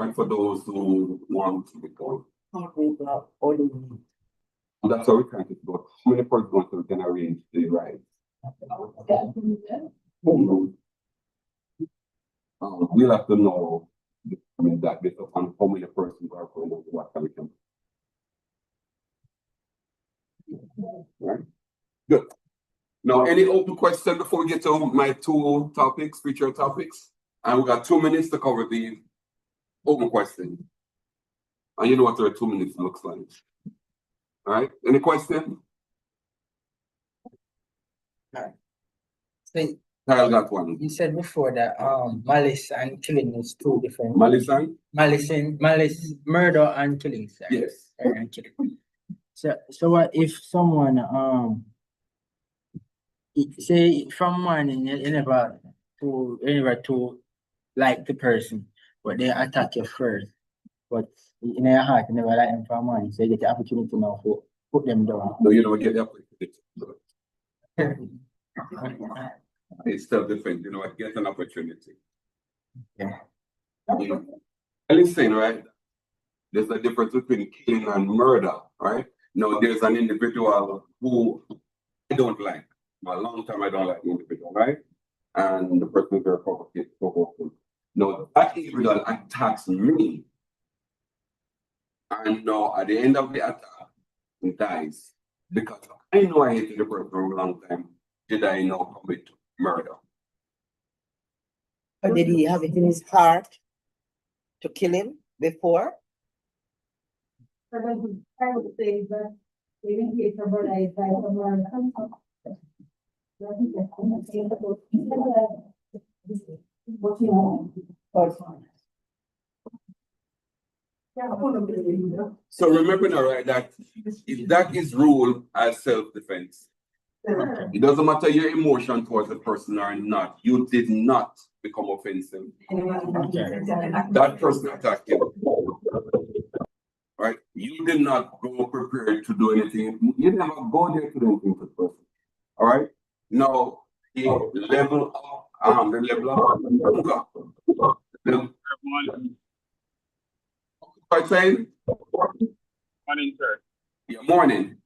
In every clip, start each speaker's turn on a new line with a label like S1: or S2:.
S1: right? For those who want to become. That's how we trying to go. How many persons want to generate the right? We'll have to know that based upon how many persons are going to what can we can. Right? Good. Now, any open questions before we get to my two topics, feature topics? And we got 2 minutes to cover the open question. And you know what 2 minutes looks like. All right. Any question?
S2: So
S1: Kyle got one.
S2: you said before that malice and killing is two different.
S1: Malice and?
S2: Malice, murder and killing. Sorry.
S1: Yes.
S2: And killing. So what if someone say from morning you never to like the person, but they attack you first. But in your heart you never like them from morning, so you get the opportunity now to put them down.
S1: No, you never get the opportunity. It's self-defense, you know, I get an opportunity.
S2: Yeah.
S1: Listen, right? There's a difference between killing and murder, right? Now, there's an individual who I don't like. For a long time, I don't like the individual, right? And the person is very provoking. Now, that individual attacks me. And now, at the end of the attack, he dies. Because I know I hated the person for a long time. Did I now commit murder?
S3: Or did he have it in his heart to kill him before?
S4: I would say that even if somebody is by someone,
S1: so remember now, right, that if that is ruled as self-defense, it doesn't matter your emotion towards the person or not, you did not become offensive. That person attacked you. Right? You did not go prepared to do anything. You never go there to do anything to the person. All right? Now, the level up, the level up. Quite saying?
S5: Morning, sir.
S1: Yeah, morning.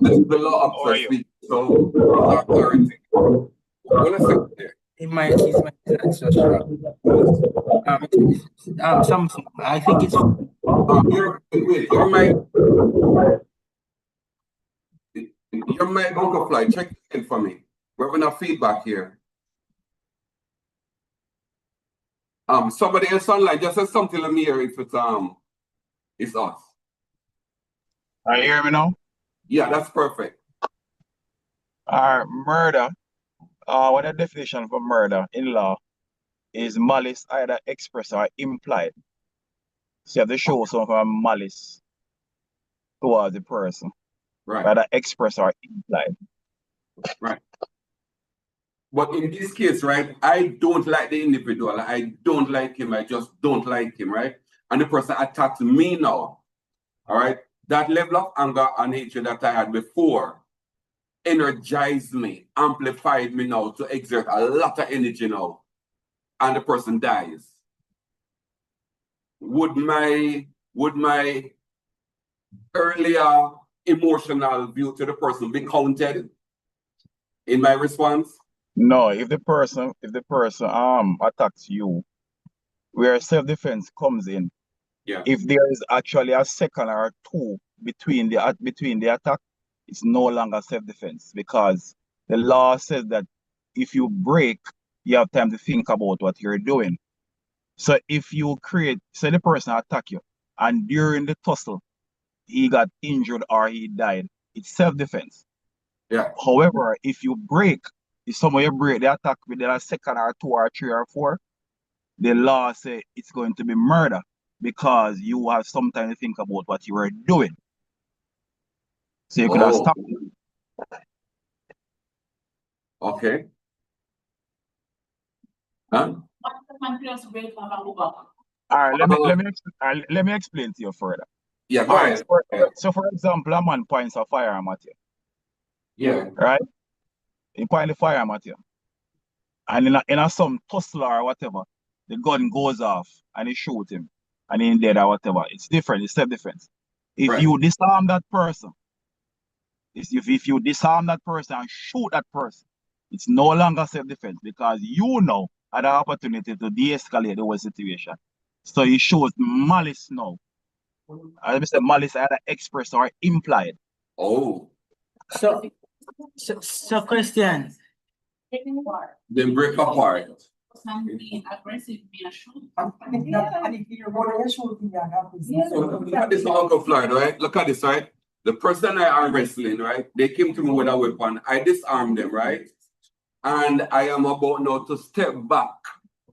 S1: This is the law of speech. So, authority. What is it there?
S2: It might is not so strong. Something I think it's
S1: your mic Uncle Fly, check it in for me. We're having a feedback here. Somebody else online just says something to me here if it's us.
S5: Are you hearing me now?
S1: Yeah, that's perfect.
S5: Murder. What the definition for murder in law is malice either expressed or implied. So you have to show some of malice towards the person.
S1: Right.
S5: Either expressed or implied.
S1: Right. But in this case, right, I don't like the individual. I don't like him. I just don't like him, right? And the person attacks me now. All right. That level of anger and hatred that I had before energized me, amplified me now to exert a lot of energy now. And the person dies. Would my earlier emotional view to the person be counted in my response?
S5: No, if the person attacks you, where self-defense comes in,
S1: yeah.
S5: If there is actually a second or two between the attack, it's no longer self-defense, because the law says that if you break, you have time to think about what you're doing. So if you say the person attack you, and during the tussle, he got injured or he died, it's self-defense.
S1: Yeah.
S5: However, if you break, if somebody break the attack within a second or two or three or four, the law says it's going to be murder, because you have some time to think about what you were doing. So you could have stopped.
S1: Okay. Huh?
S5: All right, let me explain to you further.
S1: Yeah, go ahead.
S5: So for example, a man points a firearm at you.
S1: Yeah.
S5: Right? He points the firearm at you. And in a some tussle or whatever, the gun goes off and he shoot him and he dead or whatever, it's different, it's self-defense. If
S1: Right.
S5: you disarm that person, if you disarm that person and shoot that person, it's no longer self-defense because you know had the opportunity to de-escalate the whole situation. So it shows malice now. I say malice either expressed or implied.
S1: Oh,
S2: So question.
S1: then break apart.
S6: Being aggressive, being a shoot.
S1: So look at this, Uncle Floyd, right? Look at this, right? The person I am wrestling, right? They came to me with a weapon. I disarmed them, right? And I am about now to step back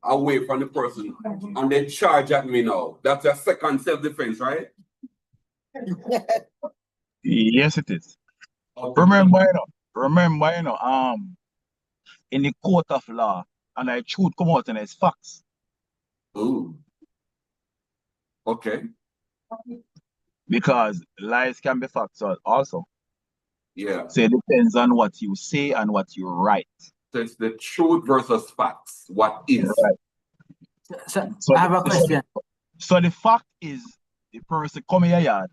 S1: away from the person, and they charge at me now. That's a second self-defense, right?
S5: Yes, it is. Remember, in the court of law, and I truth come out and it's facts.
S1: Ooh. Okay.
S5: Because lies can be facts also.
S1: Yeah.
S5: So it depends on what you say and what you write.
S1: So it's the truth versus facts. What is?
S5: Right.
S2: So I have a question.
S5: So the fact is the person come in your yard.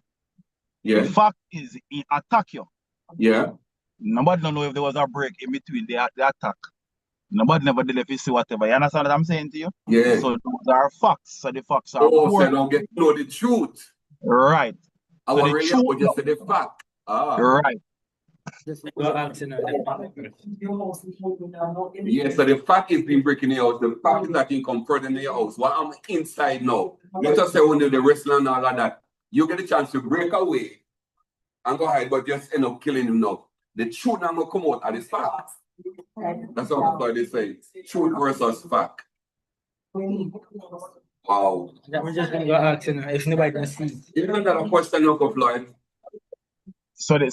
S1: Yeah.
S5: The fact is he attack you.
S1: Yeah.
S5: Nobody don't know if there was a break in between the attack. Nobody never did if you see whatever. You understand what I'm saying to you?
S1: Yeah.
S5: So those are facts. So the facts are
S1: Oh, so I
S5: important.
S1: don't get to know the truth.
S5: Right.
S1: I
S5: So
S1: want
S5: the
S1: really
S5: truth
S1: would just say the fact. Ah.
S5: Right.
S2: Just go ask now.
S1: Yeah, so the fact is been breaking the house. The fact is that you come further in your house. What I'm inside now. Let us say when the wrestling and all of that, you get a chance to break away and go ahead, but just end up killing him now. The truth now gonna come out at the fact. That's what they say. Truth versus fact. Wow.
S2: I'm just gonna go ask now if nobody can see.
S1: You don't have a question, Uncle Floyd.
S5: So the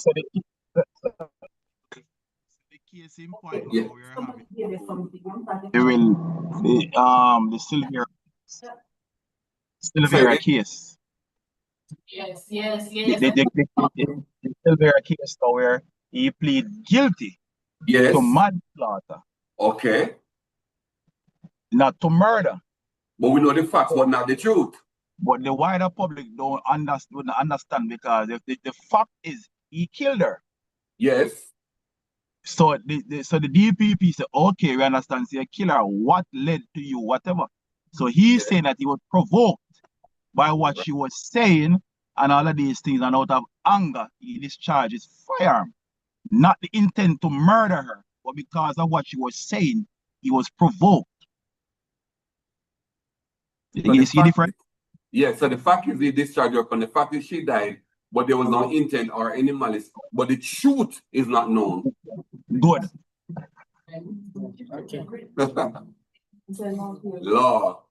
S5: case in point
S1: Yeah.
S5: now we're having. They will the Silvera case.
S6: Yes, yes,
S5: The
S6: yes.
S5: Silvera case now where he plead guilty
S1: Yes.
S5: to manslaughter,
S1: Okay.
S5: not to murder.
S1: But we know the facts, but not the truth.
S5: But the wider public don't understand because if the fact is he killed her.
S1: Yes.
S5: So the DPP said, okay, we understand, say killer, what led to you, whatever. So he's saying that he was provoked by what she was saying and all of these things, and out of anger, he discharged his firearm. Not the intent to murder her, but because of what she was saying, he was provoked.
S1: So
S5: You see different?
S1: Yeah, so the fact is he discharged her, and the fact is she died, but there was no intent or any malice. But the truth is not known.
S5: Good.
S2: Okay.
S1: Law.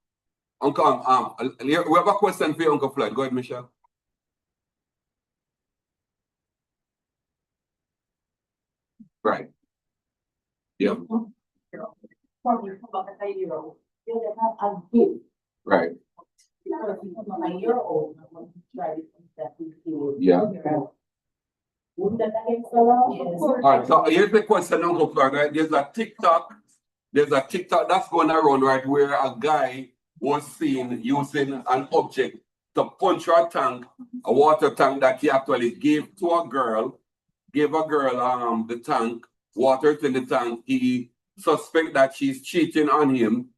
S1: Uncle, we have a question for you, Uncle Floyd. Go ahead, Michelle. Right. Yeah. Right. Yeah. All right, so here's the question, Uncle Floyd, right? There's a TikTok that's going around, right, where a guy was seen using an object to punch a tank, a water tank that he actually gave to a girl, the tank, water in the tank. He suspect that she's cheating on him,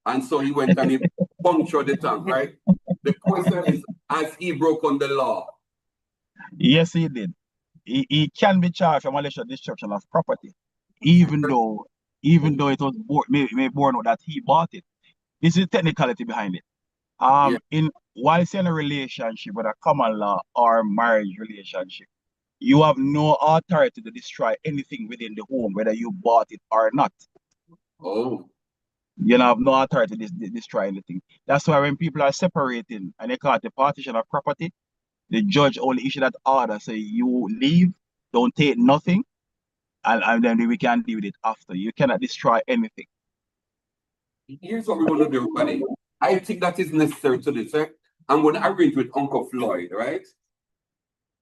S1: and so he went and he punctured the tank, right? The question is, has he broken the law?
S5: Yes, he did. He can be charged for malicious destruction of property, even though it was born out that he bought it. This is the technicality behind it. While in a relationship with a common law or marriage relationship, you have no authority to destroy anything within the home, whether you bought it or not.
S1: Oh.
S5: You have no authority to destroy anything. That's why when people are separating and they call it the partition of property, the judge only issue that order, say you leave, don't take nothing, and then we can deal with it after. You cannot destroy anything.
S1: Here's what we're going to do, everybody. I think that is necessary to this. I'm going to arrange with Uncle Floyd, right?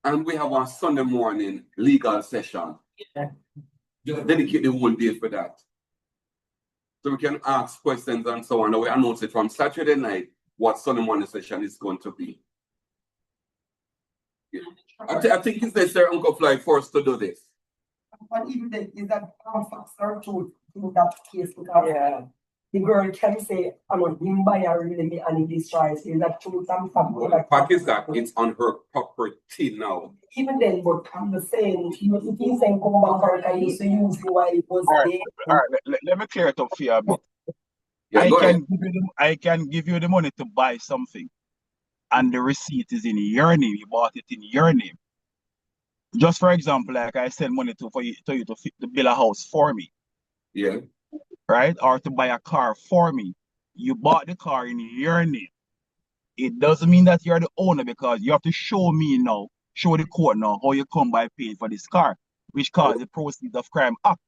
S1: And we have a Sunday morning legal session. Just dedicate the whole day for that. So we can ask questions and so on. We announce it from Saturday night. what Sunday morning session is going to be. Yeah. I think it's necessary, Uncle Fly, for us to do this.
S7: But even then, is that factor to that case because the girl can say, I'm not him by her really and he destroys. Is that true? Some
S1: Well, the fact is that it's on her property now.
S7: even then, but I'm just saying, if he's saying come back for it, I used to use you while it was
S5: All
S7: there.
S5: right, let me clear it up for you a bit.
S1: Yeah, go ahead.
S5: I can give you the money to buy something, and the receipt is in your name. You bought it in your name. Just for example, like I send money to build a house for me,
S1: Yeah.
S5: right? Or to buy a car for me. You bought the car in your name. It doesn't mean that you're the owner because you have to show me now, show the court now how you come by paying for this car, which caused the proceeds of crime act.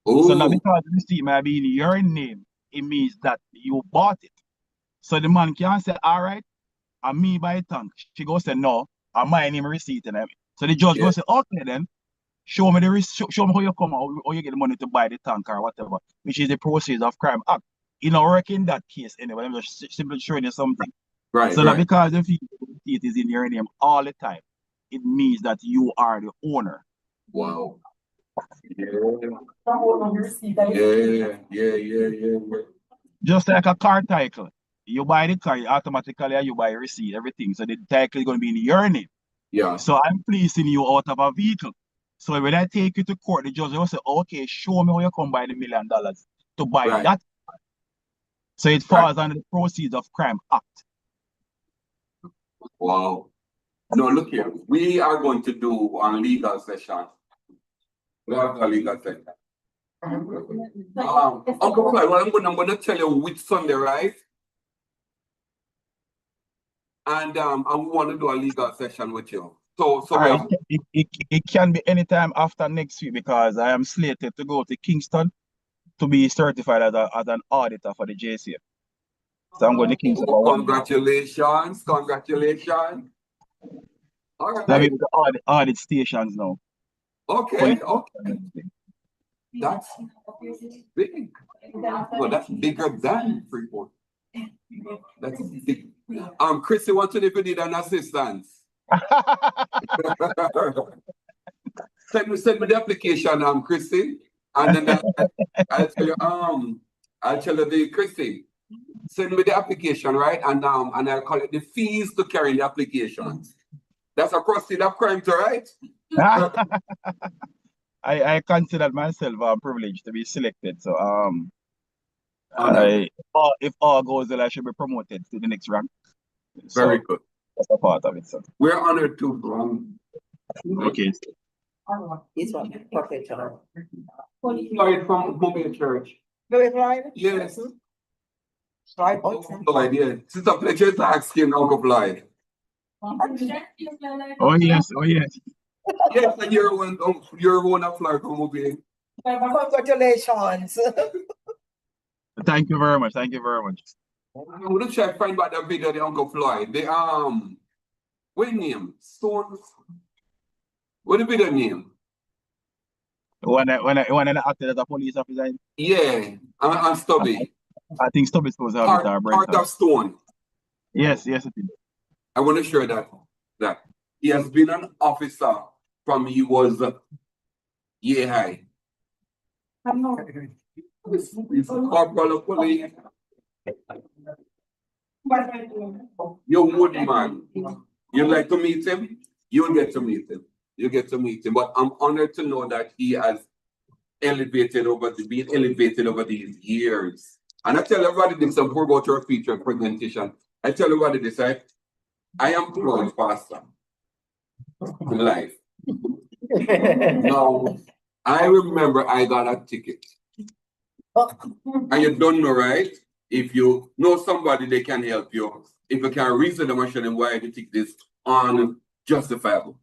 S5: So now
S1: Ooh.
S5: because the receipt might be in your name, it means that you bought it. So the man can say, all right, and me buy a tank. She goes say no, and my name receipt and everything. So the judge goes say, okay then, show me the receipt, show me how you come out, or you get the money to buy the tank or whatever, which is the proceeds of crime act. You know, work in that case anyway. I'm just simply showing you something.
S1: Right.
S5: So now
S1: Right.
S5: because the receipt is in your name all the time, it means that you are the owner.
S1: Wow. Yeah.
S7: Yeah.
S1: Yeah.
S5: Just like a car title. You buy the car, automatically you buy a receipt, everything. So the title is going to be in your name.
S1: Yeah.
S5: So I'm placing you out of a vehicle. So when I take you to court, the judge will say, okay, show me how you come by the $1 million to buy
S1: Right.
S5: that. So it falls under the proceeds of crime act.
S1: Wow. No, look here. We are going to do a legal session. We have a legal session. Uncle Fly, well, I'm gonna tell you which Sunday, right? And we want to do a legal session with you. So
S5: All
S1: we
S5: right,
S1: have,
S5: it can be anytime after next week because I am slated to go to Kingston to be certified as an auditor for the JCF. So I'm going to Kingston for 1 week.
S1: congratulations. All
S5: So I'm
S1: right.
S5: able to audit stations now.
S1: Okay. That's big. Well, that's bigger than Freeport. That's big. Chris, you want to know if you need an assistance? Send me the application, Christy, and then I'll tell you, I'll tell you the Christy. Send me the application, right? And I'll collect the fees to carry the applications. That's a proceed of crime, too, right?
S5: I consider myself privileged to be selected. So
S1: Honored.
S5: if all goes well, I should be promoted to the next rank.
S1: Very
S5: So
S1: good.
S5: that's a part of it. So
S1: We're honored too.
S5: okay.
S3: This one, professional.
S1: Floyd from Mobile Church.
S3: No, it's right.
S1: Yes.
S3: Right.
S1: Floyd, yeah. It's a pleasure to ask him, Uncle Floyd.
S5: Oh yes.
S1: Yes, and you're one of Floyd from Mobile.
S3: Congratulations.
S5: Thank you very much.
S1: I'm gonna try to find back that video of the Uncle Floyd. The what name? Stones. What the video name?
S5: When I acted as a police officer,
S1: Yeah, and Stubby.
S5: I think Stubby supposed to have it or
S1: Heart of Stone.
S5: Yes, it is.
S1: I want to share that he has been an officer from he was year high. He's a corporal of police. You would, man. You'd like to meet him? You'll get to meet him. You get to meet him. But I'm honored to know that he has been elevated over these years. And I tell everybody this before we go to our feature presentation. I tell everybody this, right? I am Floyd's pastor in life. Now, I remember I got a ticket. And you don't know, right? If you know somebody, they can help you. If you can reason them and show them why the ticket is unjustifiable.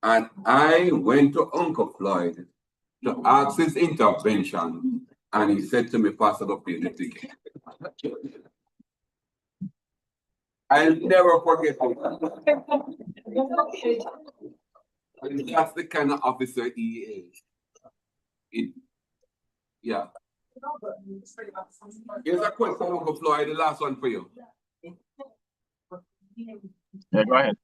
S1: And I went to Uncle Floyd to ask his intervention. And he said to me, Pastor, go pay the ticket. I'll never forget it. And that's the kind of officer he is. Yeah. Here's a question, Uncle Floyd, the last one for you.
S5: Yeah, go ahead.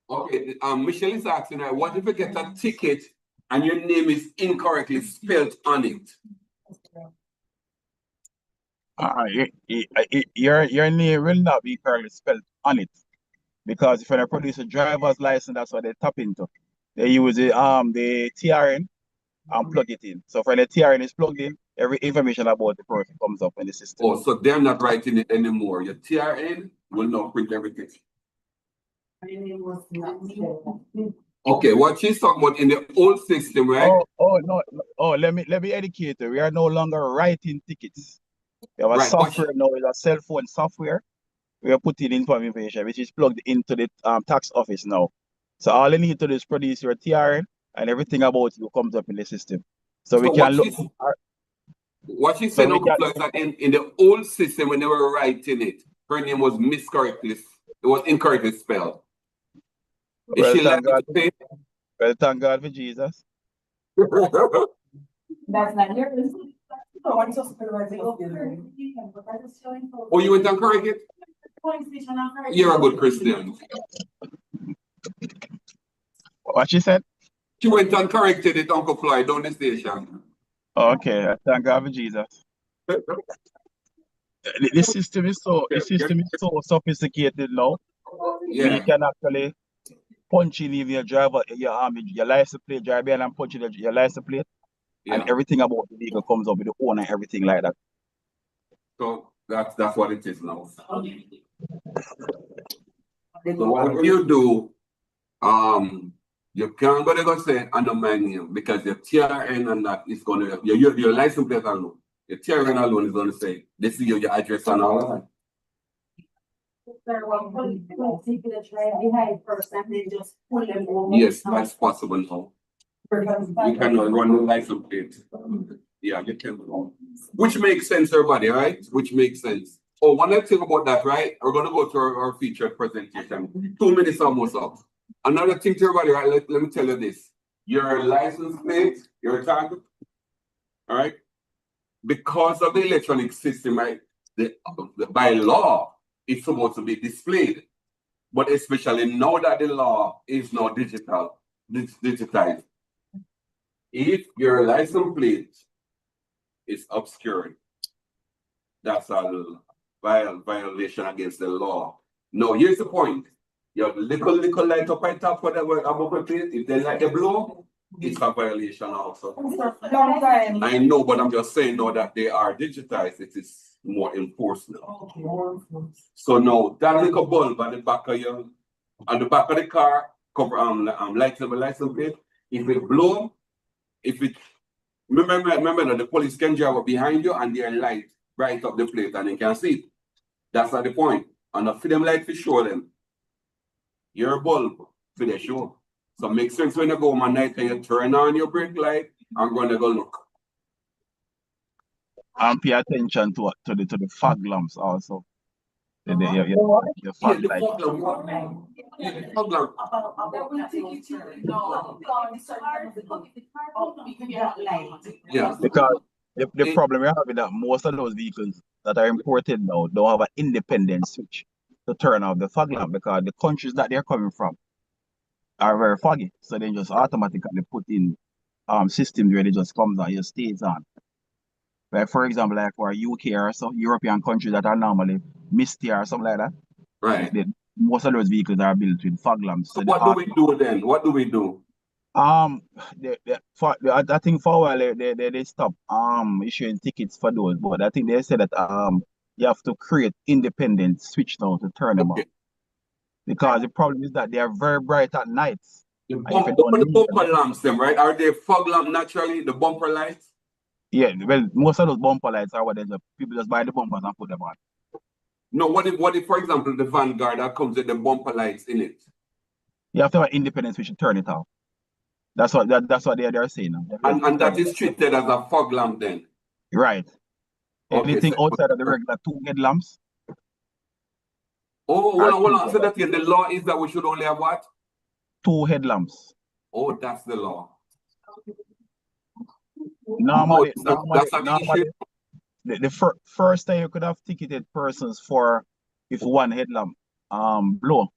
S1: Okay, Michelle is asking, what if you get a ticket and your name is incorrectly spelled on it?
S5: Your name will not be correctly spelled on it, because if you produce a driver's license, that's what they tap into. They use the TRN and plug it in. So when the TRN is plugged in, every information about the person comes up in the system.
S1: Oh, so they're not writing it anymore. Your TRN will not print everything. Okay, what she's talking about in the old system, right?
S5: Let me educate you. We are no longer writing tickets. We have a
S1: Right, but
S5: software now, it's a cell phone software. We are putting information which is plugged into the tax office now. So all you need to do is produce your TRN and everything about you comes up in the system. So we can look.
S1: What she said, Uncle Flo, is that in the old system, when they were writing it, her name was miscorrectly, it was incorrectly spelled. Is
S5: Well,
S1: she like to say?
S5: Well, thank God for Jesus.
S4: That's not your business.
S1: Oh, you went and correct it? You're a good Christian.
S5: What she said?
S1: She went and corrected it, Uncle Floyd, down the station.
S5: Okay, thank God for Jesus. The system is so sophisticated now.
S1: Yeah.
S5: You can actually punch in your driver, your license plate, drive in and punch in your license plate, and everything about the vehicle comes up with the owner and everything like that.
S1: So that's what it is now. So what you do, you can't go say undermine him because your TRN and that is gonna your license plate alone. Your TRN alone is gonna say this is your address and all that. Yes, that's possible now. You cannot run the license plate. Yeah, you can. Which makes sense, everybody, right? Which makes sense. Oh, one other thing about that, right? We're gonna go to our featured presentation. 2 minutes almost up. Another thing to everybody, right? Let me tell you this. Your license plate, your tag, all right? Because of the electronic system, right? By law, it's supposed to be displayed. But especially now that the law is now digitized. If your license plate is obscured, that's a violation against the law. No, here's the point. You have little light up on top of the above the plate. If they like the blow, it's a violation also. I know, but I'm just saying now that they are digitized, it is more enforced now. So now that little bulb on the back of the car, cover lights of a license plate. If it blow, remember that the police can drive up behind you and their light bright up the plate and they can see it. That's not the point. And the film light to show them your bulb for the show. So it makes sense when you go home at night and you turn on your brake light and gonna go look.
S5: And pay attention to the fog lamps also. The fog light.
S1: Fog lamp. Yeah.
S5: Because the problem we have is that most of those vehicles that are imported now don't have an independent switch to turn off the fog lamp, because the countries that they're coming from are very foggy. So they just automatically put in systems where they just comes on, it stays on. Like for example, like for UK or some European countries that are normally misty or something like that.
S1: Right.
S5: Most of those vehicles are built with fog lamps.
S1: So what do we do then? What do we do?
S5: I think for a while they stopped issuing tickets for those, but I think they said that you have to create independent switch now to turn them on. Because the problem is that they are very bright at night.
S1: The bumper lamps, them, right? Are they fog lamp naturally? The bumper lights?
S5: Yeah, well, most of those bumper lights are what they just, people just buy the bumpers and put them on.
S1: No, what if, for example, the Vanguard that comes with the bumper lights in it?
S5: You have to have an independent switch to turn it off. That's what they're saying now.
S1: And that is treated as a fog lamp then?
S5: Right.
S1: Okay,
S5: anything outside of the regular 2 headlamps.
S1: Oh, hold on. So that the law is that we should only have what?
S5: 2 headlamps.
S1: Oh, that's the law.
S5: Normally,
S1: the
S5: the first time you could have ticketed persons for if one headlamp blow.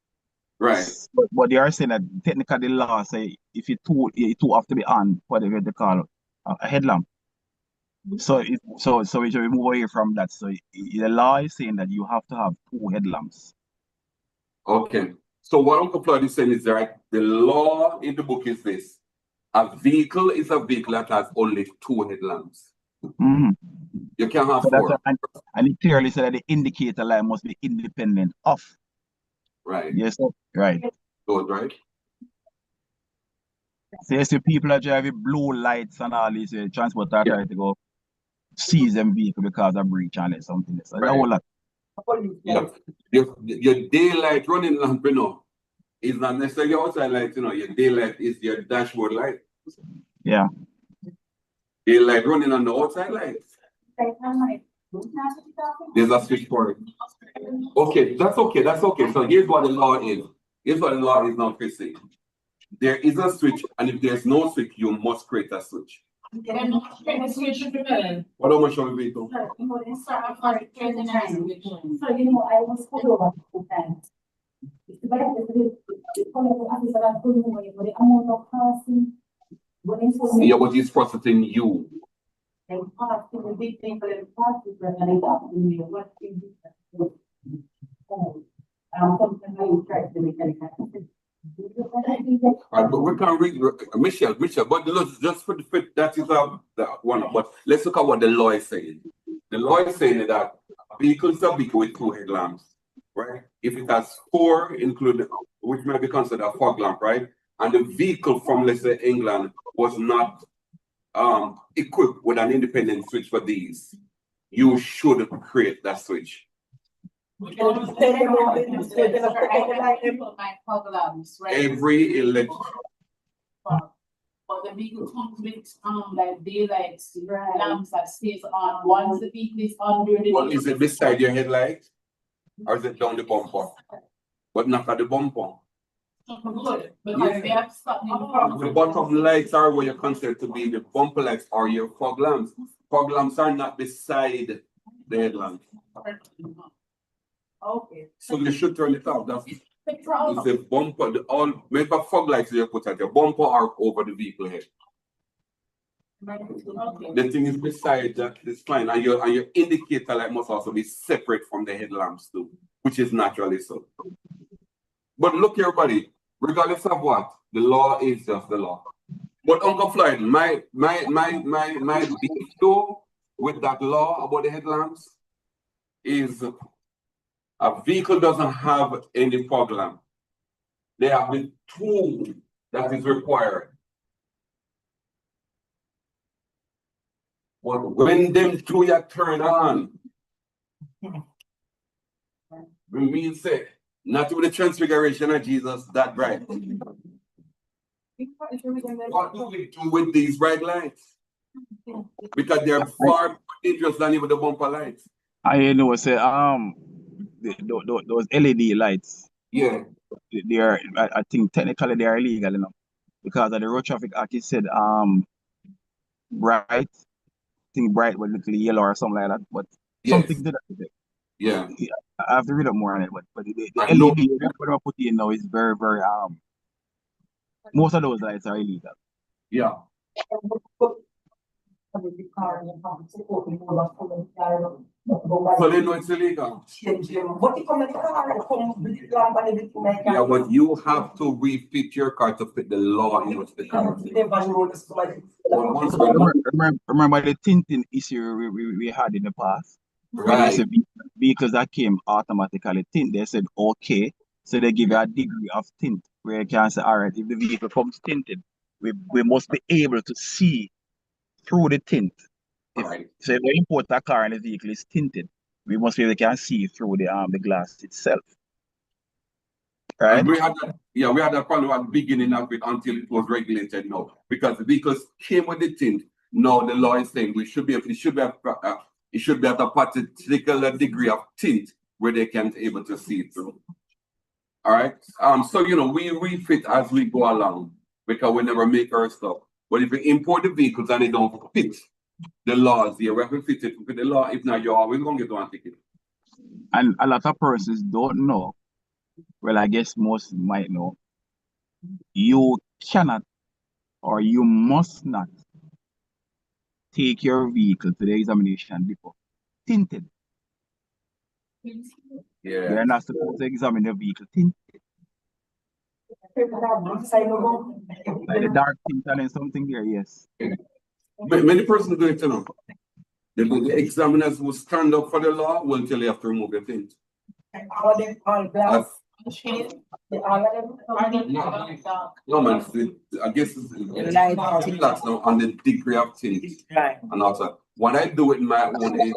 S1: Right.
S5: But they are saying that technically the law say if it two have to be on whatever they call a headlamp. So we should move away from that. So the law is saying that you have to have 2 headlamps.
S1: Okay. So what Uncle Floyd is saying is that the law in the book is this. A vehicle is a vehicle that has only 2 headlamps.
S5: Mm-hmm.
S1: You can't have
S5: So
S1: 4.
S5: and it clearly said that the indicator light must be independent of.
S1: Right.
S5: Yes, sir. Right.
S1: Good, right?
S5: So you see people are driving blue lights and all these transport authority to go seize them vehicle because of breach and something. So
S1: Right.
S5: that whole lot.
S1: Yeah. Your daylight running lamp, you know, is not necessarily your outside light, you know. Your daylight is your dashboard light.
S5: Yeah.
S1: Daylight running on the outside light. There's a switch for it. Okay, that's okay, that's okay. So here's what the law is. Here's what the law is now, Chrissy. There is a switch, and if there's no switch, you must create a switch. What am I showing you?
S4: So, you know, I was pulled over 2 times. But the amount of passing,
S1: Yeah, but it's processing you.
S4: and passing the big thing for the passing, and I got me what is this? Something I try to make it happen.
S1: But we can read Michelle, but just for the fit, that is the one. But let's look at what the law is saying. The law is saying that a vehicle is a vehicle with 2 headlamps, right? If it has 4, including, which may be considered a fog lamp, right? And the vehicle from, let's say, England was not equipped with an independent switch for these, you should create that switch. Every electric.
S6: But the vehicle comes with like daylight lamps that stays on once the vehicle is on during the
S1: Well,
S6: day.
S1: is it beside your headlight? Or is it down the bumper? But not at the bumper.
S6: Good, because they have something in the front.
S1: The bottom lights are what you consider to be the bumper lights or your fog lamps. Fog lamps are not beside the headlamp.
S4: Okay.
S1: So you should turn it off. That's the bumper, maybe fog lights you put at your bumper or over the vehicle head. The thing is beside that is fine, and your indicator light must also be separate from the headlamps too, which is naturally so. But look, everybody, regardless of what, the law is just the law. But Uncle Floyd, my beef though with that law about the headlamps is a vehicle doesn't have any fog lamp. They have the tool that is required. But when them two you turn on, we mean say, not with the transfiguration of Jesus that bright. What do we do with these bright lights? Because they're far more dangerous than even the bumper lights.
S5: I know say those LED lights.
S1: Yeah.
S5: They are, I think technically they are illegal, you know, because of the Road Traffic Act. It said bright, I think bright with little yellow or something like that, but
S1: Yes.
S5: something to that effect.
S1: Yeah.
S5: I have to read up more on it, but the
S1: I know.
S5: LED what I put in now is very, very most of those lights are illegal.
S1: Yeah. So they know it's illegal. Yeah, but you have to refit your car to fit the law into the car.
S5: Remember the tinting issue we had in the past? Where they
S1: Right.
S5: said vehicles that came automatically tint, they said okay. So they give you a degree of tint where you can say, all right, if the vehicle comes tinted, we must be able to see through the tint.
S1: Right.
S5: So if we import a car and the vehicle is tinted, we must be able to see through the glass itself. Right?
S1: And we had that problem at the beginning of it until it was regulated now. Because the vehicles came with the tint. Now the law is saying it should be at a particular degree of tint where they can be able to see through. All right. So we refit as we go along because we never make our stuff. But if you import the vehicles and they don't fit the laws, you have to fit it with the law. If not, you're always gonna get one ticket.
S5: And a lot of persons don't know. Well, I guess most might know. You cannot or you must not take your vehicle to the examination before tinted.
S1: Yeah.
S5: You're not supposed to examine your vehicle tinted. Like the dark tint and then something there, yes.
S1: Many persons do it, you know. The examiners who stand up for the law will tell you have to remove your tint.
S7: All them all glass. All of them.
S1: No man, I guess it's class now on the degree of tint.
S3: Right.
S1: And also, what I do with my own is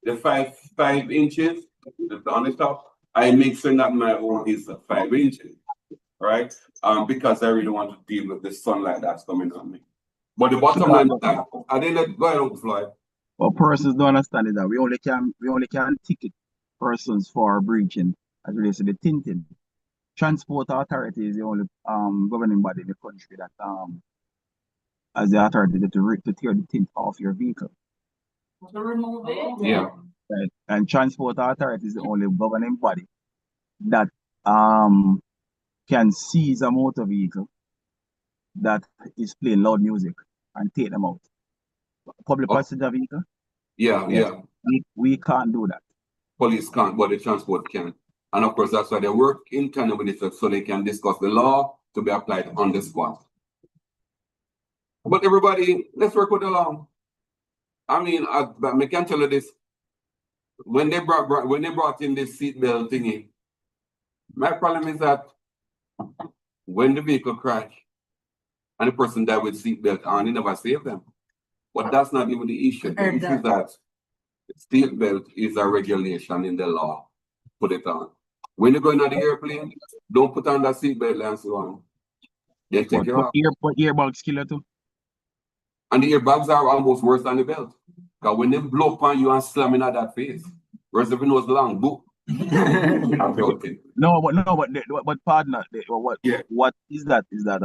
S1: the five inches on the top. I make sure that my own is 5 inches, right? Because I really want to deal with the sunlight that's coming on me. But the bottom line, I didn't go ahead and fly.
S5: What persons don't understand is that we only can ticket persons for breaching as relates to the tinting. Transport Authority is the only governing body in the country that has the authority to tear the tint off your vehicle.
S6: To remove it?
S1: Yeah.
S5: Right. And Transport Authority is the only governing body that can seize a motor vehicle that is playing loud music and take them out. Public passenger vehicle?
S1: Yeah,
S5: Yes.
S1: yeah.
S5: We can't do that.
S1: Police can't, but the transport can. And of course, that's why they work in tandem with it so they can discuss the law to be applied on the spot. But everybody, let's work with the law. I mean, I can tell you this. When they brought in this seatbelt thingy, my problem is that when the vehicle crash and the person died with seatbelt on, they never saved them. But that's not even the issue. The issue is that seatbelt is a regulation in the law. Put it on. When you go in the airplane, don't put on that seatbelt and so on. They take you off.
S5: But earbuds kill you too.
S1: And the airbags are almost worse than the belt. Because when they blow up on you and slam in at that face, whereas if it was long, boom.
S5: But partner, what is that? Is that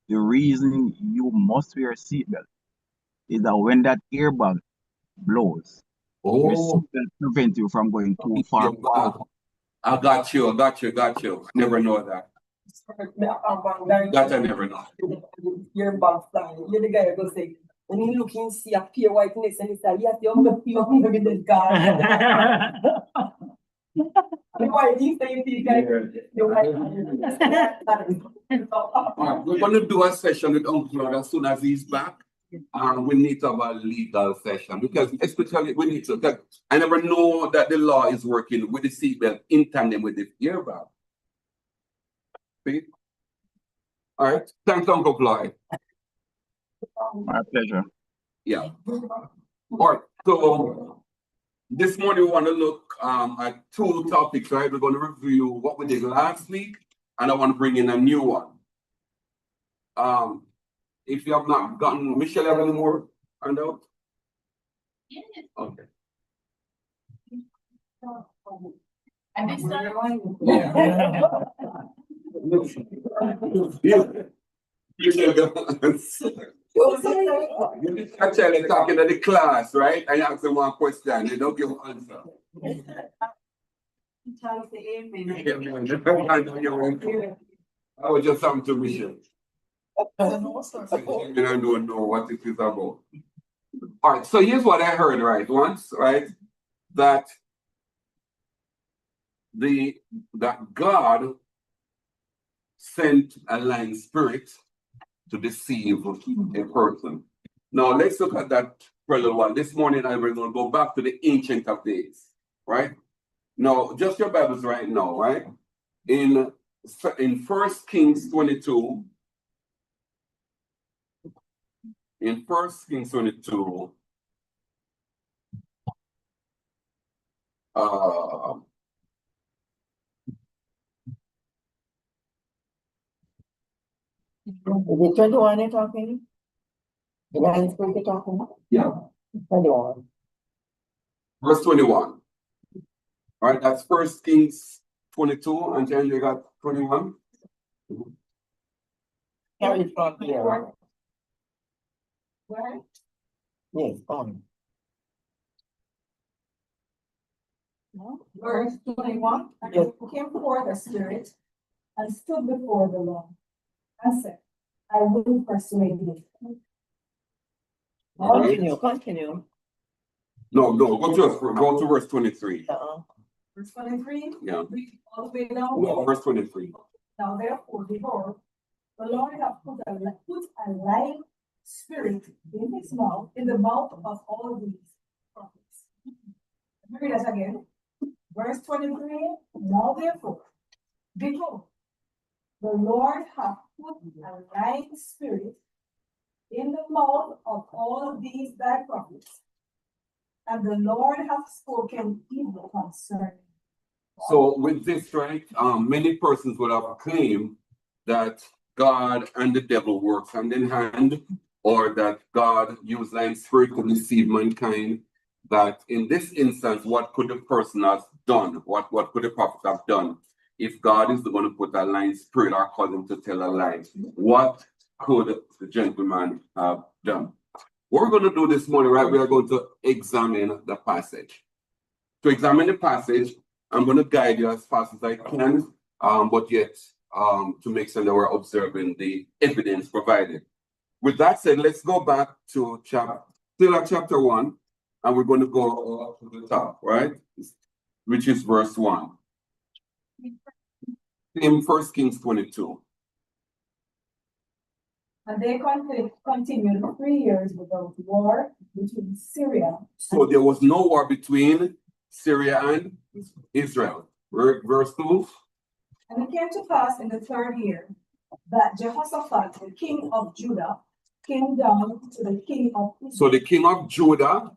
S5: the reason you must wear a seatbelt is that when that airbag blows, your seatbelt prevents you from going too far.
S1: I got you. Never know that. That I never know.
S7: Your bank flying. You're the guy who goes say, when you look and see a pure whiteness and he said, yes, you're going to be the guy. Why do you say you guys?
S1: We're going to do a session with Uncle Lord as soon as he's back. We need to have a legal session because especially we need to. I never know that the law is working with the seatbelt in tandem with the airbag. See? All right. Thanks, Uncle Floyd.
S5: My pleasure.
S1: Yeah. All right. So this morning we want to look at 2 topics, right? We're going to review what we did last week, and I want to bring in a new one. If you have not gotten, Michelle, have any more handout?
S6: Yes.
S1: Okay.
S6: And this time,
S1: You actually talking to the class, right? And you ask them one question, they don't give an answer. I was just something to Michelle. I don't know what it is about. All right, so here's what I heard, right? Once, right? That God sent a lying spirit to deceive a person. Now let's look at that for a little while. This morning I will go back to the Ancient of Days, right? Now, just your Bibles right now, right? In 1 Kings 22. In 1 Kings 22,
S3: Is it 21 you're talking? The line you're talking about?
S1: Yeah.
S3: 21.
S1: Verse 21. All right, that's 1 Kings 22, and then you got 21.
S3: Carry from here.
S4: Where?
S3: Yes, on.
S4: Verse 21, and
S3: Yes.
S4: there came forth a spirit and stood before the Lord and said, I will persuade you.
S3: Continue.
S1: No, go to verse 23.
S4: Verse 23,
S1: Yeah.
S4: read all the way down.
S1: Verse 23.
S4: Now therefore, behold, the Lord hath put a lying spirit in his mouth, in the mouth of all these prophets. Let me read that again. Verse 23, now therefore, behold, the Lord hath put a lying spirit in the mouth of all these thy prophets, and the Lord hath spoken evil concerning.
S1: So with this, right, many persons would have claimed that God and the devil work hand in hand, or that God used lying spirit to deceive mankind. That in this instance, what could the person have done? What could the prophet have done? If God is going to put a lying spirit or cause him to tell a lie, what could the gentleman have done? What we're going to do this morning, right, we are going to examine the passage. To examine the passage, I'm going to guide you as fast as I can, but yet to make sure that we're observing the evidence provided. With that said, let's go back to chapter 1, and we're going to go up to the top, right? Which is verse 1. In 1 Kings 22.
S4: And they continued 3 years without war between Syria.
S1: So there was no war between Syria and Israel. Verse 2.
S4: And it came to pass in the 3rd year that Jehoshaphat, the king of Judah, came down to the king of Israel.
S1: So the king of Judah,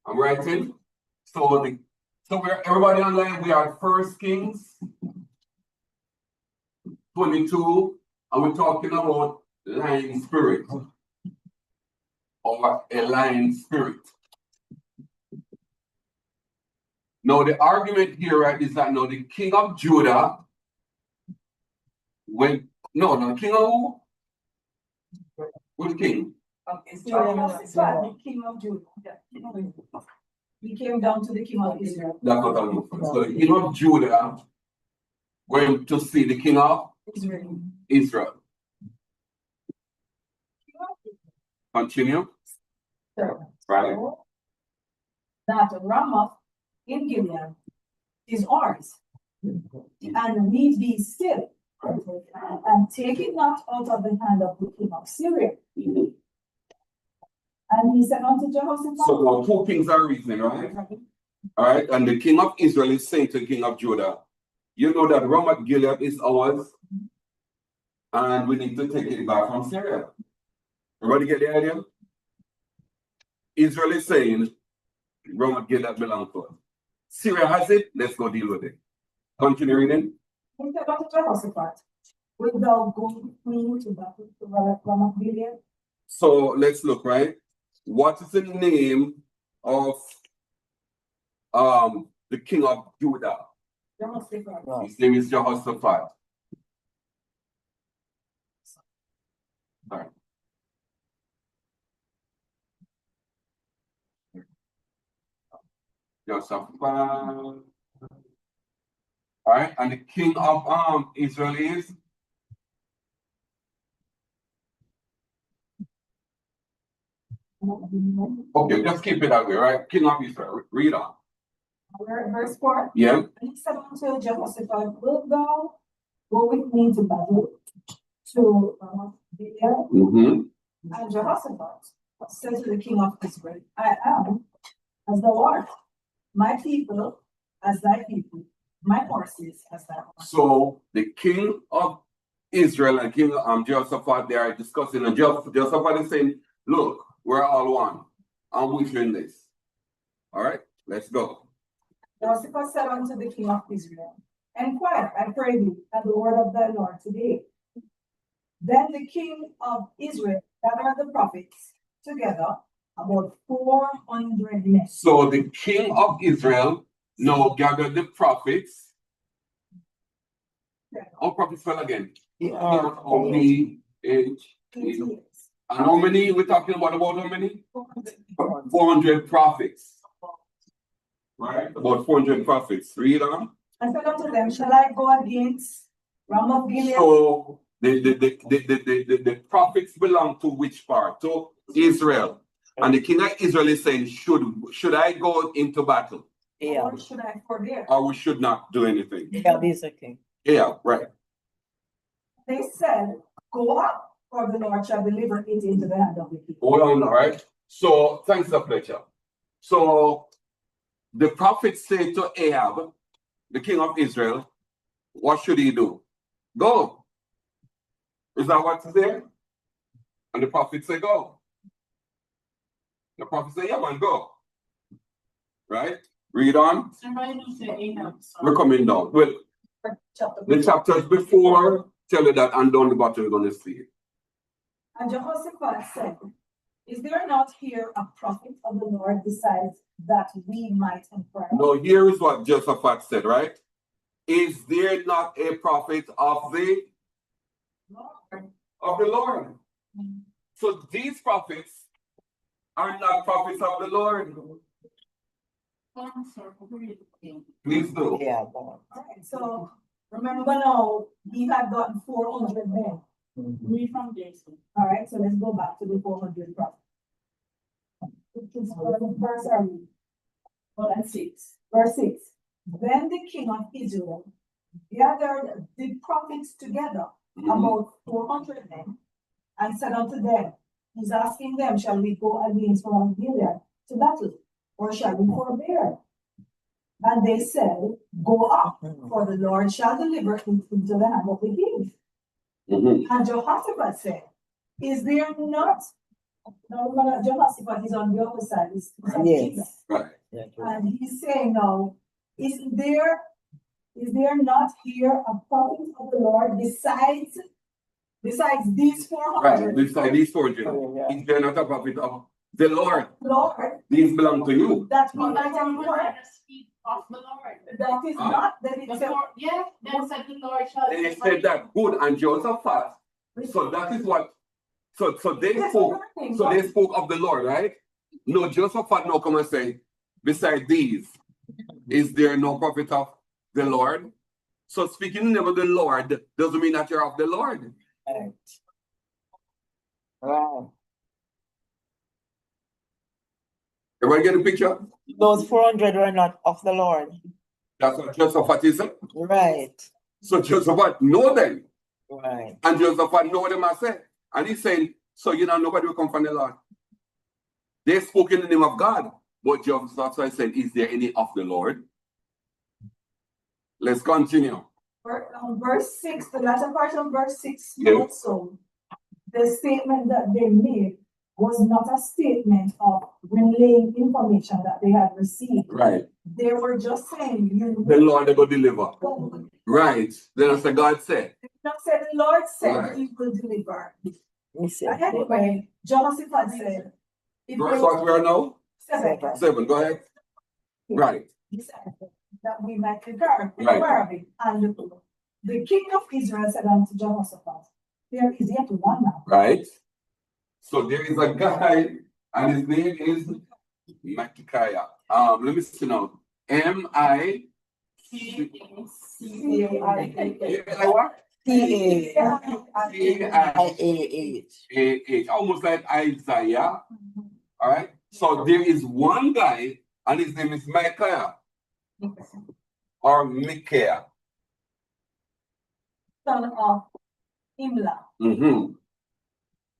S1: I'm writing. So we're everybody online. We are 1 Kings 22, and we're talking about lying spirit or a lying spirit. Now the argument here, right, is that now the king of Judah the king of who? Which king?
S4: Jehoshaphat, the king of Judah. He came down to the king of Israel.
S1: That's what I'm looking for. So the king of Judah went to see the king of Israel. Continue. Right.
S4: That Ramoth in Gilead is ours, and we be still, and take it not out of the hand of the king of Syria. And he said unto Jehoshaphat.
S1: So now 2 kings are reasoning, right? All right, and the king of Israel is saying to the king of Judah, you know that Ramoth Gilead is ours, and we need to take it back from Syria. Everybody get the idea? Israel is saying Ramoth Gilead belongs to us. Syria has it, let's go deal with it. Continue reading.
S4: He said unto Jehoshaphat, wilt thou go with me to battle to Ramoth Gilead?
S1: So let's look, right? What is the name of the king of Judah?
S4: Jehoshaphat.
S1: His name is Jehoshaphat. All right. Jehoshaphat. All right, and the king of Israel is? Okay, just keep it that way, right? King of Israel. Read on.
S4: Verse 4.
S1: Yeah.
S4: And he said unto Jehoshaphat, wilt thou go with me to battle to Ramoth Gilead?
S1: Mm-hmm.
S4: And Jehoshaphat said to the king of Israel, I am as thou art, my people as thy people, my horses as thy horses.
S1: So the king of Israel and king Jehoshaphat, they are discussing, and Jehoshaphat is saying, look, we're all one. I'm with you in this. All right, let's go.
S4: Jehoshaphat said unto the king of Israel, inquire, I pray thee, at the word of thy Lord today. Then the king of Israel gathered the prophets together, about 400 men.
S1: So the king of Israel now gathered the prophets. How prophets spell again? O-P-H-E. And how many we're talking about how many? 400 prophets. Right? About 400 prophets. Read on.
S4: And said unto them, shall I go against Ramoth Gilead?
S1: So the prophets belong to which part? To Israel. And the king of Israel is saying, should I go into battle?
S3: Yeah.
S4: Or should I forbear?
S1: Or we should not do anything?
S3: Yeah, basically.
S1: Yeah, right.
S4: They said, go up, for the Lord shall deliver it into the hand of the people.
S1: Hold on, all right? So, thanks, the pleasure. So, the prophets say to Ahab, the king of Israel, what should he do? Go. Is that what's there? And the prophet say, go. The prophet say, yeah, man, go. Right? Read on.
S6: Somebody don't say Ahab.
S1: We're coming down. Well, the chapters before tell you that, and down the bottom you're going to see it.
S4: And Jehoshaphat said, is there not here a prophet of the Lord besides that we might inquire?
S1: No, here is what Jehoshaphat said, right? Is there not a prophet of the Lord? So these prophets are not prophets of the Lord. Please do.
S3: Yeah.
S4: Alright, so remember now, he had gotten 400 men.
S6: Read from Jason.
S4: Alright, so let's go back to the 400 prophets. Verse 6. Verse 6. Then the king of Israel gathered the prophets together, about 400 men, and said unto them, he's asking them, shall we go against Ramoth Gilead to battle, or shall we forbear? And they said, go up, for the Lord shall deliver it into the hand of the king. And Jehoshaphat said, is there not? Now, Jehoshaphat is on the other side.
S3: Yes.
S1: Right.
S4: And he's saying now, is there not here a prophet of the Lord besides these 400?
S1: Right. Besides these 400. Is there not a prophet of the Lord?
S4: Lord,
S1: These belong to you.
S4: that we
S6: But
S4: might
S6: that's what
S4: inquire.
S6: speak of the Lord.
S4: That is not, that it's a.
S6: Yeah, then said the Lord shall.
S1: They said that good and Jehoshaphat. So that is what. So they spoke of the Lord, right? No, Jehoshaphat now come and say, beside these, is there no prophet of the Lord? So speaking in the name of the Lord doesn't mean that you're of the Lord.
S3: Right. Wow.
S1: Everybody get the picture?
S3: Those 400 were not of the Lord.
S1: That's what Jehoshaphat is.
S3: Right.
S1: So Jehoshaphat know them.
S3: Right.
S1: And Jehoshaphat know what them I say. And he's saying, so you know nobody will come from the Lord. They spoke in the name of God. But Jehoshaphat said, is there any of the Lord? Let's continue.
S4: Verse 6, the latter part of verse 6
S1: Yeah.
S4: also, the statement that they made was not a statement of relaying information that they had received.
S1: Right.
S4: They were just saying,
S1: The Lord will deliver. Right. Then as the God said.
S4: not said the Lord said
S1: Right.
S4: he will deliver.
S3: We see.
S4: And anyway, Jehoshaphat said, if
S1: Verse what we are now?
S4: 7,
S1: 7. Go ahead. Right.
S4: he said that we might inquire
S1: Right.
S4: of it. And the king of Israel said unto Jehoshaphat, there is yet one man.
S1: Right. So there is a guy, and his name is Micaiah. Let me see now. M-I.
S3: C-A-I-A-H.
S1: Almost like Isaiah. All right. So there is one guy, and his name is Micaiah or Micaiah.
S4: Son of Imla,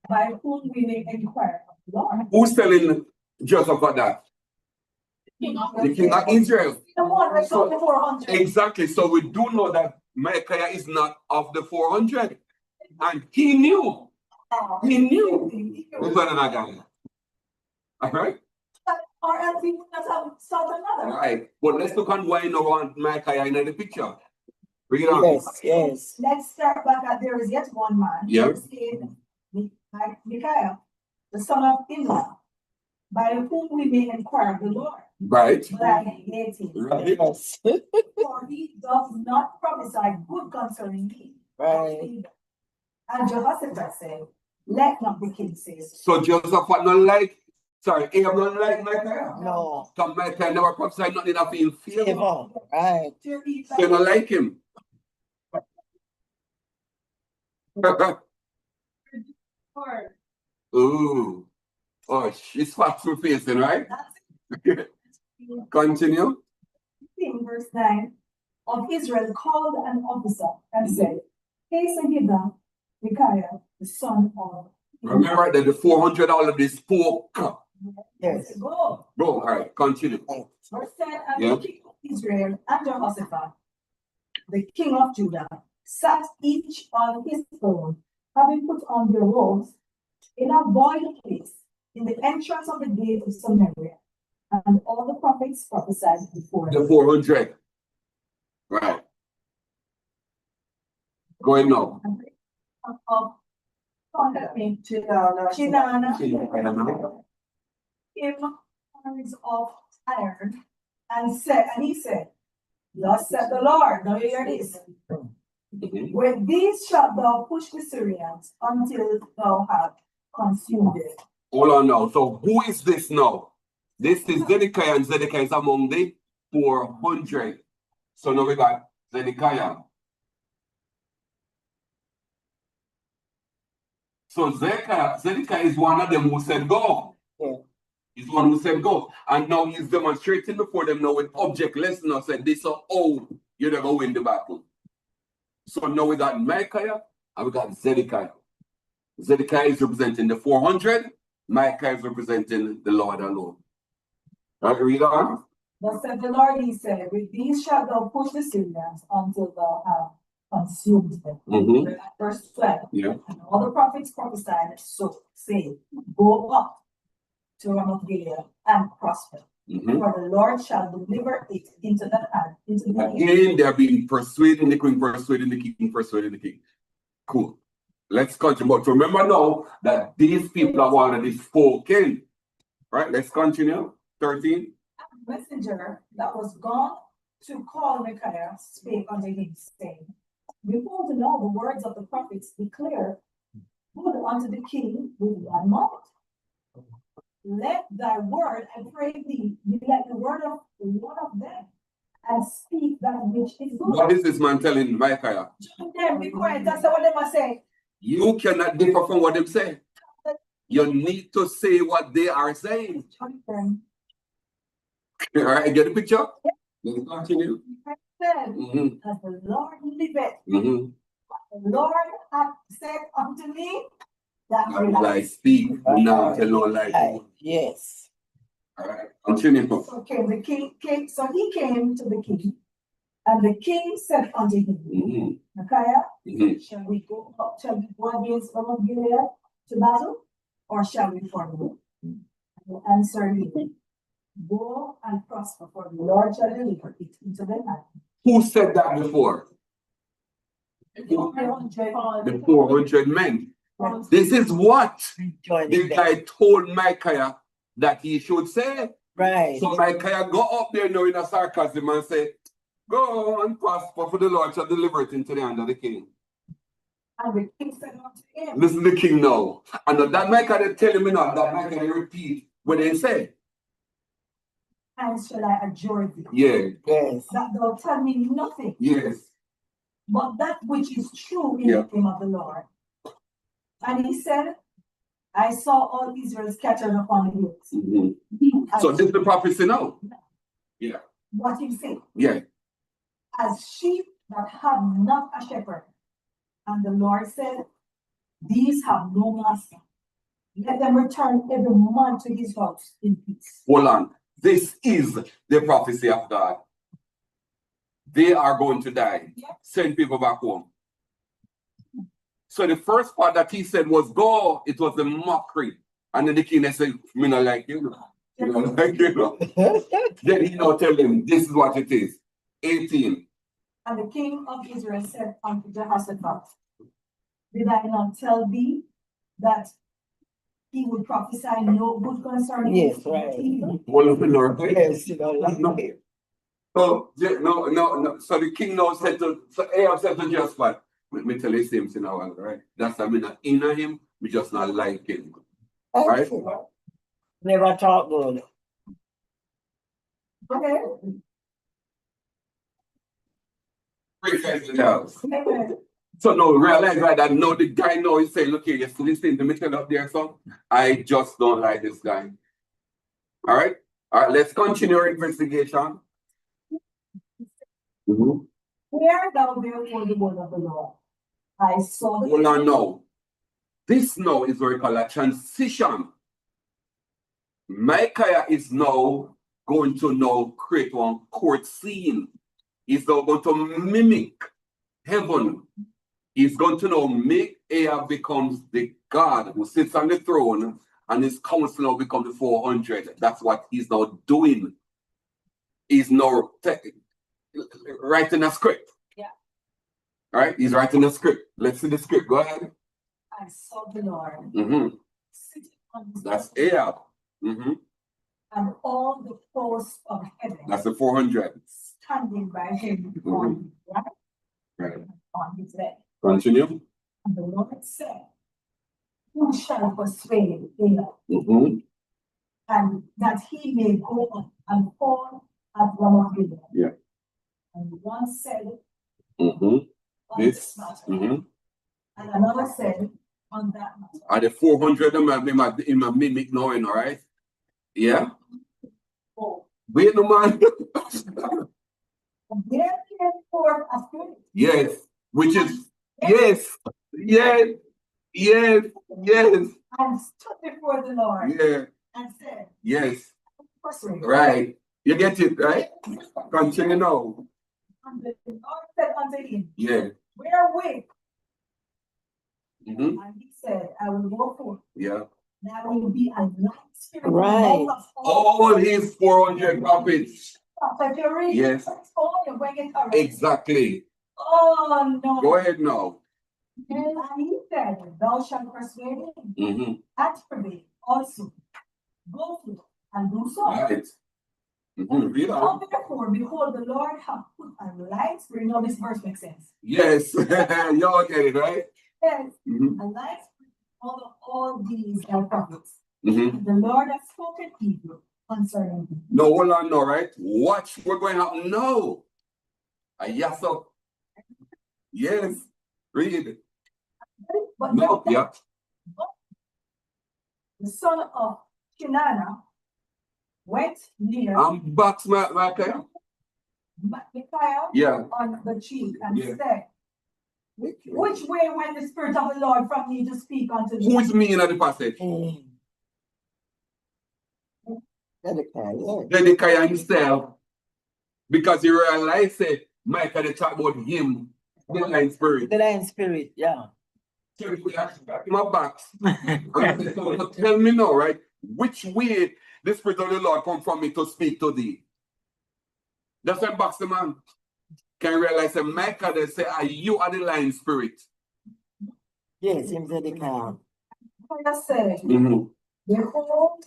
S4: by whom we may inquire of the Lord.
S1: Who's telling Joseph about that? The king of Israel.
S4: The one right
S1: So-
S4: of the 400.
S1: Exactly. So we do know that Micaiah is not of the 400. And he knew. He knew. This one another guy. All right?
S4: Or else he would not have sought another.
S1: Right. But let's look on why no one Micaiah in the picture. Bring it on.
S3: Yes, yes.
S4: Let's start back at there is yet one man.
S1: Yeah.
S4: Verse 8, Micaiah, the son of Imla, by whom we may inquire of the Lord.
S1: Right.
S4: But I hate him,
S1: Right.
S3: Yes.
S4: for he does not prophesy good concerning me.
S3: Right.
S4: And Jehoshaphat said, let not the king say so.
S1: So Joseph not like Sorry, Ahab don't like Micaiah.
S3: No.
S1: Because Micaiah never prophesied nothing that in favor.
S3: Favor. Right.
S4: To eat
S1: So you don't like him.
S4: or
S1: Ooh. Oh, she's factual facing, right? Continue.
S4: in verse 9 of Israel called an officer and said, hasten hither, Micaiah, the son of
S1: Remember that the 400 already spoke.
S3: Yes.
S4: Go.
S1: Go, all right, continue.
S4: Verse 10, and
S1: Yeah.
S4: the king of Israel and Jehoshaphat, the king of Judah, sat each on his throne, having put on their robes in a void place in the entrance of the gate of Samaria. And all the prophets prophesied before
S1: The
S4: them.
S1: 400. Right. Go ahead now.
S4: Of Chinana, him horns of iron, and he said, thus said the Lord. Now you hear this. With these shalt thou push the Syrians until thou have consumed it.
S1: Hold on now. So who is this now? This is Zedekiah, and Zedekiah is among the 400. So now we got Zedekiah. So Zedekiah is one of them who said go.
S3: Yeah.
S1: He's one who said go. And now he's demonstrating before them now with object lesson and said this is how you're gonna win the battle. So now we got Micaiah and we got Zedekiah. Zedekiah is representing the 400, Micaiah is representing the Lord alone. Right, read on.
S4: Thus said the Lord, he said, with these shalt thou push the Syrians until thou have consumed them. Verse 12.
S1: Yeah.
S4: And all the prophets prophesied, so saying, go up to Ramoth Gilead and prosper. For the Lord shall deliver it into the hand, into the hand.
S1: Again, they're being persuading the queen, persuading the king, persuading the king. Cool. Let's continue. But remember now that these people have already spoken. Right? Let's continue. 13.
S4: A messenger that was gone to call Micaiah spake unto him, saying, behold, now the words of the prophets declare good unto the king with one mouth. Let thy word, I pray thee, be like the word of one of them, and speak that which is good.
S1: What is this man telling Micaiah?
S4: Join them, be quiet, that's what they must say.
S1: You cannot differ from what they say. You need to say what they are saying.
S4: Join them.
S1: All right, get the picture? Let's continue.
S4: I said, as the Lord liveth, the Lord hath said unto me, that will
S1: I speak now, tell no lie.
S3: Yes.
S1: All right, continue.
S4: So the king came, so he came to the king, and the king said unto him, Micaiah, shall we go against Ramoth Gilead to battle, or shall we follow? And he answered him, go and prosper, for the Lord shall deliver it into the hand.
S1: Who said that before? The 400 men. This is what the guy told Micaiah that he should say.
S3: Right.
S1: So Micaiah go up there now in a sarcasm and say, go and prosper, for the Lord shall deliver it into the hand of the king.
S4: And the king said unto him,
S1: Listen to the king now. And that Micaiah tell him not, that Micaiah repeat what they say.
S4: and shall I adjure thee?
S1: Yeah.
S3: Yes.
S4: That thou tell me nothing,
S1: Yes.
S4: but that which is true in the name of the Lord. And he said, I saw all Israel scattered upon the hills.
S1: So this is the prophecy now. Yeah.
S4: What he said,
S1: Yeah.
S4: as sheep that have not a shepherd. And the Lord said, these have no master. Let them return every man to his house in peace.
S1: Hold on. This is the prophecy of God. They are going to die. Send people back home. So the first part that he said was go. It was the mockery. And then the king said, me not like you. You know, like you. Then he now tell him, this is what it is. 18.
S4: And the king of Israel said unto Jehoshaphat, did I not tell thee that he would prophesy no good concerning
S3: Yes,
S4: you?
S3: right.
S1: Well, Lord,
S3: Yes, you know, like
S1: no. So, no. So the king now said to, so Ahab said to Jehoshaphat, let me tell you the same thing now, right? That's I mean, not in him, we just not like him. Right?
S3: Never talk good.
S4: Okay.
S1: Praise the Lord.
S4: Amen.
S1: So now realize right that now the guy now is saying, look here, you see this thing, the middle up there, so I just don't like this guy. All right, let's continue our investigation.
S4: Hear thou therefore the word of the Lord. I saw the
S1: Hold on now. This now is what we call a transition. Micaiah is now going to now create one court scene. He's now going to mimic heaven. He's going to now make Ahab becomes the God who sits on the throne, and his council now become the 400. That's what he's now doing. He's now writing a script.
S4: Yeah.
S1: All right, he's writing a script. Let's see the script. Go ahead.
S4: I saw the Lord sitting on his
S1: That's
S4: throne,
S1: Ahab.
S4: and all the hosts of heaven
S1: That's the 400.
S4: standing by him on his right
S1: Right.
S4: and on his left.
S1: Continue.
S4: And the Lord said, who shall persuade Ahab, and that he may go up and fall at Ramoth Gilead?
S1: Yeah.
S4: And one said, on this
S1: This.
S4: matter, and another said, on that matter.
S1: Are the 400 in my mimic knowing, all right? Yeah?
S4: Oh.
S1: Wait no man.
S4: And there came forth a spirit.
S1: Yes. Which is yes. Yes. Yes. Yes.
S4: And stood before the Lord
S1: Yeah.
S4: and said,
S1: Yes.
S4: persuade.
S1: Right. You get it, right? Continue now.
S4: And the Lord said unto him,
S1: Yeah.
S4: wherewith?
S1: Mm-hmm.
S4: And he said, I will go forth.
S1: Yeah.
S4: And I will be a light spirit.
S3: Right.
S1: All his 400 prophets.
S4: But you read,
S1: Yes.
S4: oh, you're going it already.
S1: Exactly.
S4: Oh, no.
S1: Go ahead now.
S4: And he said, thou shalt persuade him. At prevail also. Go forth and do so.
S1: Right. Read
S4: Now
S1: on.
S4: therefore, behold, the Lord hath put a light spirit. Now this verse makes sense.
S1: Yes. Y'all get it, right?
S4: Yes. A light spirit all these are prophets. The Lord has spoken evil concerning him.
S1: No, hold on now, right? Watch what's going to happen now. Yes, sir. Yes. Read it.
S4: But
S1: No, yeah.
S4: the son of Chinana went near
S1: I'm back, Micaiah.
S4: Micaiah
S1: Yeah.
S4: on the cheek and
S1: Yeah.
S4: said, which way went the Spirit of the Lord from me to speak unto
S1: Who
S4: thee?
S1: is me in the passage? Zedekiah himself. Because he realized that Micah they talk about him, the lion spirit.
S3: The lion spirit, yeah.
S1: So if we actually back in my box, so tell me now, right? Which way the Spirit of the Lord come from me to speak to thee? That's why box the man can realize that Micah they say, are you are the lion spirit?
S3: Yes, him Zedekiah.
S4: Micaiah said, behold,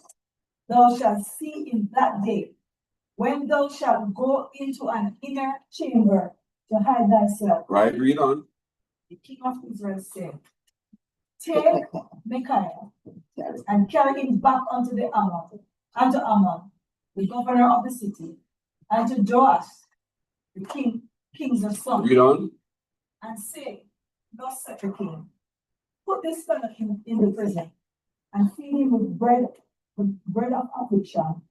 S4: thou shalt see in that day, when thou shalt go into an inner chamber to hide thyself.
S1: Right, read on.
S4: The king of Israel said, take Micaiah and carry him back unto Ammon, the governor of the city, and to Joash, the king's son.
S1: Read on.
S4: And say, thus saith the king, put this fellow in the prison, and feed him with bread of affliction,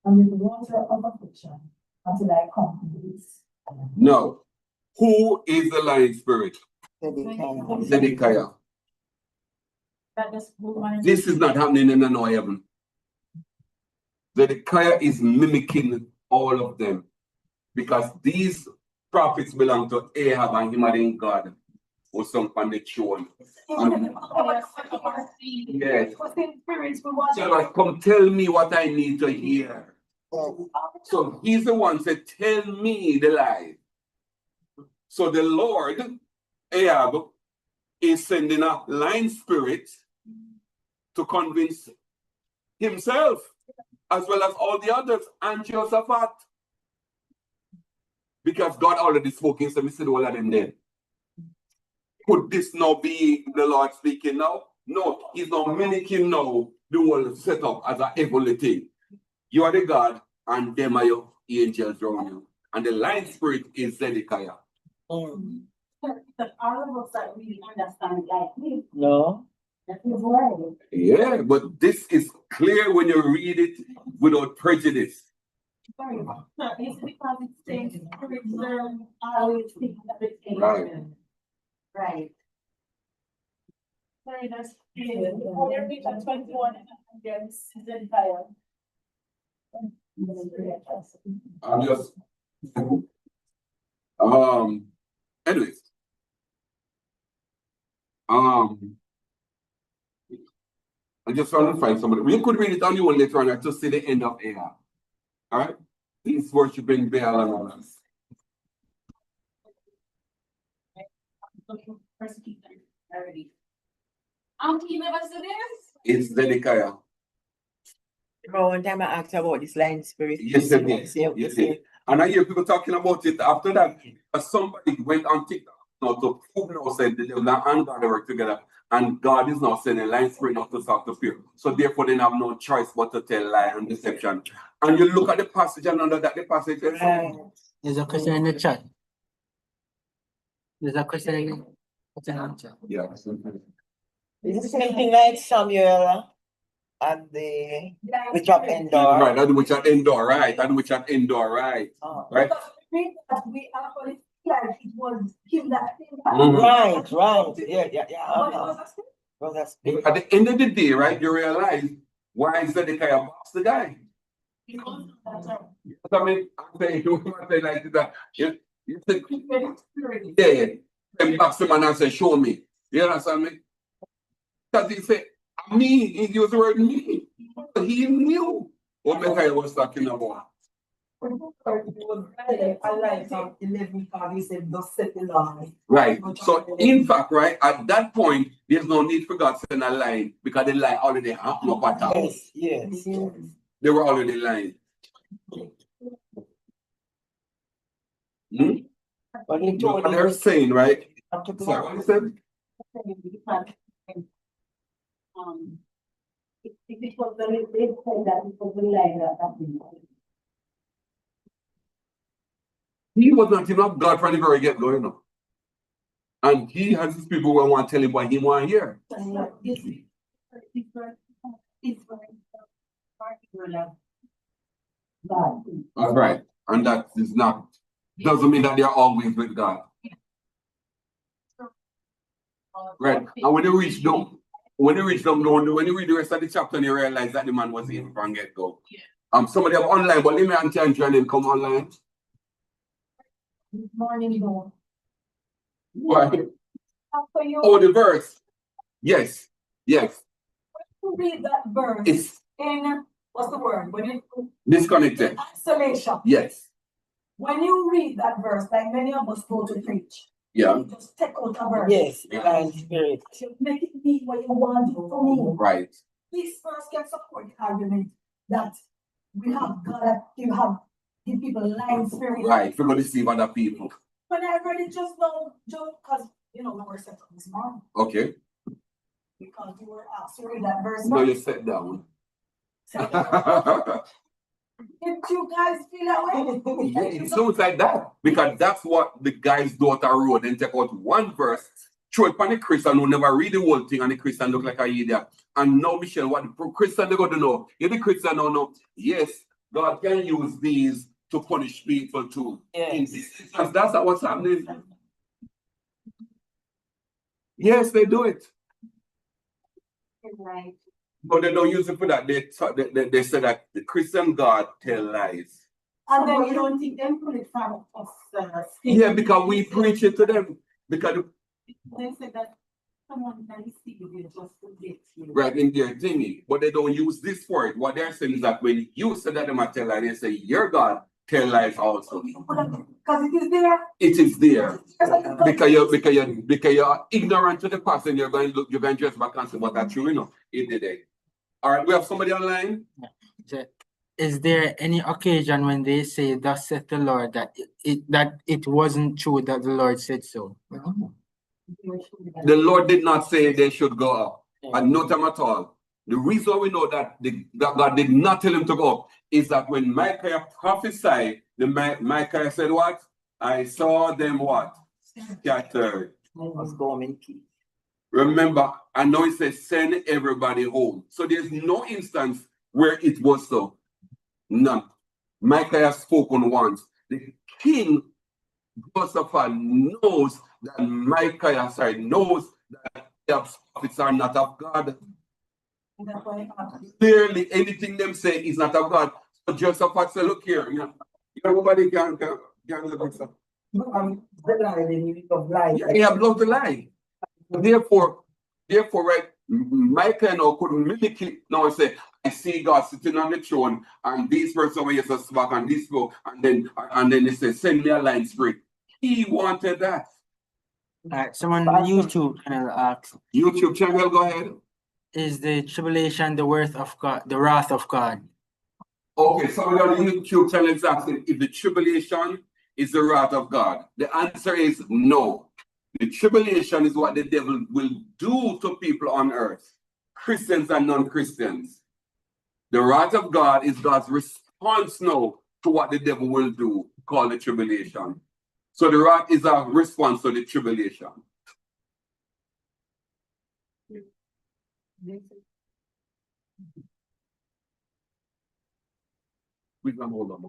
S4: and with water of affliction, until I come to this.
S1: No. Who is the lion spirit?
S3: Zedekiah.
S1: Zedekiah. This is not happening in no heaven. Zedekiah is mimicking all of them because these prophets belong to Ahab and him and God who sung on the throne. Yes. So come tell me what I need to hear. So he's the one said, tell me the lie. So the Lord, Ahab, is sending a lying spirit to convince himself as well as all the others and Jehoshaphat. Because God already spoke, so we said all of them there. Could this now be the Lord speaking now? No, he's not mimicking now the world set up as a heavenly thing. You are the God, and them are your angels around you. And the light spirit is Zedekiah.
S6: But all of us that really understand like me,
S3: No.
S6: that is why.
S1: Yeah, but this is clear when you read it without prejudice.
S6: Sorry, no, it's because it says preserve always think of it.
S1: Right.
S6: Right. Sorry, that's other picture 21 against Zedekiah.
S1: I'm just anyways. I just want to find somebody. We could read it on your own later on. I just see the end of Ahab. All right? He's worshiping Baal and all that.
S6: Already. You never said this?
S1: It's Zedekiah.
S3: Remember one time I asked about this line spirit?
S1: Yes, it is.
S3: Yeah,
S1: Yes, it is. And I hear people talking about it after that. Somebody went on TikTok now to prove now said that they and God work together. And God is now sending line spirit now to start to fear. So therefore they have no choice but to tell lie and deception. And you look at the passage and under that the passage is
S2: There's a question in the chat. There's a question in the chat.
S1: yeah.
S3: Is the same thing like Samuel and the which of Endor?
S1: Right, and which at Endor, right? And which at Endor, right?
S3: Oh.
S1: Right?
S4: Because we actually like it was him that came back.
S3: Right. Yeah.
S4: But it was a spirit.
S3: Well, that's
S1: At the end of the day, right, you realize why is Zedekiah boss the guy?
S6: Because that's our
S1: I mean, I'm saying, I say like that. You think,
S6: spirit.
S1: yeah, then box him and say, show me. You understand me? Because he said, me, he used the word me. He knew what Messiah was talking about.
S7: It was I like 11 because he said, thus said the Lord.
S1: Right. So, in fact, right, at that point, there's no need for God to send a line because the line already happened up at top.
S3: Yes.
S1: They were already lying.
S3: But he
S1: You know
S3: told
S1: what they're
S3: him
S1: saying, right?
S3: not to
S1: Sorry,
S3: go.
S1: what you said?
S6: If it was the they said that it was the lie that happened.
S1: He was not even God from the very get-go, you know. And he has his people who want to tell him what he want to hear. All right. And that is not, doesn't mean that they're always with God. Right. And when you reach them, when you read the rest of the chapter, you realize that the man was in from get-go. Somebody have online, but let me and then come online.
S4: Good morning, Lord.
S1: Why?
S4: After you
S1: Oh, the verse. Yes.
S4: read that verse
S1: It's
S4: in what's the word? When you
S1: disconnected.
S4: isolation.
S1: Yes.
S4: When you read that verse, like many of us go to preach,
S1: Yeah.
S4: you just take out a verse.
S3: Yes, line spirit.
S4: You make it mean what you want it to mean.
S1: Right.
S4: This verse can support the argument that we have God, you have the people lying spirit.
S1: Right. We're going to deceive other people.
S4: When I read it just now, just because we were set up this morning,
S1: Okay.
S4: because you were asked to read that verse.
S1: Now you sit down.
S4: If you guys feel that way,
S1: Yeah, it sounds like that. Because that's what the guy's daughter wrote. Then take out one verse, throw it on the Christian who never read the whole thing, and the Christian look like a idiot. And now, Michelle, what the Christian they got to know? If the Christian don't know, yes, God can use these to punish people too.
S3: Yes.
S1: Because that's not what's happening. Yes, they do it.
S6: Right.
S1: But they don't use it for that. They say that the Christian God tell lies.
S4: and then
S6: You don't think them put it from us?
S1: Yeah, because we preach it to them. Because
S6: They said that someone can deceive you just to get you.
S1: right in their thingy, but they don't use this for it. What they're saying is that when you say that they might tell lies, they say your God tell lies also.
S4: because it is there.
S1: It is there. Because you're ignorant to the past and you're going to dress back and say, but that's true, in the day. All right, we have somebody online.
S2: Is there any occasion when they say, "Thus saith the Lord," that it wasn't true that the Lord said so?
S1: The Lord did not say they should go up. At no time at all. The reason we know that, that God did not tell him to go up is that when Micaiah prophesied, Micaiah said what? I saw them what? Scattered.
S3: Was going in peace.
S1: Remember, I know it says send everybody home. So there's no instance where it was so. None. Micaiah spoken once. The king, Jehoshaphat, knows that Micaiah knows that the prophets are not of God. Clearly, anything them say is not of God. So Jehoshaphat said, look here, everybody can look at stuff.
S7: The lie, the meaning of lie.
S1: Yeah, he have loved the lie. Therefore, right, Micah now could mimic it now and say, I see God sitting on the throne, and these person over here says back and this go, and then he says, send me a line straight. He wanted that.
S2: Alright, someone on YouTube channel asks,
S1: YouTube channel, go ahead.
S2: is the tribulation the worth of God, the wrath of God?
S1: Okay, somebody on the YouTube channel is asking if the tribulation is the wrath of God. The answer is no. The tribulation is what the devil will do to people on earth, Christians and non-Christians. The wrath of God is God's response now to what the devil will do, called the tribulation. So the wrath is a response to the tribulation. We can hold on.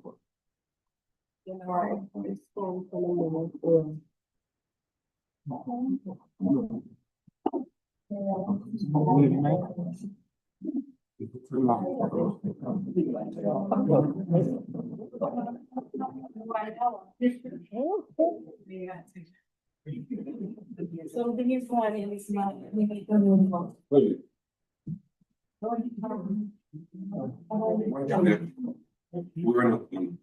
S4: So the next one is not, we need to move on.
S1: We're not done.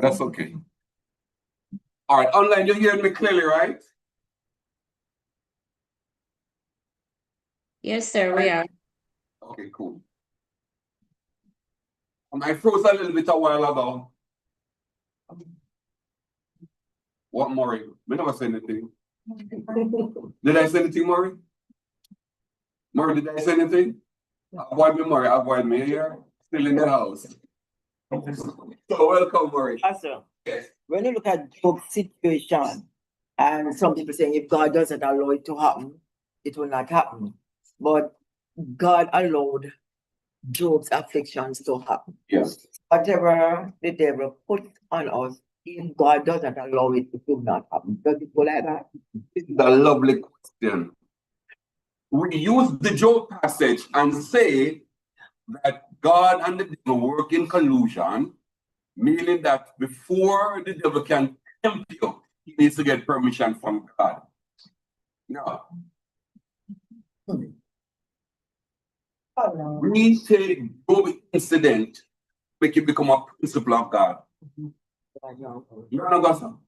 S1: That's okay. All right, online, you're hearing me clearly, right?
S8: Yes, sir, we are.
S1: Okay, cool. I froze a little bit a while ago. What, Maury? I never said anything. Did I say anything, Maury? Maury, did I say anything? Avoid me, Maury. Avoid me here. Still in the house. So welcome, Maury.
S3: Also,
S1: Yes.
S3: when you look at Job's situation, and some people saying if God doesn't allow it to happen, it will not happen. But God allowed Job's afflictions to happen.
S1: Yes.
S3: Whatever the devil put on us, if God doesn't allow it, it will not happen. Does it go like that?
S1: This is a lovely question. We use the Job passage and say that God and the devil work in collusion, meaning that before the devil can tempt you, he needs to get permission from God. No. We take Job incident, make it become a principle of God. You're not got some.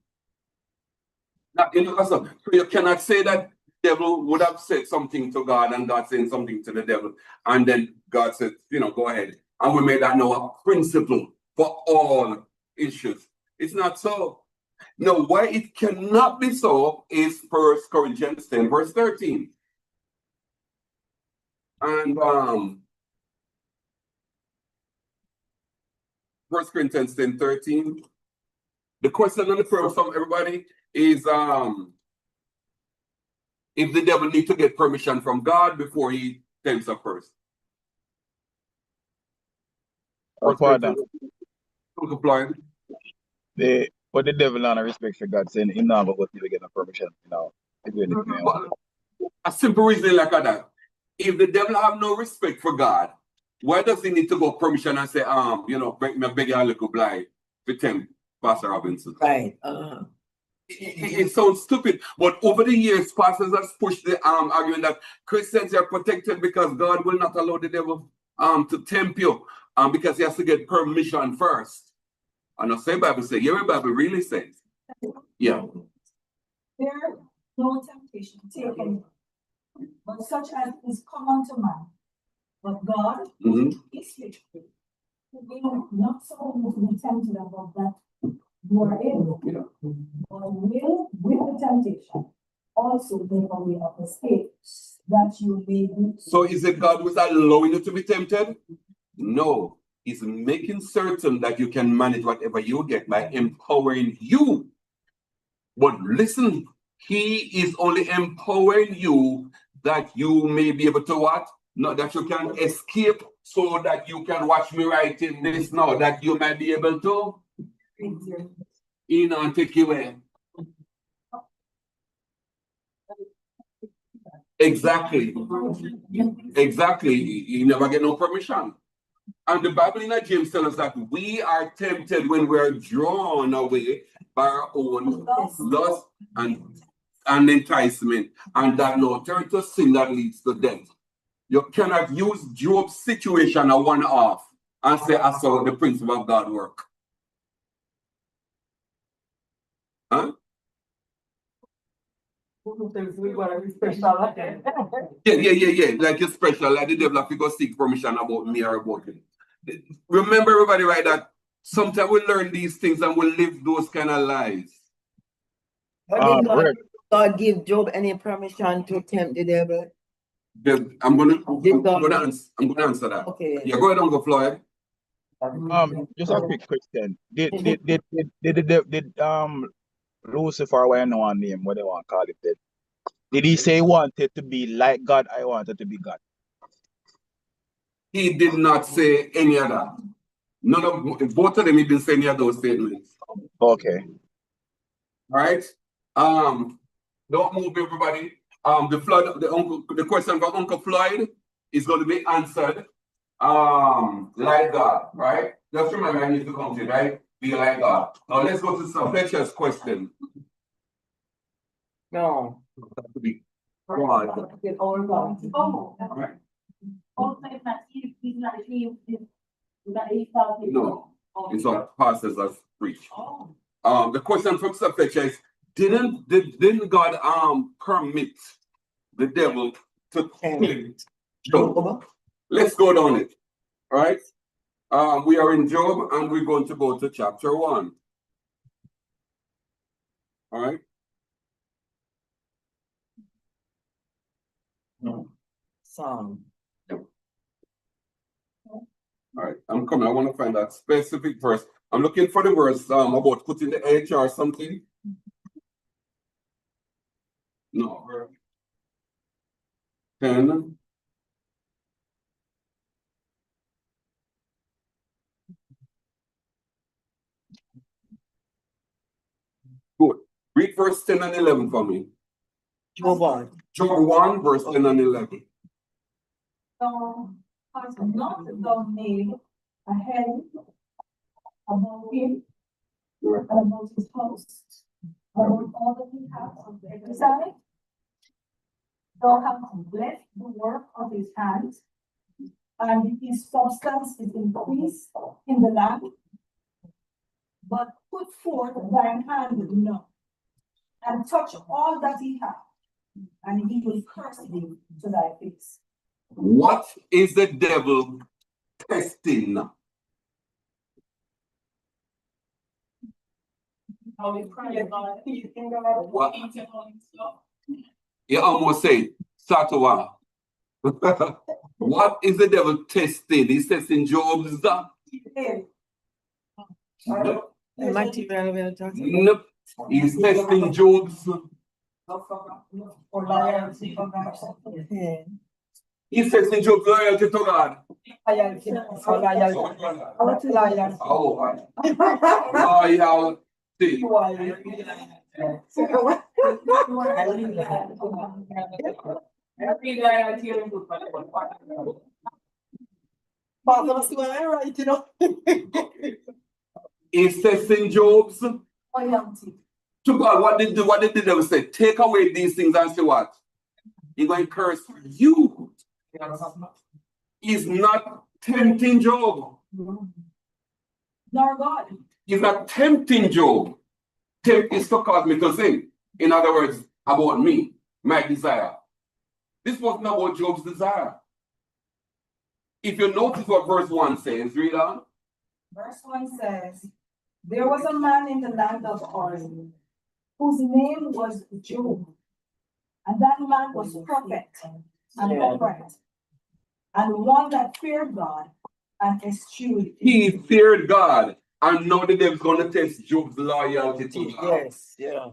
S1: So you cannot say that the devil would have said something to God and God saying something to the devil, and then God said, go ahead. And we made that now a principle for all issues. It's not so. No, why it cannot be so is 1 Corinthians 10, verse 13. And 1 Corinthians 10, 13. The question on the prayer from everybody is if the devil needs to get permission from God before he tempts a person.
S5: Father,
S1: But
S5: the devil not respect for God saying him not go to get a permission,
S1: a simple reason like that. If the devil have no respect for God, why does he need to go permission and say, beg you a little blind to tempt Pastor Robinson?
S3: Right.
S1: It sounds stupid, but over the years, pastors have pushed the argument that Christians are protected because God will not allow the devil to tempt you because he has to get permission first. And the same Bible says, your Bible really says, yeah.
S4: There no temptation taken, but such as is common to man. But God is faithful, who will not so to be tempted above that you are able, but will with the temptation also make a way of escape that you may be.
S1: So is it God who's allowing you to be tempted? No. He's making certain that you can manage whatever you get by empowering you. But listen, he is only empowering you that you may be able to what? Not that you can escape, so that you can watch me writing this now, that you might be able to and take you away. Exactly. Exactly. You never get no permission. And the Bible in James tells us that we are tempted when we are drawn away by our own lust and enticement, and that no turn to sin that leads to death. You cannot use Job's situation a one-off and say, I saw the principle of God work. Huh? Yeah. Like you're special, like the devil have to go seek permission about me or about it. Remember, everybody, right, that sometimes we learn these things and we live those kind of lies.
S3: But did God give Job any permission to tempt the devil?
S1: I'm gonna answer that.
S3: Okay.
S1: Yeah, go ahead, Uncle Floyd.
S5: Just a quick question. Did Lucifer, what I know one name, what they want to call it, did he say he wanted to be like God? I wanted to be God.
S1: He did not say any of that. Both of them he didn't say any of those statements.
S5: Okay.
S1: Right? Don't move, everybody. The question from Uncle Floyd is going to be answered like God, right? Just remember, I need to come to, right? Be like God. Now let's go to some Fletcher's question.
S3: No.
S1: God. Right? No, it's what pastors have preached. The question from Sir Fletcher is, didn't God permit the devil to kill Job? Let's go down it. All right. We are in Job and we're going to go to chapter 1. All right.
S3: Psalm.
S1: All right, I'm coming. I want to find that specific verse. I'm looking for the verse about putting the edge or something. No. 10. Good. Read verse 10 and 11 for me.
S3: Job 1.
S1: Job 1, verse 10 and 11.
S4: So has not thou made a head above him and above his host, above all that he has on the other side? Thou hast blessed the work of his hands, and his substance is increased in the land. But put forth thine hand now, and touch all that he hath, and he will curse thee to thy face.
S1: What is the devil testing? What? You almost say, Satawa. What is the devil testing? He's testing Job's. Nope. Nope. He's testing Job's. He's testing Job's loyalty to God. Loyalty. He's testing Job's
S4: Loyalty.
S1: to God. What did the devil say? Take away these things and say what? He's going to curse you. He's not tempting Job.
S4: Nor God.
S1: He's not tempting Job. Tempt is to cause me to sin. In other words, about me, my desire. This wasn't about Job's desire. If you notice what verse 1 says, read on.
S4: Verse 1 says, There was a man in the land of Oz whose name was Job. And that man was perfect and upright, and one that feared God and eschewed.
S1: He feared God, and now the devil's going to test Job's loyalty to God.
S3: Yes, yeah.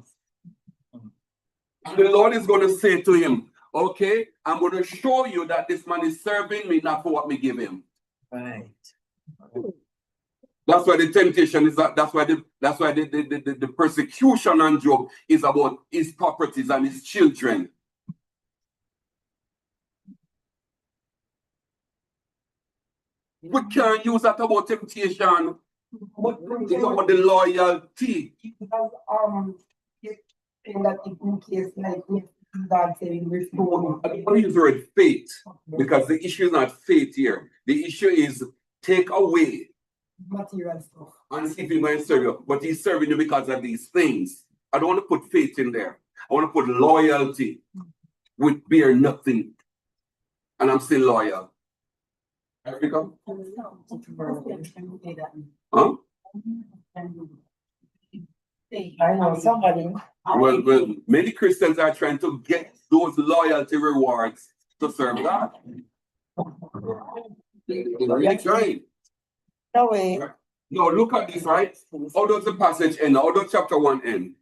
S1: And the Lord is going to say to him, okay, I'm going to show you that this man is serving me not for what me give him.
S3: Right.
S1: That's why the temptation is that's why the persecution on Job is about his properties and his children. We can't use that about temptation.
S7: But
S1: It's about the loyalty.
S7: because in that in case like if God saying restore
S1: I don't use the word faith because the issue is not faith here. The issue is take away
S7: material stuff.
S1: and see if he's going to serve you. But he's serving you because of these things. I don't want to put faith in there. I want to put loyalty with bear nothing. And I'm still loyal. Africa? Huh?
S7: I know somebody.
S1: Well, many Christians are trying to get those loyalty rewards to serve God. They're really trying.
S3: No way.
S1: No, look at this, right? How does the passage end? How does chapter 1 end?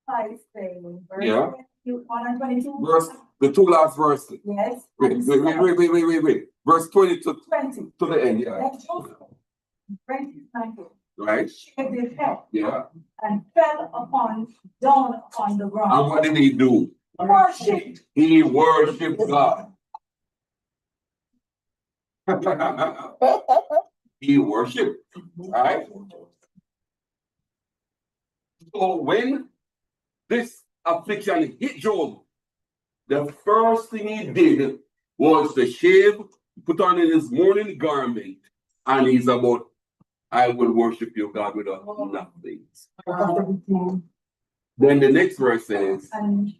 S4: I say, verse
S1: Yeah.
S4: 21 and 22.
S1: Verse, the two last verses.
S4: Yes.
S1: Wait. Verse 20 to
S4: 20.
S1: the end, yeah.
S4: Then Joseph raised his mantle,
S1: Right?
S4: shaved his head,
S1: Yeah.
S4: and fell down upon the
S1: And
S4: ground.
S1: what did he do?
S4: Worship.
S1: He worshipped God. He worshipped, right? So when this affliction hit Job, the first thing he did was to shave, put on his mourning garment, and he's about, I will worship you, God, without nothing. Then the next verse says,
S4: And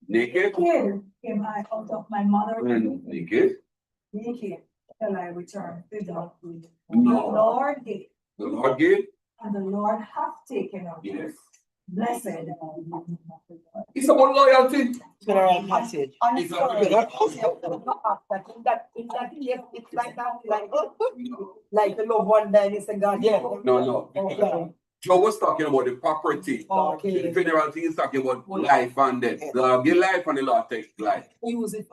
S1: naked
S4: naked came I out of my mother.
S1: and naked.
S4: Naked shall I return without food.
S1: No.
S4: The Lord gave,
S1: The Lord gave.
S4: and the Lord hath taken away.
S1: Yes.
S4: Blessed.
S1: It's about loyalty.
S3: General passage.
S7: And
S1: It's
S7: so,
S1: a-
S7: in that case, it's like that, like the love one day, it's a God.
S3: Yeah.
S1: No.
S7: Okay.
S1: Joe was talking about the property.
S7: Okay.
S1: The federal thing is talking about life and death. The Lord give life and the Lord take life.
S7: Use it.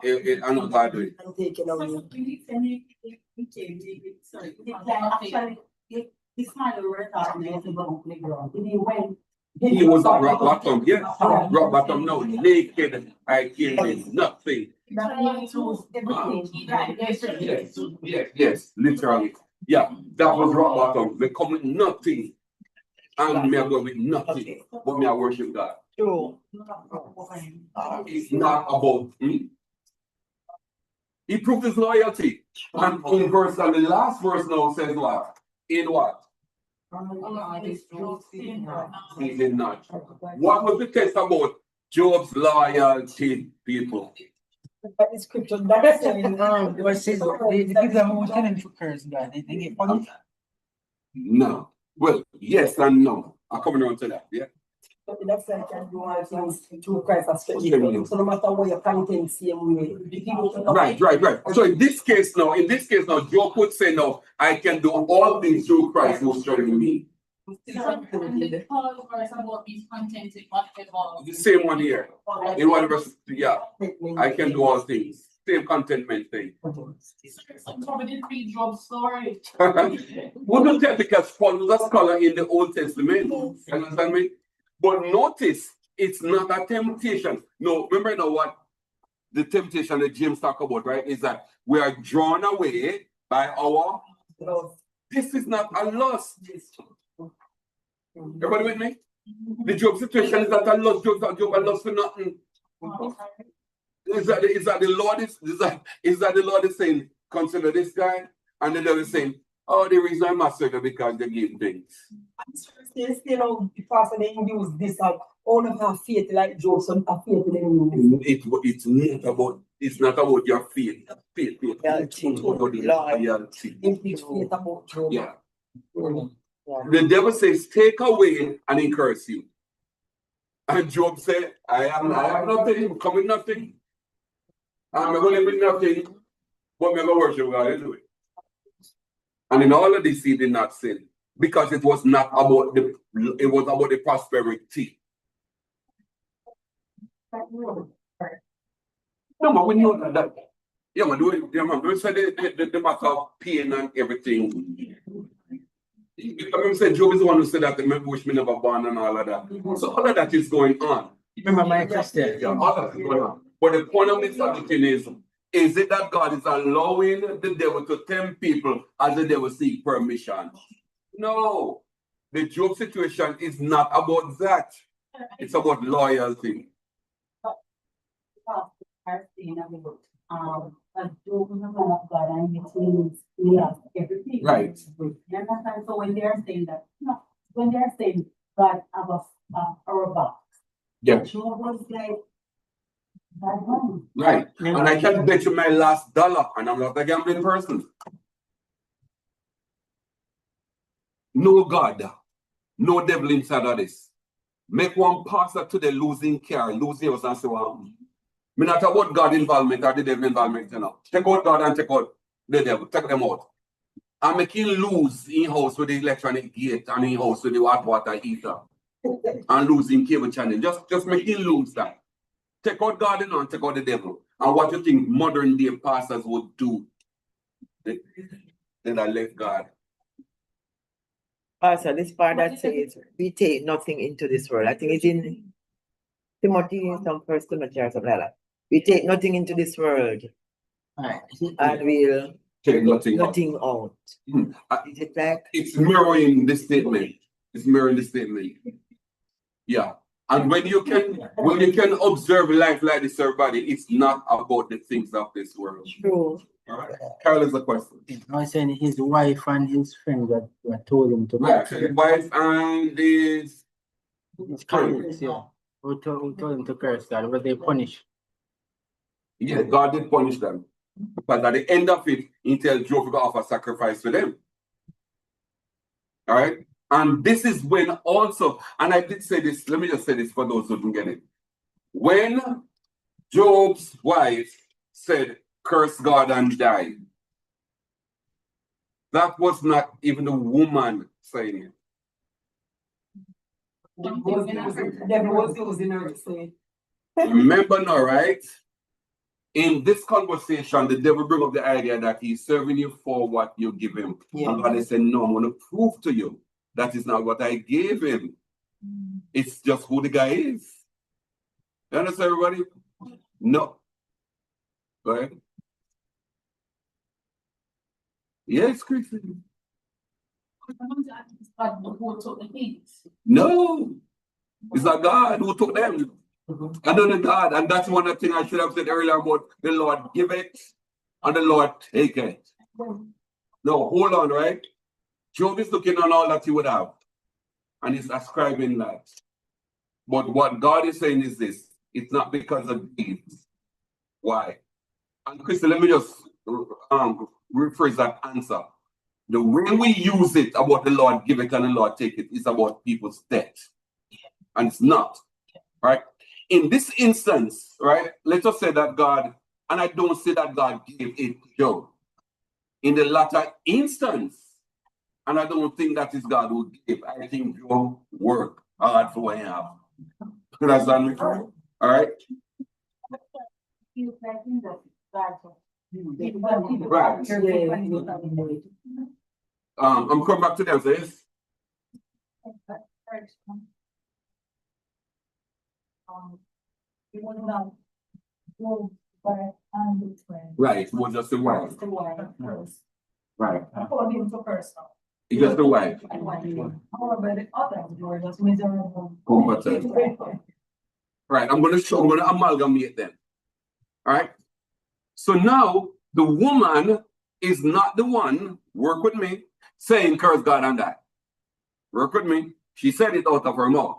S1: I know God do it.
S7: And take it away.
S6: This kind of red out there is about the ground. He went.
S1: He was at rock bottom, yes. Rock bottom now, naked. I came with nothing.
S7: That means lose everything.
S1: Yes, literally. Yeah, that was rock bottom. They come with nothing. And me I go with nothing. But me I worship God.
S3: True.
S1: It's not about me. He proved his loyalty. And in verse, and the last verse now says what? In what? He did not. What was the test about Job's loyalty, people?
S7: But the scripture that saying,
S2: It was says the people who tell him to curse God, they get punished.
S1: No. Well, yes and no. I'm coming around to that, yeah.
S7: that's like can do all things through Christ as well. So no matter what your content same way.
S1: Right. So in this case now, Job would say no, I can do all things through Christ who strengthens me.
S6: And the third verse about being content in whatever.
S1: The same one here. In one verse, yeah, I can do all things. Same contentment thing.
S6: Probably didn't read Job's story.
S1: Wouldn't that because Paul was a scholar in the Old Testament? You understand me? But notice, it's not a temptation. No, remember now what the temptation that James talk about, right? Is that we are drawn away by our. This is not a lust. Everybody with me? The Job situation is not a lust. Job a lust for nothing. Is that the Lord is saying, consider this guy, and the devil is saying, oh, the reason I must serve because they give things.
S7: Still, the pastor they use this like all of our faith like Joseph, a faith in
S1: It's not about your faith. Faith.
S3: Loyalty.
S1: Loyalty.
S7: It's faith about Job.
S1: Yeah. The devil says, take away and he curse you. And Job said, I have nothing, come with nothing. I'm going to live with nothing, but I'm going to worship God anyway. And in all of this, he did not sin. Because it was not about it was about the prosperity. No, but we know that. Yeah, man, we say the matter of pain and everything. I mean, say Job is the one who said that the men wish me never born and all of that. So all of that is going on.
S2: Remember my question?
S1: Yeah, all of that is going on. But the point of this thing is it that God is allowing the devil to tempt people as the devil seek permission? No. The Job situation is not about that. It's about loyalty.
S6: A Job is a man of God and it means he has everything.
S1: Right.
S6: You understand? So when they are saying that, no, when they are saying God have a box,
S1: Yeah.
S6: Job was like, that one.
S1: Right. And I can bet you my last dollar, and I'm not a gambling person. No God, no devil inside of this. Make one pastor to the losing car, losing house, and so on. Me not about God involvement or the devil involvement, you know. Take out God and take out the devil, take them out. And make him lose in house with the electronic gate and in house with the hot water heater. And losing cable channel. Just make him lose that. Take out God and take out the devil. And what you think modern day pastors would do? Then I left God.
S3: Pastor, this part that says we take nothing into this world. I think it's in Timothy, some First Timothy or something like that. We take nothing into this world.
S2: Right.
S3: And we'll
S1: Take nothing
S3: out. Is it like?
S1: It's mirroring the statement. It's mirroring the statement. Yeah. And when you can observe life like this, everybody, it's not about the things of this world.
S3: True.
S1: All right. Carol is a question.
S2: I was saying his wife and his friend that told him to
S1: Right. His wife and his
S2: colleagues, yeah. Who told him to curse God, but they punish.
S1: Yeah, God did punish them. But at the end of it, he tells Job to offer sacrifice to them. All right. And this is when also, and I did say this, let me just say this for those who didn't get it. When Job's wife said, curse God and die, that was not even the woman saying it.
S7: The devil was using her to say.
S1: Remember now, right? In this conversation, the devil bring up the idea that he's serving you for what you give him.
S3: Yeah.
S1: And God is saying, no, I'm going to prove to you that is not what I gave him. It's just who the guy is. You understand, everybody? No. Go ahead. Yes, Christian. No. It's not God who took them. I don't know God. And that's one of the things I should have said earlier about the Lord give it and the Lord take it. No, hold on, right? Job is looking on all that he would have. And he's ascribing that. But what God is saying is this. It's not because of deeds. Why? And Christy, let me just rephrase that answer. The way we use it about the Lord give it and the Lord take it is about people's debt. And it's not. Right? In this instance, right, let us say that God, and I don't say that God gave it to Job. In the latter instance, and I don't think that is God who gave. I think Job worked hard for what he have. Understand me? All right? Right. I'm coming back to them, says. Right, it was just the wife. Right.
S4: According to personal.
S1: It's just the wife.
S4: However, the others were just miserable.
S1: Competent. Right, I'm gonna amalgamate them. All right. So now the woman is not the one, work with me, saying curse God and die. Work with me. She said it out of her mouth,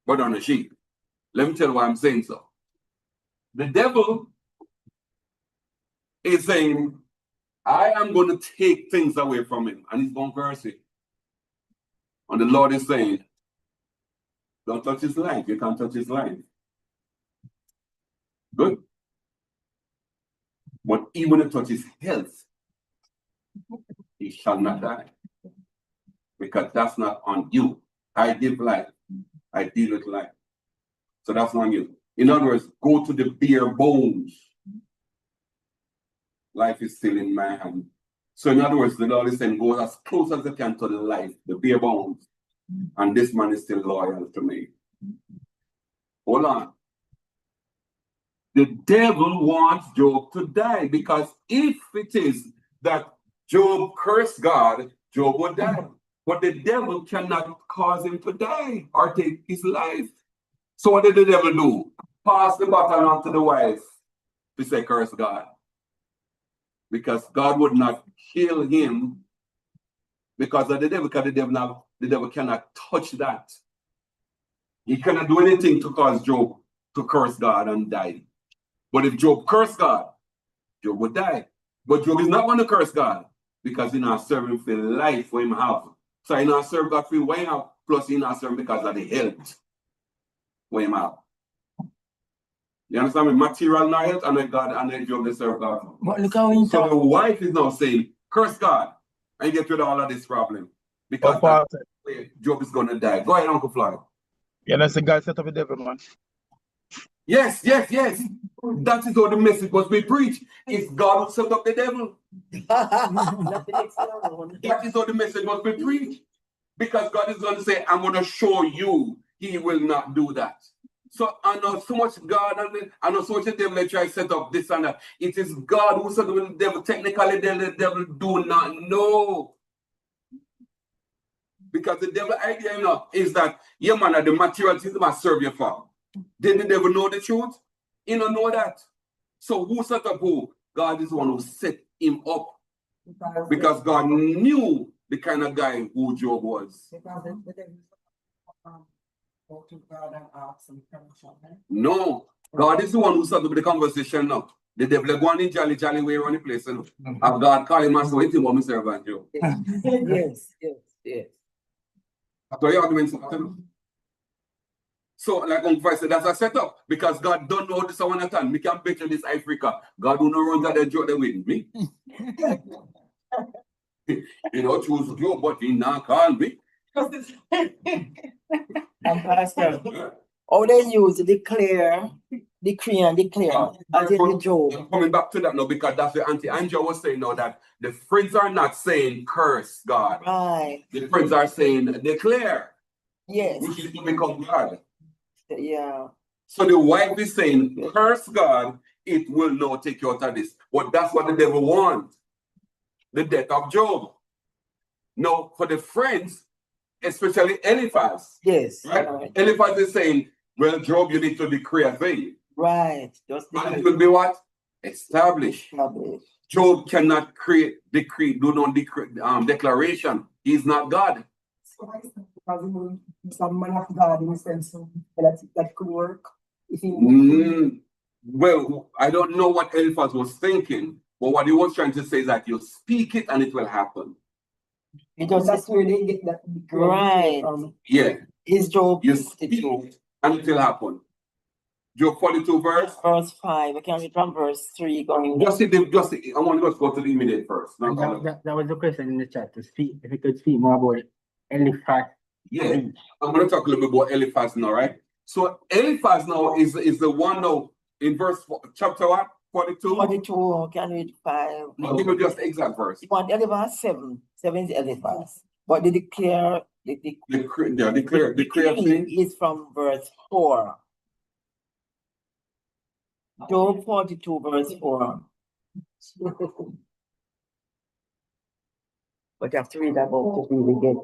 S1: but on a sheep. Let me tell you why I'm saying so. The devil is saying, I am going to take things away from him, and he's going to curse it. And the Lord is saying, don't touch his life. You can't touch his life. Good. But even if it touches health, he shall not die. Because that's not on you. I give life. I deal with life. So that's not on you. In other words, go to the bare bones. Life is still in my hand. So in other words, the Lord is saying, go as close as you can to the life, the bare bones. And this man is still loyal to me. Hold on. The devil wants Job to die, because if it is that Job cursed God, Job would die. But the devil cannot cause him to die or take his life. So what did the devil do? Pass the baton on to the wife to say, curse God. Because God would not kill him because of the devil, because the devil cannot touch that. He cannot do anything to cause Job to curse God and die. But if Job cursed God, Job would die. But Job is not going to curse God because he's not serving for life for him have. So he not serve God for what he have, plus he not serve because of the health for him have. You understand me? Material not health, and then God and then Job they serve God.
S2: But look how
S1: So the wife is now saying, curse God and get rid of all of this problem. Because Job is going to die. Go ahead, Uncle Floyd.
S5: Yeah, that's the guy set up the devil, man.
S1: Yes. That is how the message must be preached. It's God who set up the devil. That is how the message must be preached. Because God is going to say, I'm going to show you he will not do that. So I know so much God, and I know so much the devil that try to set up this and that. It is God who set up the devil. Technically, the devil do not know. Because the devil idea is that, yeah, man, the material things must serve you for. Did the devil know the truth? He don't know that. So who set up who? God is the one who set him up. Because God knew the kind of guy who Job was. No, God is the one who set up the conversation now. The devil is going in jolly way around the place. And God call him and say, what you want me servant Job?
S3: Yes.
S1: That's what your argument is. So, like Uncle said, that's a setup. Because God don't know this one at all. Me can bet you this Africa. God don't know run that they joke with me. You know, choose Job, but he not call me.
S3: And Pastor, how they use declare, decree and declare as in the Job.
S1: I'm coming back to that now, because that's what Auntie Angela was saying now, that the friends are not saying curse God.
S3: Right.
S1: The friends are saying declare.
S3: Yes.
S1: Which is to become God.
S3: Yeah.
S1: So the wife is saying, curse God, it will not take you out of this. But that's what the devil wants. The death of Job. Now, for the friends, especially Eliphaz.
S3: Yes.
S1: Right? Eliphaz is saying, well, Job, you need to decree a thing.
S3: Right.
S1: And it will be what? Established. Job cannot do no declaration. He's not God.
S7: Some man of God in the sense that could work.
S1: Well, I don't know what Eliphaz was thinking, but what he was trying to say is that you speak it and it will happen.
S7: Because that's where they get that.
S3: Right.
S1: Yeah.
S3: Is Job.
S1: You speak it and it will happen. Job 42 verse.
S3: Verse 5. I can read from verse 3 going.
S1: I want to go to the immediate verse.
S2: That was the question in the chat, to speak, if you could speak more about Eliphaz.
S1: Yeah, I'm going to talk a little bit about Eliphaz now, right? So Eliphaz now is the one now in chapter what? 42?
S3: 42, can read 5.
S1: I'll give you just the exact verse.
S3: You want Eliphaz 7. 7 is Eliphaz. But the declare is from verse 4. Job 42 verse 4. But you have to read that book to really get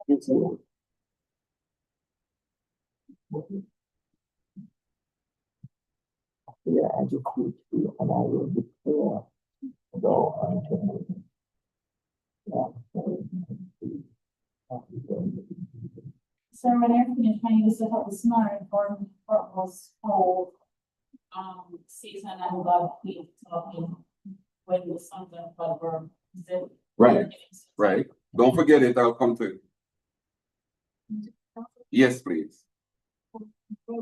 S3: this one. Yeah, I just need to, and I will declare. Go unto me.
S6: So when everything trying to set up this morning for what was called season and God being talking when the sons of God were
S1: Right. Don't forget it, I'll come to it. Yes, please.
S4: I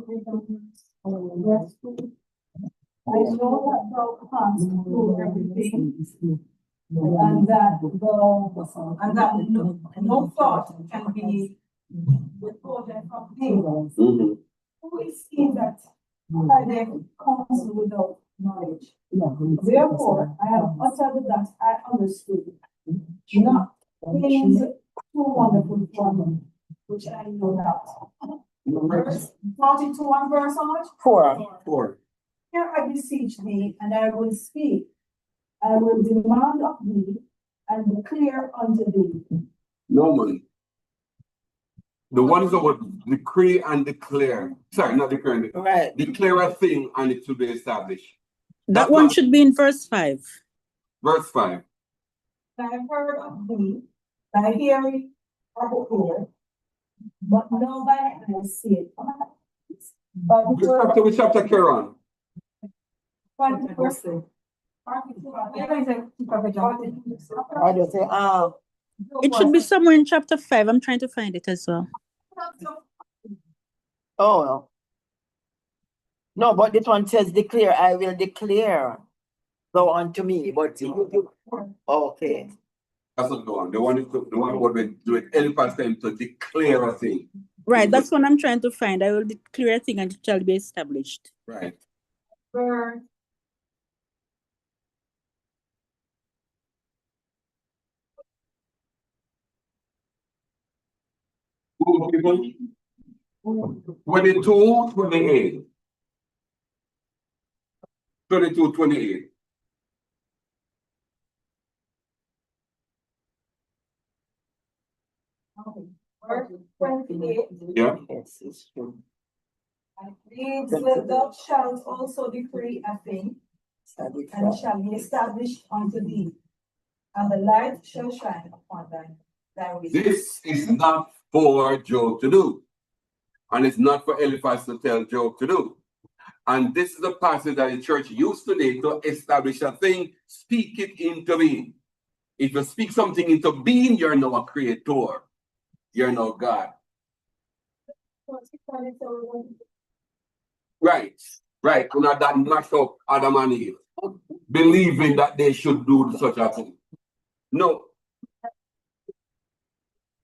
S4: know that thou canst do everything, and that no thought can be withholden from thee.
S1: Mhm.
S4: Who is he that then comes without knowledge? Therefore, I have uttered that I understood, not things too wonderful for me, which I know not. Verse 42 and verse how much?
S3: 4.
S1: 4.
S4: Here I beseech thee, and I will speak. I will demand of thee, and declare unto thee.
S1: No man. The one is about decree and declare. Sorry, not declare and declare.
S3: Right.
S1: Declare a thing and it will be established.
S8: That
S1: That's
S8: one
S1: not-
S8: should be in verse 5.
S1: Verse 5.
S4: I heard of thee, thy hearing of the ear, but no by eye see it. But
S1: Which chapter carry on?
S3: I just say,
S8: It should be somewhere in chapter 5. I'm trying to find it as well.
S3: oh no. No, but this one says declare, I will declare. Go on to me, but okay.
S1: That's not the one. The one what we do it any past time to declare a thing.
S8: Right, that's what I'm trying to find. I will declare a thing and it shall be established.
S1: Right.
S4: verse
S1: Who people? 22, 28. 22, 28.
S4: verse 28.
S1: Yeah.
S3: Yes, it's true.
S4: And it reads, thou shalt also decree a thing, and it shall be established unto thee, and the light shall shine upon thy ways.
S1: This is not for Job to do. And it's not for Eliphaz to tell Job to do. And this is the passage that the church used today to establish a thing, speak it into being. If you speak something into being, you're now a creator. You're now God. Right. Right. You know, that mash up Adam and Eve, believing that they should do such a thing. No.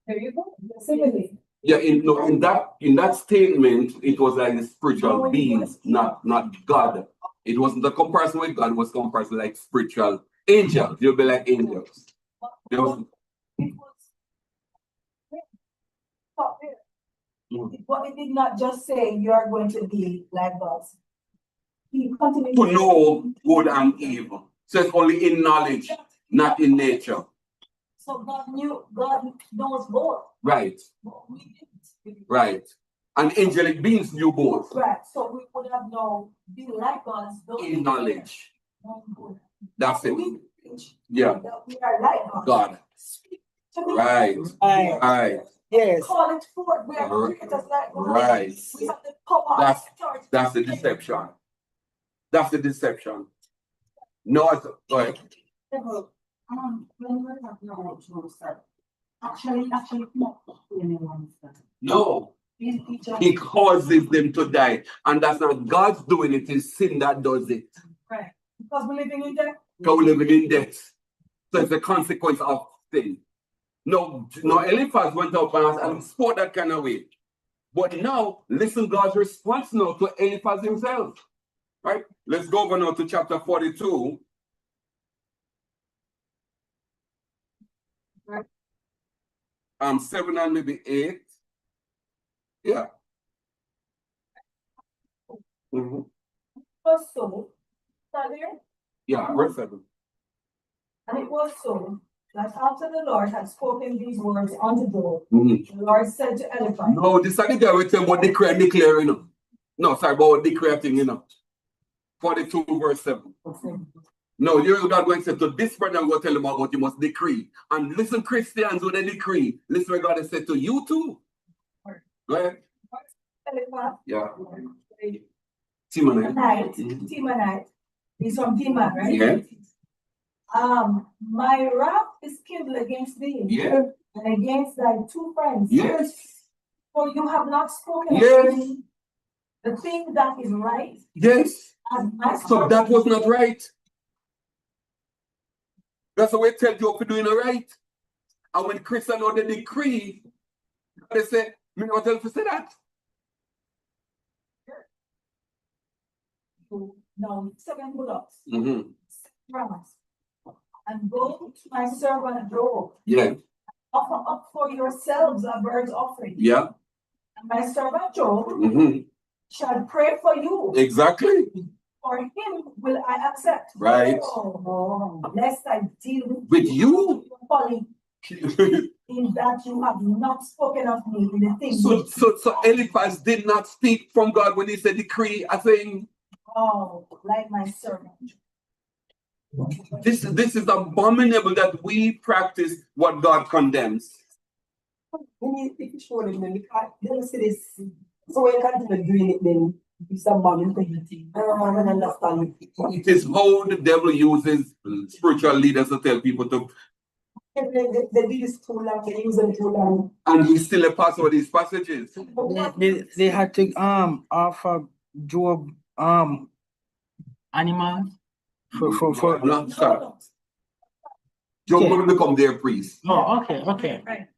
S4: There you go. Similarly.
S1: Yeah, in that statement, it was like the spiritual beings, not God. It wasn't a comparison with God, it was comparison like spiritual angels. You'll be like angels. There was,
S4: It was stop there. But it did not just say you are going to be like God. He continued
S1: to know good and evil. So it's only in knowledge, not in nature.
S4: So God knows both.
S1: Right,
S4: But we didn't.
S1: right. And angelic beings knew both.
S4: Right. So we would have known be like God.
S1: In knowledge. That's it.
S4: We preach
S1: Yeah.
S4: that we are like God.
S1: God.
S4: Speak to me.
S1: Right. Right.
S3: Yes.
S4: Call it forth. We are creators like God.
S1: Right.
S4: We have the power.
S1: That's the deception. That's the deception. No, go ahead.
S9: When we're talking about Job, sir, actually, not anyone, sir.
S1: No. He causes them to die. And that's not God's doing it, it's sin that does it.
S4: Right. Because we're living in death.
S1: Because we're living in death. So it's a consequence of sin. No, Eliphaz went up and spoke that kind of way. But now, listen God's response now to Eliphaz himself. Right? Let's go over now to chapter 42.
S4: Right.
S1: 7 and maybe 8. Yeah. Mm-hmm.
S4: Was so, that there?
S1: Yeah, verse 7.
S4: And it was so that after the Lord had spoken these words unto Job,
S1: Mm-hmm.
S4: the Lord said to Eliphaz,
S1: No, this is the guy with him about declare, you know. No, sorry, about declare thing, you know. 42 verse 7. No, you're not going to say to this person, I'm going to tell him about what you must decree. And listen, Christians, when they decree, listen what God has said to you too. Go ahead.
S4: Eliphaz,
S1: Yeah. Timonite.
S4: Timonite, he's from Timan, right?
S1: Yeah.
S4: My wrath is kindled against thee,
S1: Yeah.
S4: and against thy two friends.
S1: Yes.
S4: For you have not spoken of
S1: Yes.
S4: me the thing that is right,
S1: Yes.
S4: as my
S1: So that
S4: servant
S1: was not right. That's the way tell Job for doing it right. And when Christian know the decree, they say, me not tell you to say that.
S4: now 7 bullocks,
S1: Mm-hmm.
S4: 6 rams, and go to my servant Job,
S1: Yeah.
S4: offer up for yourselves a burnt offering.
S1: Yeah.
S4: And my servant Job
S1: Mm-hmm.
S4: shall pray for you.
S1: Exactly.
S4: For him will I accept.
S1: Right.
S4: Oh, lest I deal
S1: With you.
S4: your folly, in that you have not spoken of me in the things.
S1: So Eliphaz did not speak from God when he said decree a thing.
S4: Oh, like my servant.
S1: This is abominable that we practice what God condemns.
S7: We need to show them then because they don't see this. So when you continue doing it, then it's a bad thing. I don't understand.
S1: It is how the devil uses spiritual leaders to tell people to,
S7: They do this too long, they use them too long.
S1: and we still a pass over these passages.
S2: They had to offer Job animals for
S1: No, sorry. Job
S2: Okay.
S1: will become their priest.
S2: Oh, okay.
S4: Right.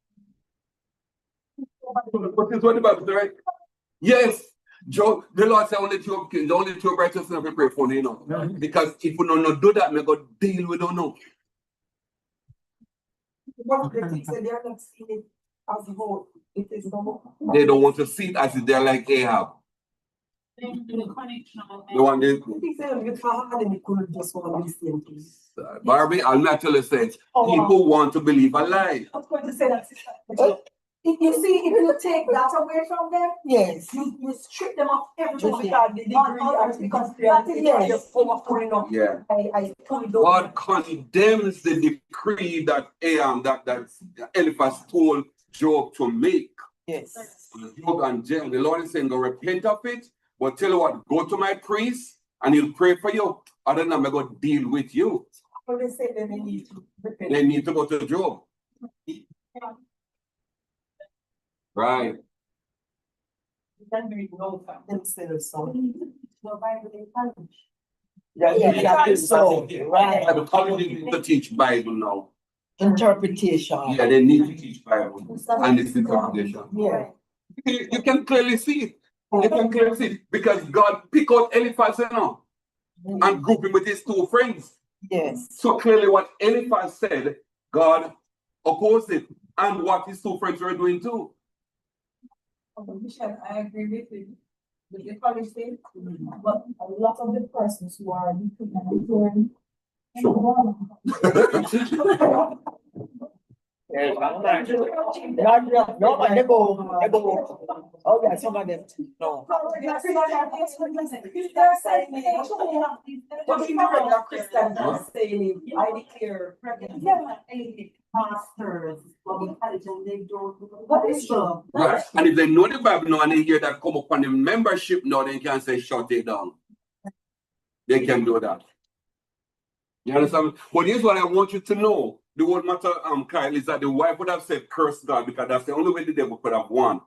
S1: What is what the Bible say, right? Yes. Job, the Lord said only two righteous never pray for you know.
S2: Mhm.
S1: Because if we don't do that, we go deal with don't know.
S7: But the thing said they are not seeing it as whole. It is no.
S1: They don't want to see it as if they're like Ahab. The one they,
S7: He said it's hard and it couldn't just want to listen to.
S1: Barbie, I'll not tell you say people want to believe a lie.
S4: I was going to say that, sister. If you see, if you take that away from them,
S7: Yes.
S4: you strip them of everything.
S7: Because the degree and because
S4: that is
S7: just overflowing up.
S1: Yeah.
S7: I fully don't.
S1: God condemns the decree that that Eliphaz told Job to make.
S7: Yes.
S1: Job and Jael, the Lord is saying, go repent of it, but tell you what, go to my priest and he'll pray for you. Other than that, I'm going to deal with you.
S7: But they say that they need to repent.
S1: They need to go to Job. Right.
S7: Then we know themselves so.
S9: The Bible is punished.
S7: Yeah, so right.
S1: The college need to teach Bible now.
S7: Interpretation.
S1: Yeah, they need to teach Bible and this interpretation.
S7: Yeah.
S1: You can clearly see it. You can clearly see it because God picked out Eliphaz now and grouped him with his 2 friends.
S7: Yes.
S1: So clearly what Eliphaz said, God opposed it. And what his 2 friends were doing too.
S4: Michelle, I agree with you. With the college thing, but a lot of the persons who are declaring.
S3: No, but they go. Oh, yeah, some of them. No.
S7: They're saying but you know that Christians are saying, I declare pregnant.
S9: Pastors, intelligent, they don't.
S7: What is wrong?
S1: Right. And if they know the Bible now and they hear that come up on the membership now, they can say shut it down. They can do that. You understand? But here's what I want you to know. The whole matter, Kyle, is that the wife would have said curse God because that's the only way the devil could have won.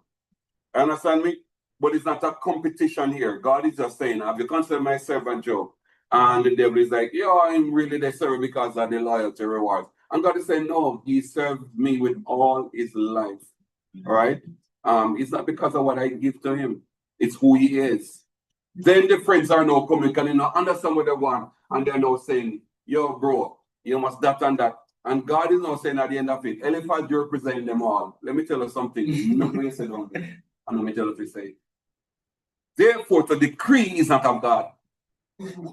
S1: You understand me? But it's not a competition here. God is just saying, have you considered my servant Job? And the devil is like, yeah, I'm really the servant because of the loyalty rewards. And God is saying, no, he served me with all his life. All right? It's not because of what I give to him. It's who he is. Then the friends are now coming, can you not understand what they want? And they're now saying, yo, bro, you must that and that. And God is now saying at the end of it, Eliphaz, you represent them all. Let me tell you something. Let me say something. And let me tell you what to say. Therefore, the decree is not of God.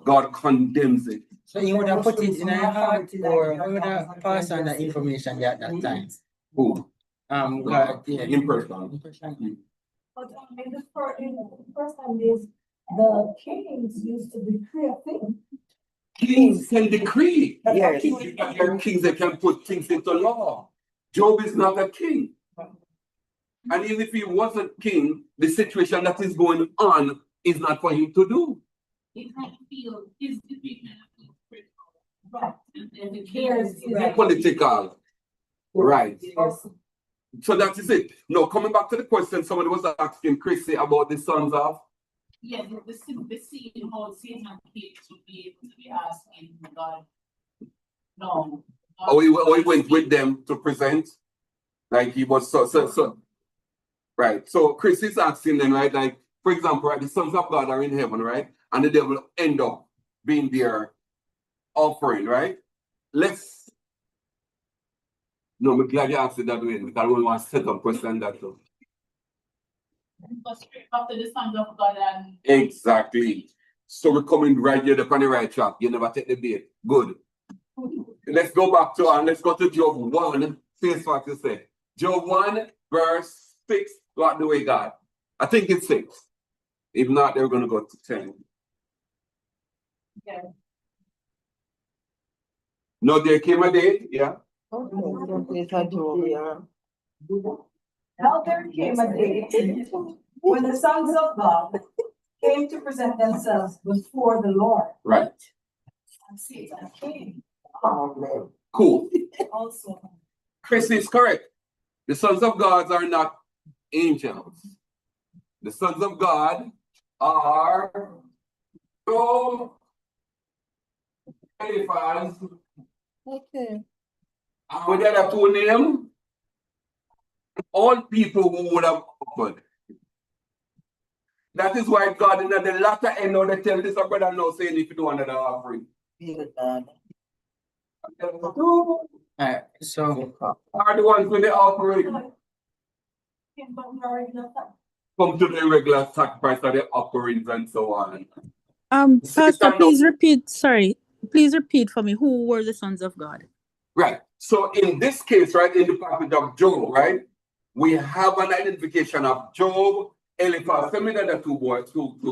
S1: God condemns it.
S2: So you would have put it in a heart or you would have passed on that information at that time.
S1: Who?
S2: God, yeah.
S1: In person.
S4: But in the first time is the kings used to decree a thing.
S1: Kings can decree.
S3: Yes.
S1: They're kings that can put things into law. Job is not a king. And even if he was a king, the situation that is going on is not for him to do.
S6: It might feel his defeat may not feel critical.
S4: Right.
S6: And the cares is
S1: Political. Right. So that is it. Now, coming back to the question somebody was asking Chrissy about the sons of.
S6: Yeah, the seed, how Satan came to be able to be asking God. No.
S1: Or he went with them to present. Like he was so. Right. So Chris is asking them, right? Like, for example, right, the sons of God are in heaven, right? And the devil end up being their offering, right? No, I'm glad you asked it that way because I don't want to set up question that too.
S6: Go straight back to the sons of God and
S1: Exactly. So we're coming right here on the right track. You never take the bait. Good. Let's go back to let's go to Job 1. Face what you say. Job 1, verse 6. What the way God? I think it's 6. If not, they're gonna go to 10.
S6: yeah.
S1: No, there came a day, yeah.
S4: Now there came a day when the sons of God came to present themselves before the Lord.
S1: Right.
S4: And Satan came
S1: Cool.
S4: also.
S1: Chris is correct. The sons of God are not angels. The sons of God are Eliphaz.
S3: Okay.
S1: And with the other two names, all people who would have offered. That is why God in the latter end of the tell this brother now saying if you do another offering.
S2: Alright, so
S1: Are the ones with the offering come to the regular sacrifice of the offerings and so on.
S8: Pastor, please repeat. Sorry, please repeat for me. Who were the sons of God?
S1: Right. So in this case, right, in the passage of Job, right, we have an identification of Job, Eliphaz. Tell me that the two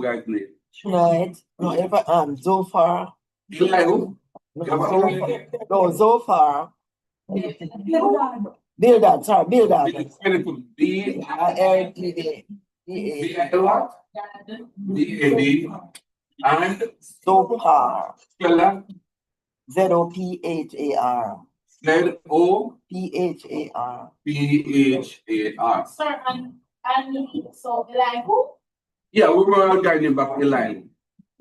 S1: guys' name.
S3: Right. No, Zophar.
S1: Elihu.
S3: No, Zophar. Bildad, sorry, Bildad. B-I-L-D-A.
S1: D-A-D. And
S3: Zophar.
S1: Stella.
S3: Z-O-P-H-A-R.
S1: Z-O-P-H-A-R. P-H-A-R.
S6: Sir, and so like who?
S1: Yeah, we were guiding back Elihu.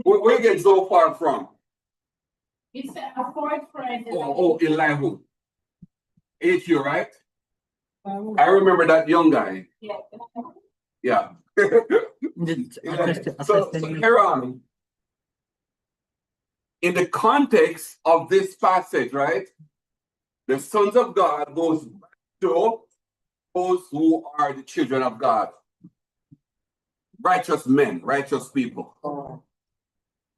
S1: Where you get Zophar from?
S6: It's a fourth friend.
S1: Elihu. H-U, right? I remember that young guy.
S6: Yeah.
S1: Yeah. So here on. In the context of this passage, right? The sons of God goes back to those who are the children of God. Righteous men, righteous people.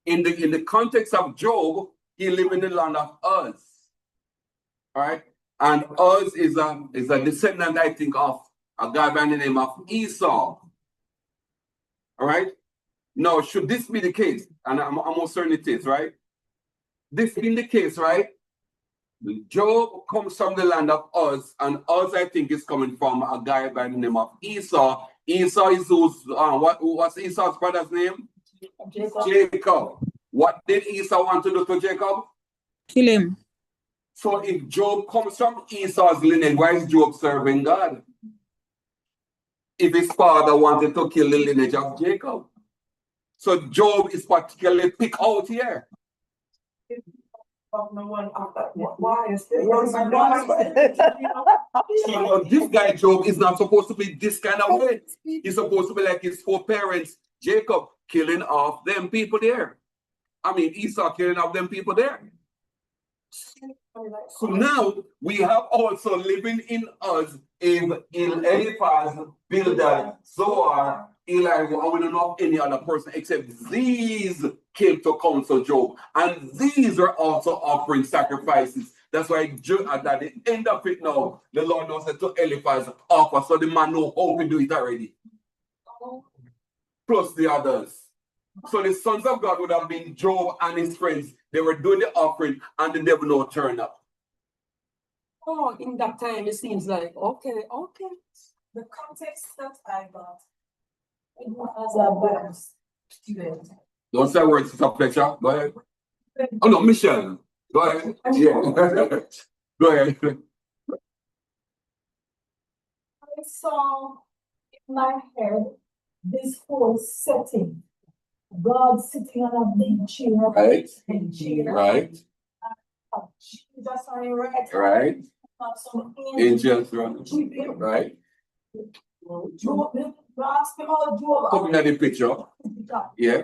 S1: In the context of Job, he lived in the land of Uz. All right? And Uz is a descendant, I think, of a guy by the name of Esau. All right? Now, should this be the case, and I'm almost certain it is, right? This being the case, right? Job comes from the land of Uz, and Uz, I think, is coming from a guy by the name of Esau. Esau is what's Esau's brother's name? Jacob. What did Esau want to do to Jacob?
S8: Kill him.
S1: So if Job comes from Esau's lineage, why is Job serving God? If his father wanted to kill the lineage of Jacob. So Job is particularly picked out here.
S7: Why is
S1: So this guy Job is not supposed to be this kind of way. He's supposed to be like his foreparents, Jacob, killing off them people there. I mean, Esau killing off them people there. So now we have also living in us in Eliphaz, Bildad, Zoar, Elihu, and we don't know of any other person except these came to counsel Job. And these are also offering sacrifices. That's why at the end of it now, the Lord now said to Eliphaz, offer, so the man know how to do it already. Plus the others. So the sons of God would have been Job and his friends. They were doing the offering and the devil no turn up.
S7: Oh, in that time it seems like okay.
S4: The context that I got as a Bible student.
S1: Don't say words, Sister Fletcher. Go ahead. Oh no, Michelle. Go ahead. Yeah. Go ahead.
S4: saw in my head this whole setting. God sitting on a big chair.
S1: Right.
S4: Big chair.
S1: Right.
S4: Jesus on your right.
S1: Right.
S4: Some
S1: Angels running. Right.
S4: Job, ask me how Job.
S1: Coming at the picture. Yeah.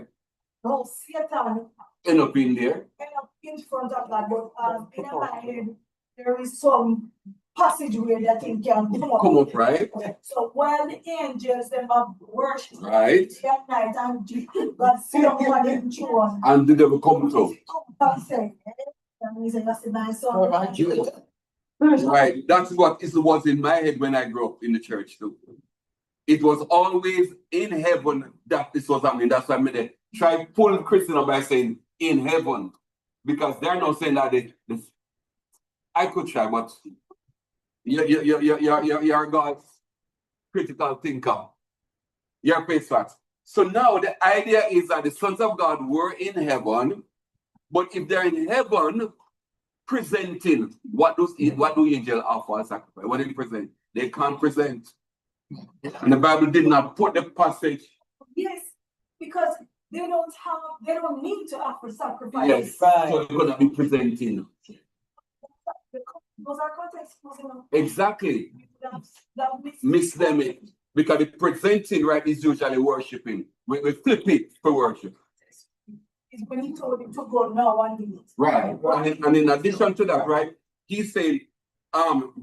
S4: No, Satan
S1: End up in there.
S4: end up in front of that, but in my head, there is some passageway that he can
S1: Come up, right?
S4: So when the angels them have worship
S1: Right.
S4: day and night and God see someone in throne.
S1: And the devil come to.
S4: Come back say, that means I see my son.
S1: Right. That's what it was in my head when I grew up in the church too. It was always in heaven that this was happening. That's why I made it. Try pull Christian up by saying in heaven. Because they're not saying that I could try, but you're God's critical thinker. You're face facts. So now the idea is that the sons of God were in heaven, but if they're in heaven presenting, what do angels offer as sacrifice? What do they present? They can't present. And the Bible did not put the passage.
S4: Yes, because they don't need to offer sacrifice.
S1: Yes, right. So they're gonna be presenting.
S4: Those are context.
S1: Exactly.
S4: That
S1: Miss them it. Because the presenting, right, is usually worshiping. We flip it for worship.
S4: It's when he told him to go now and do it.
S1: Right. And in addition to that, right, he said,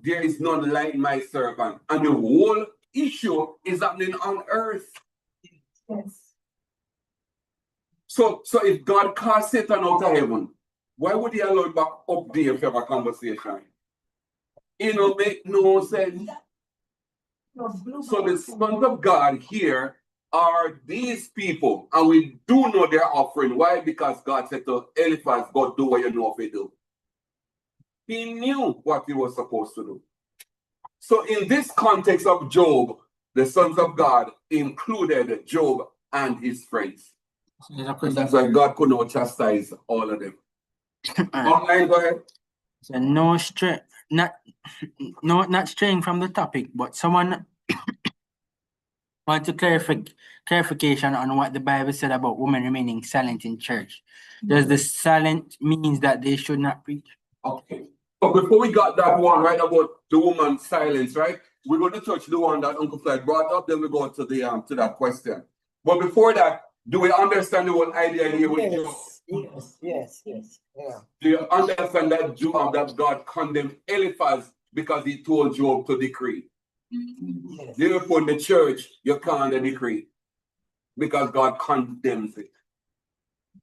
S1: there is none like my servant. And the whole issue is happening on earth.
S4: Yes.
S1: So if God cast Satan out of heaven, why would he allow it back up there for a conversation? It don't make no sense. So the sons of God here are these people, and we do know their offering. Why? Because God said to Eliphaz, God, do what you know if you do. He knew what he was supposed to do. So in this context of Job, the sons of God included Job and his friends. And that's why God could not chastise all of them. Online, go ahead.
S2: So not straying from the topic, but someone want to clarification on what the Bible said about women remaining silent in church. Does the silent means that they should not preach?
S1: Okay. But before we got that one right about the woman's silence, right? We're going to touch the one that Uncle Floyd brought up, then we go to the to that question. But before that, do we understand the whole idea here with Job?
S3: Yes. Yeah.
S1: Do you understand that that God condemned Eliphaz because he told Job to decree?
S3: Yes.
S1: Therefore, in the church, you can't decree because God condemns it.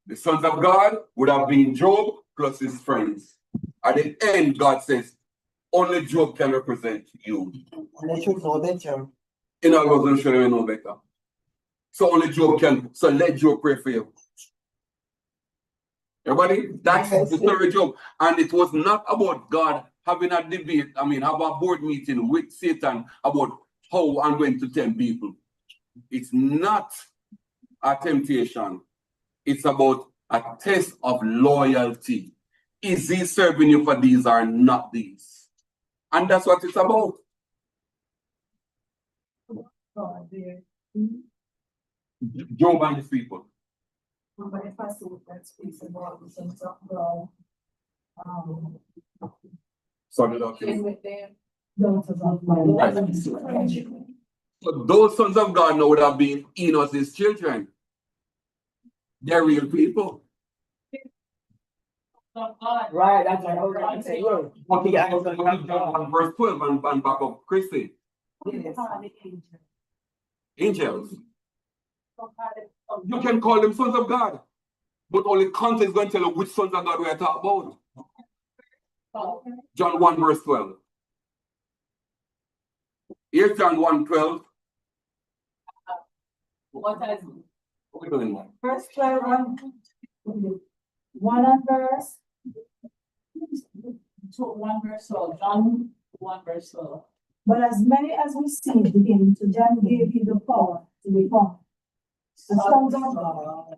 S1: The sons of God would have been Job plus his friends. At the end, God says, only Job can represent you.
S3: And they should know better.
S1: In other words, they should know better. So only Job can. So let Job pray for you. Everybody, that's the story of Job. And it was not about God having a debate, have a board meeting with Satan about how and when to tempt people. It's not a temptation. It's about a test of loyalty. Is he serving you for these or not these? And that's what it's about. Job and his people.
S4: But if I see that speaks about the sons of God,
S1: Sorry, doctor.
S4: with them, daughters of God.
S1: So those sons of God now would have been Enos's children. They're real people.
S3: Right, that's what I was going to say.
S1: Verse 12 and back up Christy.
S3: Yes.
S1: Angels. You can call them sons of God, but only context is going to tell you which sons of God we are talking about. John 1 verse 12. Here's John 1:12.
S6: What is
S1: What are we doing now?
S4: Verse 12, one on verse.
S6: 1 verse 12? John 1 verse 12.
S4: But as many as received him, to them gave he the power to become the sons of God,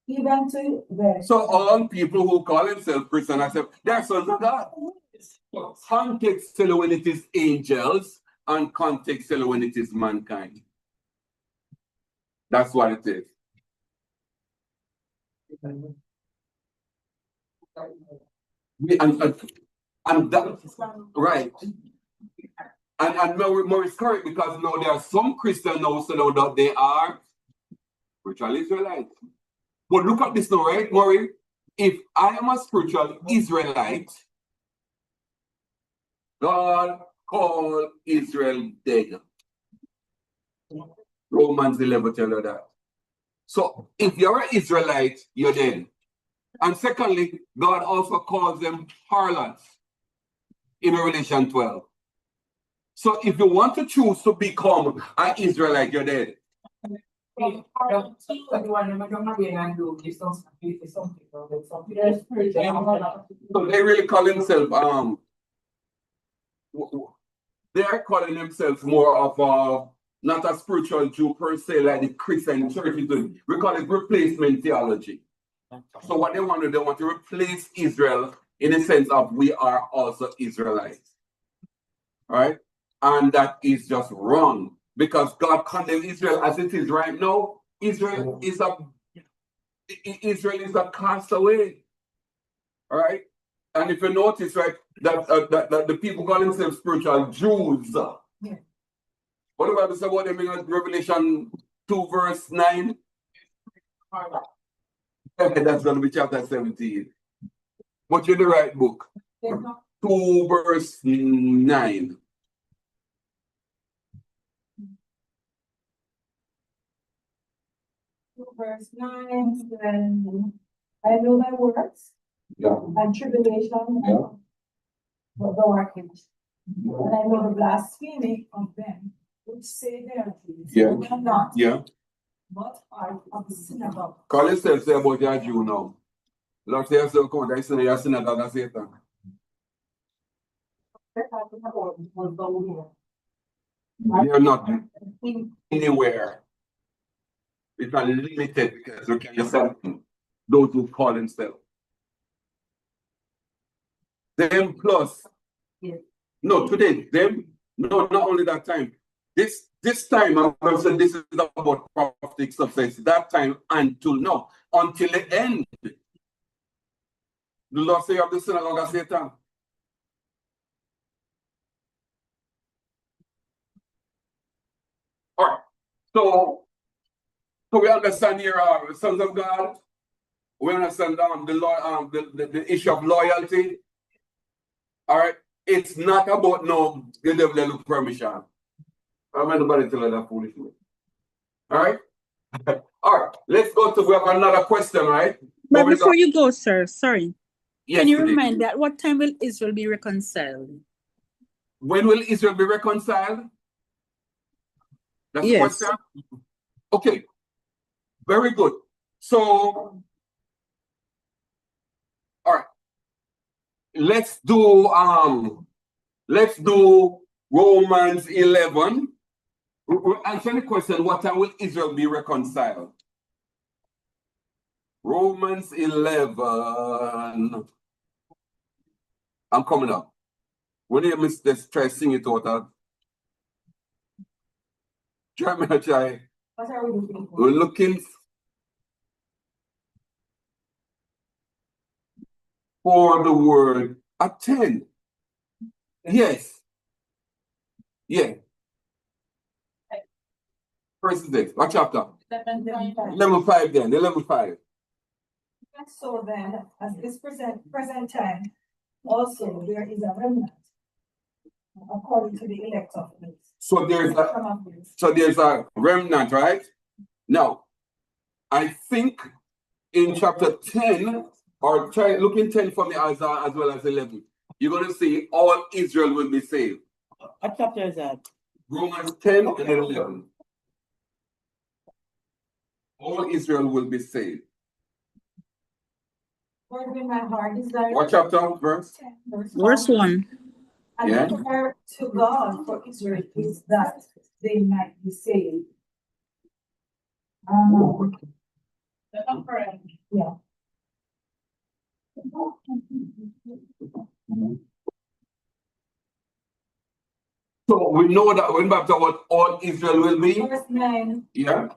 S4: even to them.
S1: So all people who call themselves Christian, they're sons of God. But context tell you when it is angels and contextually when it is mankind. That's what it is. And that, right. And Maurice correct, because now there are some Christians now so now that they are spiritual Israelites. But look at this now, right, Maurice? If I am a spiritual Israelite, God called Israel dead. Romans 11 tell you that. So if you're an Israelite, you're dead. And secondly, God also calls them harlots in Revelation 12. So if you want to choose to become an Israelite, you're dead. So they really call themselves they are calling themselves more of a not a spiritual Jew per se, like the Christian church is doing. We call it replacement theology. So what they want to replace Israel in the sense of we are also Israelites. Right? And that is just wrong. Because God condemned Israel as it is right now. Israel is a castaway. All right? And if you notice, right, that the people call themselves spiritual Jews. Yeah. What about the about them in Revelation 2, verse 9? Okay, that's going to be chapter 17. But you're in the right book. 2, verse 9.
S4: Verse 9, then I know thy works, and tribulation, but thou art rich. And I know the blasphemy of them which say they are Jews, and are not, but are of the synagogue.
S1: Call yourself say about your Jew now. Lord say yourself, come on, I say your synagogue of Satan. You're not anywhere. It's not limited because you can yourself those who call themselves. Them plus. No, today, them, no, not only that time. This time, I'm going to say this is about prophetic success. That time until now, until the end. The Lord say of the synagogue of Satan. All right. So we understand here, sons of God. We understand the issue of loyalty. All right. It's not about no the devil look permission. I don't nobody tell that foolishness. All right. All right. Let's go to we have another question, right?
S8: But before you go, sir, sorry.
S1: Yes,
S8: can you remind that what time will Israel be reconciled?
S1: When will Israel be reconciled? That's the question. Okay. Very good. So, all right. Let's do Romans 11. We'll answer the question, what time will Israel be reconciled? Romans 11. I'm coming up. When you miss this, try sing it out. Try.
S4: What are we looking for?
S1: We're looking for the word at 10. Yes. Yeah. First is this. What chapter? 11:5 then. 11:5.
S4: So then, at this present time, also there is a remnant, according to the elect of this.
S1: So there's a remnant, right? Now, I think in chapter 10, or try looking 10 for me as well as 11, you're going to see all Israel will be saved.
S3: What chapter is that?
S1: Romans 10 and 11. All Israel will be saved. What chapter? Verse?
S8: Verse 1.
S4: And the prayer to God for Israel is that they might be saved. Yeah.
S1: So we know that when back to what all Israel will be.
S4: Verse 9.
S1: Yeah.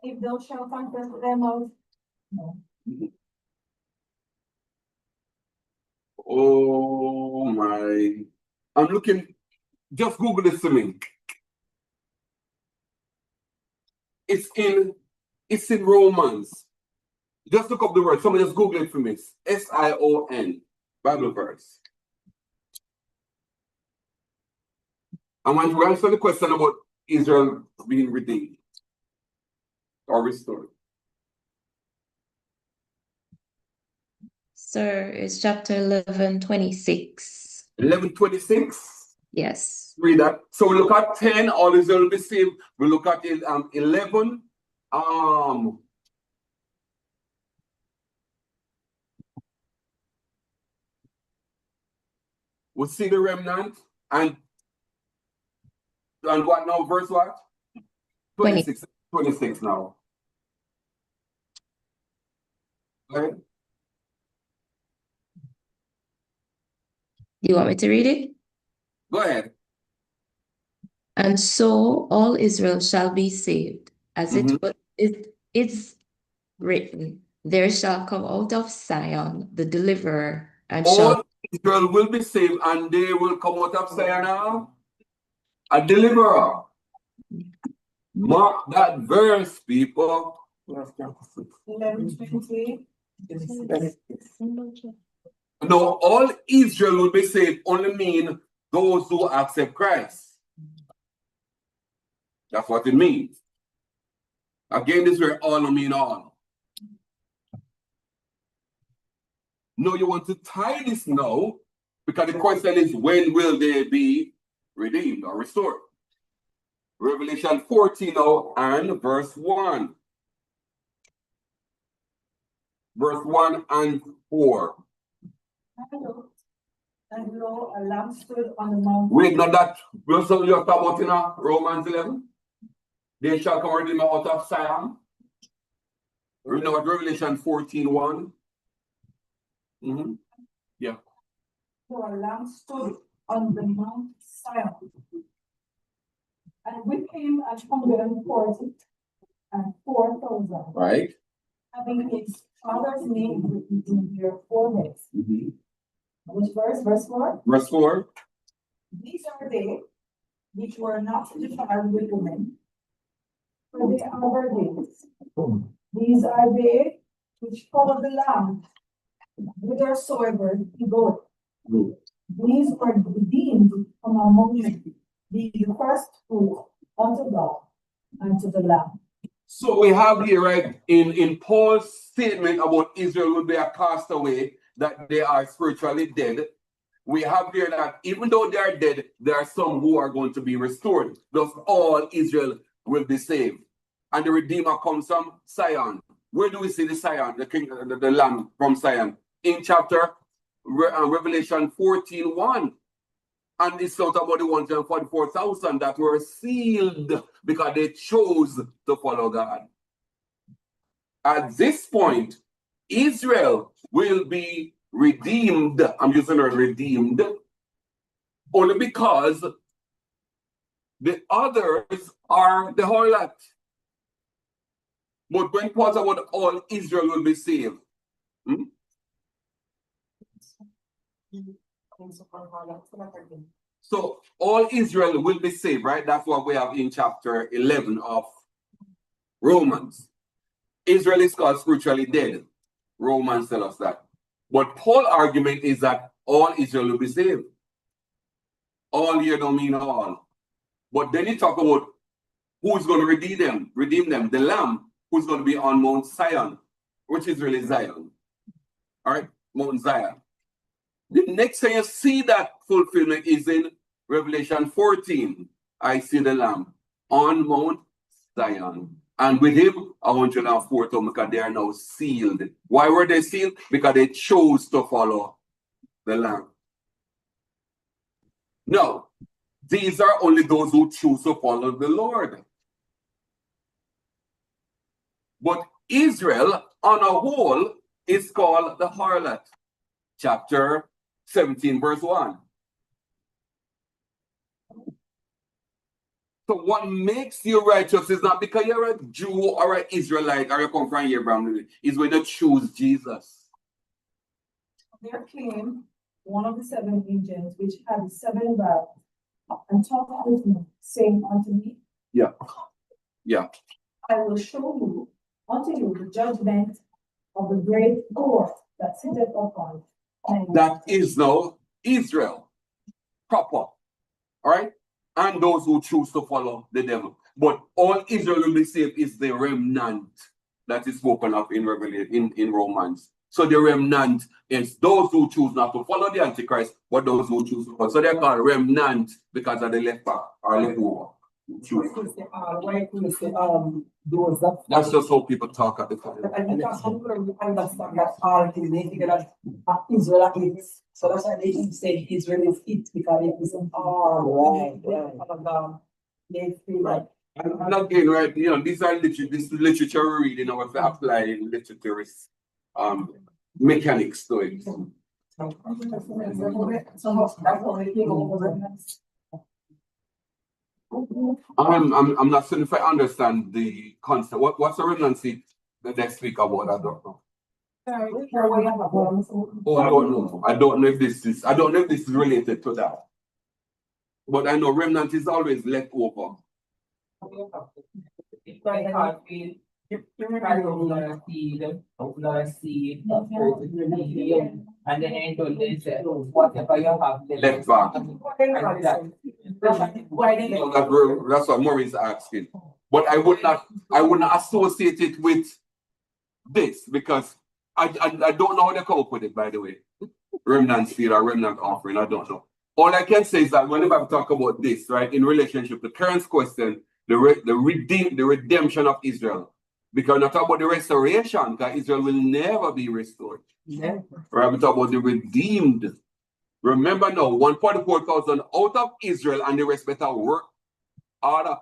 S4: If thou shalt confess with thy mouth. No.
S1: Oh my. I'm looking. Just Google this to me. It's in Romans. Just look up the word. Somebody just Google it for me. Sion. Bible verse. I want to answer the question about Israel being redeemed or restored.
S10: Sir, it's chapter 11:26.
S1: 11:26.
S10: Yes.
S1: Read that. So we look at 10, all Israel will be saved. We look at 11. We see the remnant and what now? Verse what? 26. 26 now. Okay.
S10: Do you want me to read it?
S1: Go ahead.
S10: And so all Israel shall be saved, as it is written, there shall come out of Zion the deliverer, and
S1: All Israel will be saved, and they will come out of Zion now a deliverer. Mark that verse, people.
S4: 11:23.
S1: No, all Israel will be saved only mean those who accept Christ. That's what it means. Again, this word all mean all. No, you want to tie this now because the question is when will they be redeemed or restored? Revelation 14 now and verse 1. Verse 1 and 4.
S4: And lo, a lamb stood on the mountain.
S1: Wait, not that. You're talking about in Romans 11. They shall come redeemed out of Zion. We know what Revelation 14:1. Yeah.
S4: So a lamb stood on the Mount Zion. And with him 144,000.
S1: Right.
S4: Having his father's name written in their foreheads. Which verse? Verse 4?
S1: Verse 4.
S4: These are they which were not defiled with women, for they are virgins. These are they which follow the Lamb, whithersoever he goeth. These were redeemed from among men, being the first fruit unto God and to the Lamb.
S1: So we have here, right, in Paul's statement about Israel will be a castaway, that they are spiritually dead. We have here that even though they are dead, there are some who are going to be restored. Thus, all Israel will be saved. And the Redeemer comes from Zion. Where do we see the Zion, the king, the Lamb from Zion? In chapter Revelation 14:1. And it's not about the 144,000 that were sealed because they chose to follow God. At this point, Israel will be redeemed. I'm using the word redeemed only because the others are the harlot. But when Paul says about all Israel will be saved, so all Israel will be saved, right? That's what we have in chapter 11 of Romans. Israel is called spiritually dead. Romans tell us that. But Paul's argument is that all Israel will be saved. All here don't mean all. But then he talk about who is going to redeem them, the Lamb who's going to be on Mount Zion, which is really Zion. All right, Mount Zion. The next time you see that fulfillment is in Revelation 14. I see the Lamb on Mount Zion. And with him, 104,000 because they are now sealed. Why were they sealed? Because they chose to follow the Lamb. No, these are only those who choose to follow the Lord. But Israel, on a whole, is called the harlot. Chapter 17 verse 1. So what makes you righteous is not because you're a Jew or an Israelite or you come from Abraham. It's when you choose Jesus.
S4: There came one of the 7 angels which had 7 vials, and talked with me, saying unto me,
S1: Yeah.
S4: I will show unto you the judgment of the great God that sitteth upon.
S1: That is now Israel proper. All right? And those who choose to follow the devil. But all Israel will be saved is the remnant that is spoken of in Revelation, in Romans. So the remnant is those who choose not to follow the Antichrist, but those who choose to follow. So they're called remnant because of the left back or left over. That's just how people talk at the time.
S7: And because some people understand that all things they figure that Israel is. So that's why they say Israel is it because it isn't all right. They feel like.
S1: And again, right, these are this literature reading or applying literature mechanics to it. I'm not certain if I understand the concept. What's the redundancy that they speak about? I don't know. Oh, I don't know. I don't know if this is related to that. But I know remnant is always left over.
S2: And then I told them, say, whatever you have
S1: left back. That's what Maureen's asking. But I would not associate it with this because I don't know how they come up with it, by the way. Remnant seed or remnant offering, I don't know. All I can say is that whenever I talk about this, right, in relationship to Karen's question, the redemption of Israel. Because we're not talking about the restoration, because Israel will never be restored. Yeah. Right, we talk about the redeemed. Remember now, 144,000 out of Israel and the rest better work harder.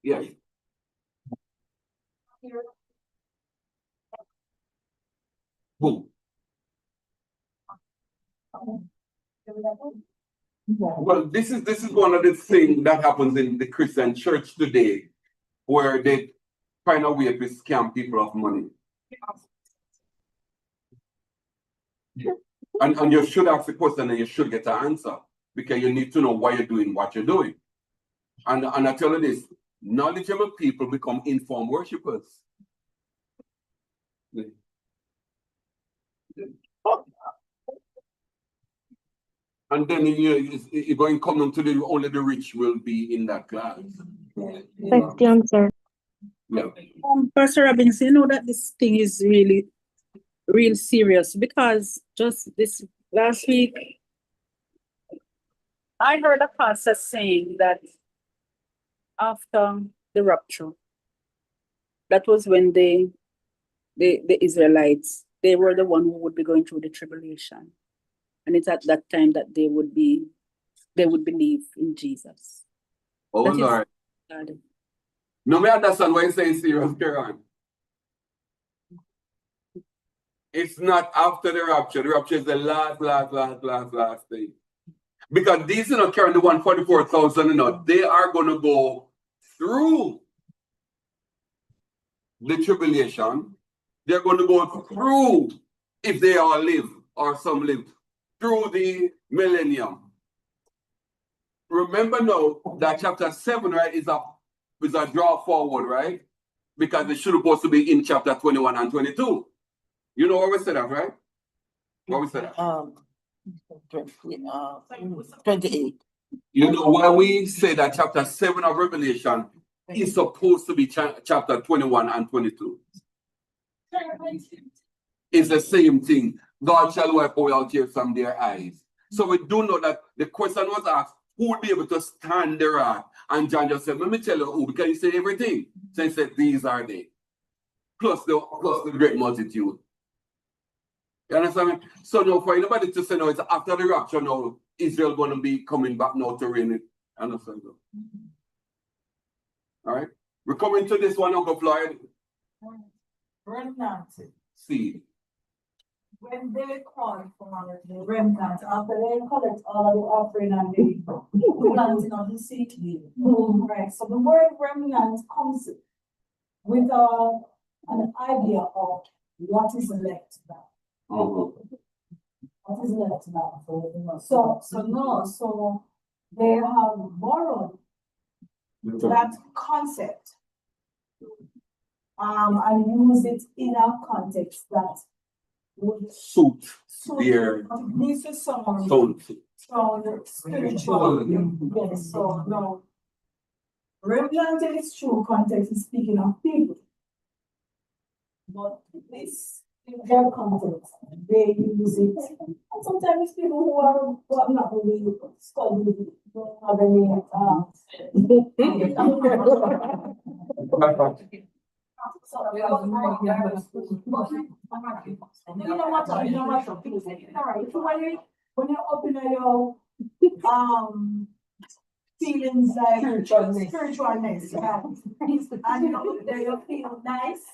S1: Yeah. Boom. Well, this is one of the things that happens in the Christian church today, where they find a way to scam people of money. And you should ask the question and you should get an answer because you need to know why you're doing what you're doing. And I tell you this, knowledgeable people become informed worshippers. And then you're going to come into only the rich will be in that class.
S8: That's the answer.
S1: Yeah.
S8: Pastor Robinson, you know that this thing is really real serious because just this last week, I heard a pastor saying that after the rapture, that was when the Israelites, they were the one who would be going through the tribulation. And it's at that time that they would believe in Jesus.
S1: Oh, Lord. No, me understand why you say serious, Karen. It's not after the rapture. The rapture is the last thing. Because these, Karen, the 144,000, they are going to go through the tribulation. They're going to go through, if they all live, or some live, through the millennium. Remember now that chapter 7, right, is a draw forward, right? Because it should supposed to be in chapter 21 and 22. You know what we said that, right? What we said that?
S3: 28.
S1: You know why we say that chapter 7 of Revelation is supposed to be chapter 21 and 22? It's the same thing. God shall wipe away all tears from their eyes. So we do know that the question was asked, who will be able to stand the wrath? And John just said, let me tell you who, because he said everything. So he said, these are they. Plus the great multitude. You understand me? So now for anybody to say no, it's after the rapture now, Israel going to be coming back now to reign it. Understand? All right? We're coming to this one, Uncle Floyd.
S4: Remnant.
S1: Seed.
S4: when they call for the remnant, after they collect all of the offering and the planting of the seed, right? So the word remnant comes with an idea of what is left now. What is left now? So they have borrowed that concept and use it in a context that would
S1: Suit
S4: their
S1: their
S4: this is someone
S1: soul.
S4: from spiritual. Yes, so no. Remnant in its true context is speaking of people. But this in their context, they use it. And sometimes people who are not really studying don't have any so you know what? Alright, when you open your feelings like spiritualness, and you feel nice,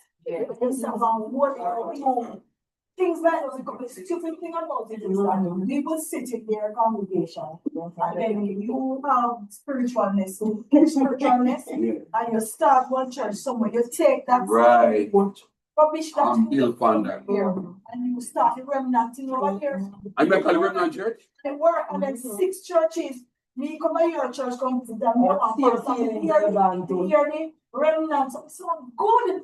S4: things like the stupid thing about it is that people sit in their congregation and then you have spiritualness, and you start one church somewhere, you take that
S1: Right.
S4: rubbish that
S1: And build upon that.
S4: here and you start remnanting over here.
S1: And you call it remnant church?
S4: They work and then 6 churches. Me come by your church, come to them. Hear the remnants. So good.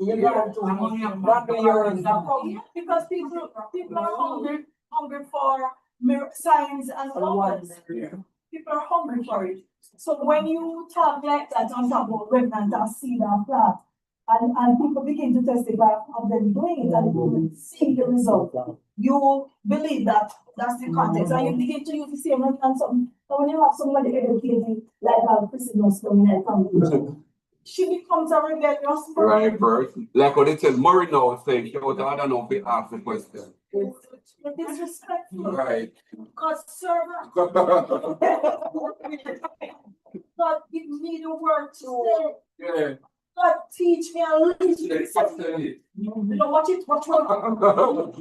S4: Because people are hungry for signs and wonders. People are hungry for it. So when you talk like that and talk about remnant and seed and plant, and people begin to testify of them doing it and people see the result, you believe that that's the context, and you begin to use the same and something. So when you have somebody educated like our Christmas coming out from she becomes a rebellious person.
S1: Right, first. Like what it says, Murray now saying, I don't know if we ask the question.
S4: It's disrespectful.
S1: Right.
S4: Because servant. God give me the word to say.
S1: Yeah.
S4: God teach me a little. You know what it? What one?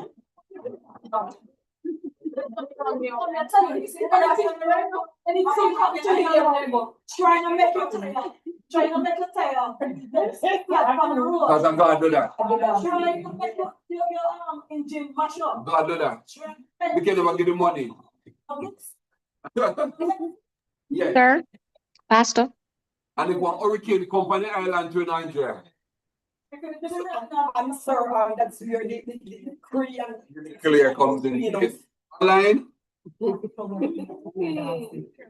S4: Trying to make you tired. Trying to make you tired.
S1: Because I'm going to do that.
S4: Trying to make your engine mash up.
S1: God do that. We can never give you money. Yeah.
S11: Sir, Pastor.
S1: And if one hurricane company island to Nigeria.
S7: I'm sorry, that's where the Korean
S1: Clear comes in. Yes. Line.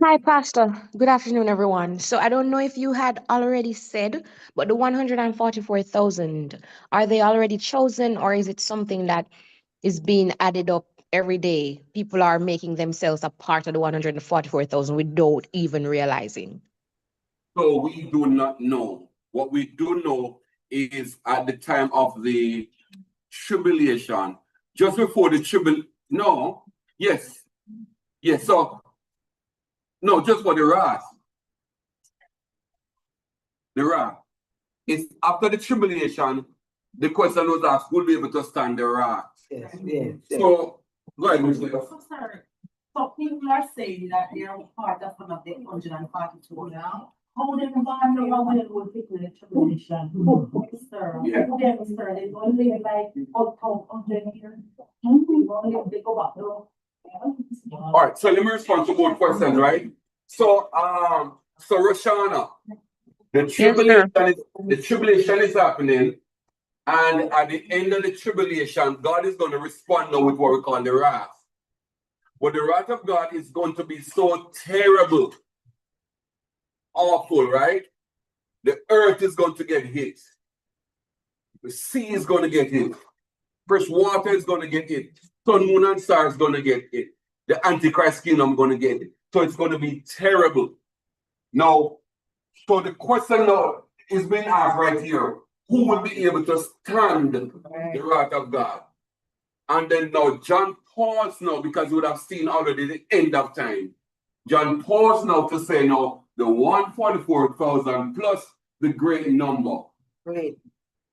S11: Hi, Pastor. Good afternoon, everyone. So I don't know if you had already said, but the 144,000, are they already chosen, or is it something that is being added up every day? People are making themselves a part of the 144,000 without even realizing.
S1: So we do not know. What we do know is at the time of the tribulation, just before the yes, so, no, just for the wrath. The wrath. It's after the tribulation, the question was asked, who will be able to stand the wrath?
S3: Yes.
S1: So, go ahead, Mr.
S9: Sorry. So people are saying that they are part of one of the 142 now. How they can know when it will take the tribulation? Sir,
S1: Yeah.
S9: Sir, they don't live like out of 100 years. They go back though.
S1: All right, so let me respond to both questions, right? So, Roshana, the tribulation is happening, and at the end of the tribulation, God is going to respond now with what we call the wrath. But the wrath of God is going to be so terrible, awful, right? The earth is going to get hit. The sea is going to get hit. Fresh water is going to get hit. Sun, moon, and stars is going to get hit. The Antichrist kingdom is going to get hit. So it's going to be terrible. Now, so the question now is being asked right here. Who will be able to stand the wrath of God? And then now John paused now because we would have seen already the end of time. John paused now to say now the 144,000 plus the great number.
S3: Great.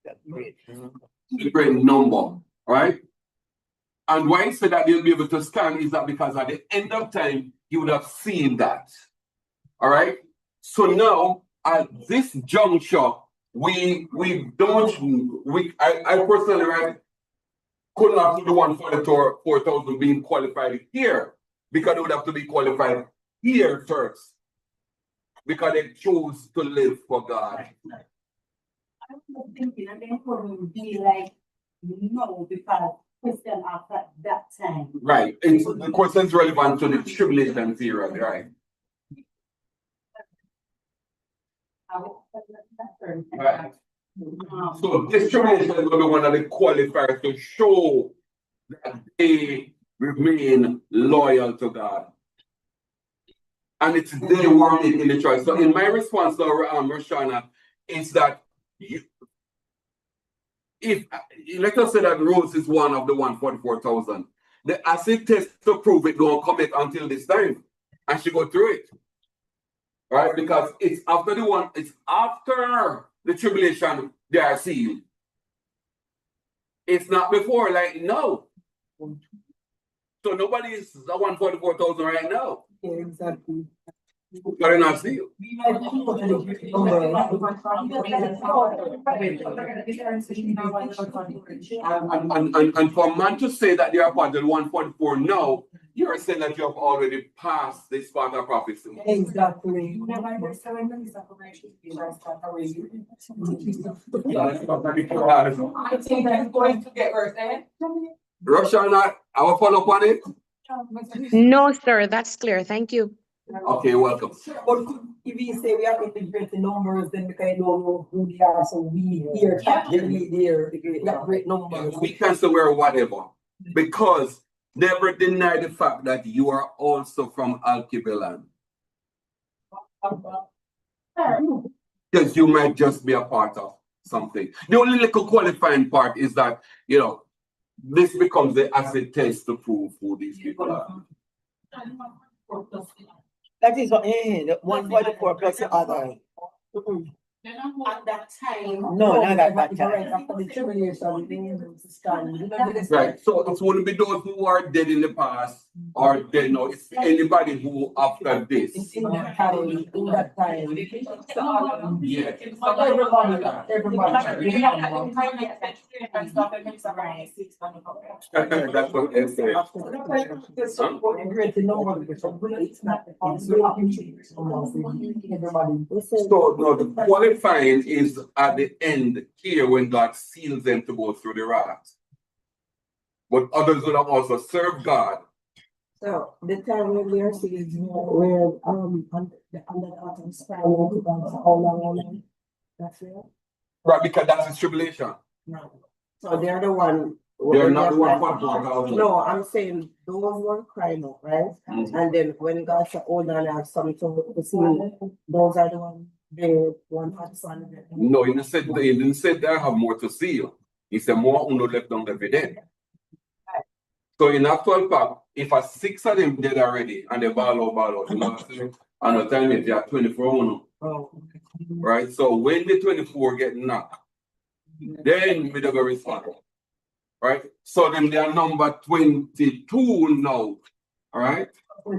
S1: The great number, right? And why he said that they'll be able to stand is that because at the end of time, you would have seen that. All right? So now, at this juncture, I personally, right, could not do the 144,000 being qualified here, because they would have to be qualified here first, because they chose to live for God.
S9: I was thinking, and then couldn't be like, no, because Christian after that time.
S1: Right. And the question is relevant to the tribulation period, right? Right. So this tribulation is going to be one of the qualifiers to show that they remain loyal to God. And it's they were making the choice. So in my response to Roshana is that if let us say that Rose is one of the 144,000, the acid test to prove it don't come until this time, and she go through it, right? Because it's after the tribulation they are sealed. It's not before, like no. So nobody is the 144,000 right now.
S7: Yeah, exactly.
S1: But they're not sealed. And for a man to say that they are part of the 144 now, you're saying that you have already passed this part of prophecy.
S7: Exactly. I think that's going to get worse, eh?
S1: Roshana, I will follow up on it.
S11: No, sir, that's clear. Thank you.
S1: Okay, welcome.
S7: But if we say we have to integrate the numbers, then we kind of know who they are. So we here capturing there, we have great numbers.
S1: We can say we're whatever, because never deny the fact that you are also from Alkebulan. Because you might just be a part of something. The only little qualifying part is that, you know, this becomes the acid test to prove who these people are.
S3: That is what, the 144 plus the other.
S9: At that time.
S3: No, not at that
S7: Right
S3: time.
S7: after the tribulation, they need to stand.
S1: Right. So it wouldn't be those who are dead in the past or dead now. It's anybody who after this.
S7: It's in that time, in that time.
S1: Yeah. That's what they say. So no, the qualifying is at the end here when God seals them to go through the wrath. But others will also serve God.
S7: So the time when we are seeing where under the autumn sky, how long? That's it.
S1: Right, because that's his tribulation.
S7: No. So they're the one.
S1: They're not the 144,000.
S7: No, I'm saying those were crying out, right? And then when God said, "Hold on, I have something to see," those are the ones. The 147.
S1: No, he didn't say they have more to seal. He said more uno left on the dead. So in actual fact, if a 6 of them dead already and they ball out, you know, and the time is they are 24 uno.
S7: Oh,
S1: Right? So when the 24 get knocked, then we don't go respond. Right? So then they are number 22 now. All right? All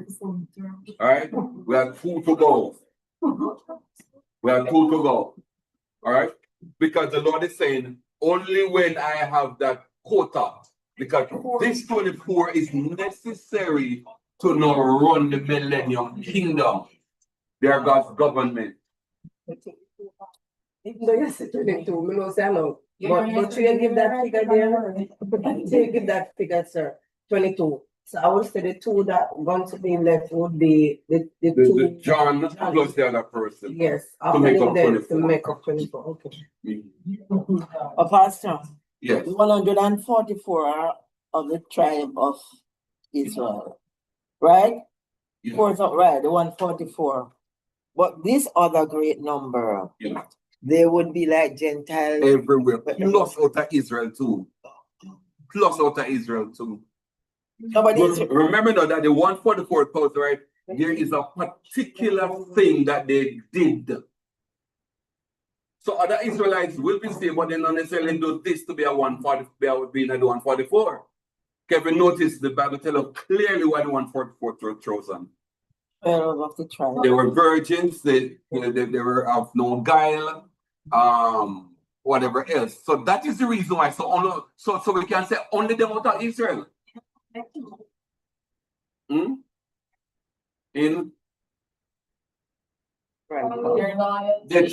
S1: right? We have 2 to go. We have 2 to go. All right? Because the Lord is saying, only when I have that quota, because this 24 is necessary to now run the millennium kingdom. They are God's government.
S7: even though you said 22, me no say no. But you give that figure there, you give that figure, sir, 22. So I would say the 2 that going to be left would be the 2.
S1: The John plus the other person.
S7: Yes,
S1: To make up 24.
S7: to make up 24. Okay.
S3: Pastor,
S1: Yes.
S3: 144 are of the tribe of Israel, right?
S1: Yeah.
S3: Right, the 144. But this other great number,
S1: Yeah.
S3: they would be like Gentiles.
S1: Everywhere. Plus out of Israel too. Plus out of Israel too. Remember now that the 144,000, right? There is a particular thing that they did. So other Israelites will be saved, but they not necessarily do this to be a 144, being a 144. Kevin, notice the Bible tells us clearly why the 144 were chosen.
S3: Of the tribe.
S1: They were virgins, they were of no guile, whatever else. So that is the reason why. So we can say only them out of Israel. In they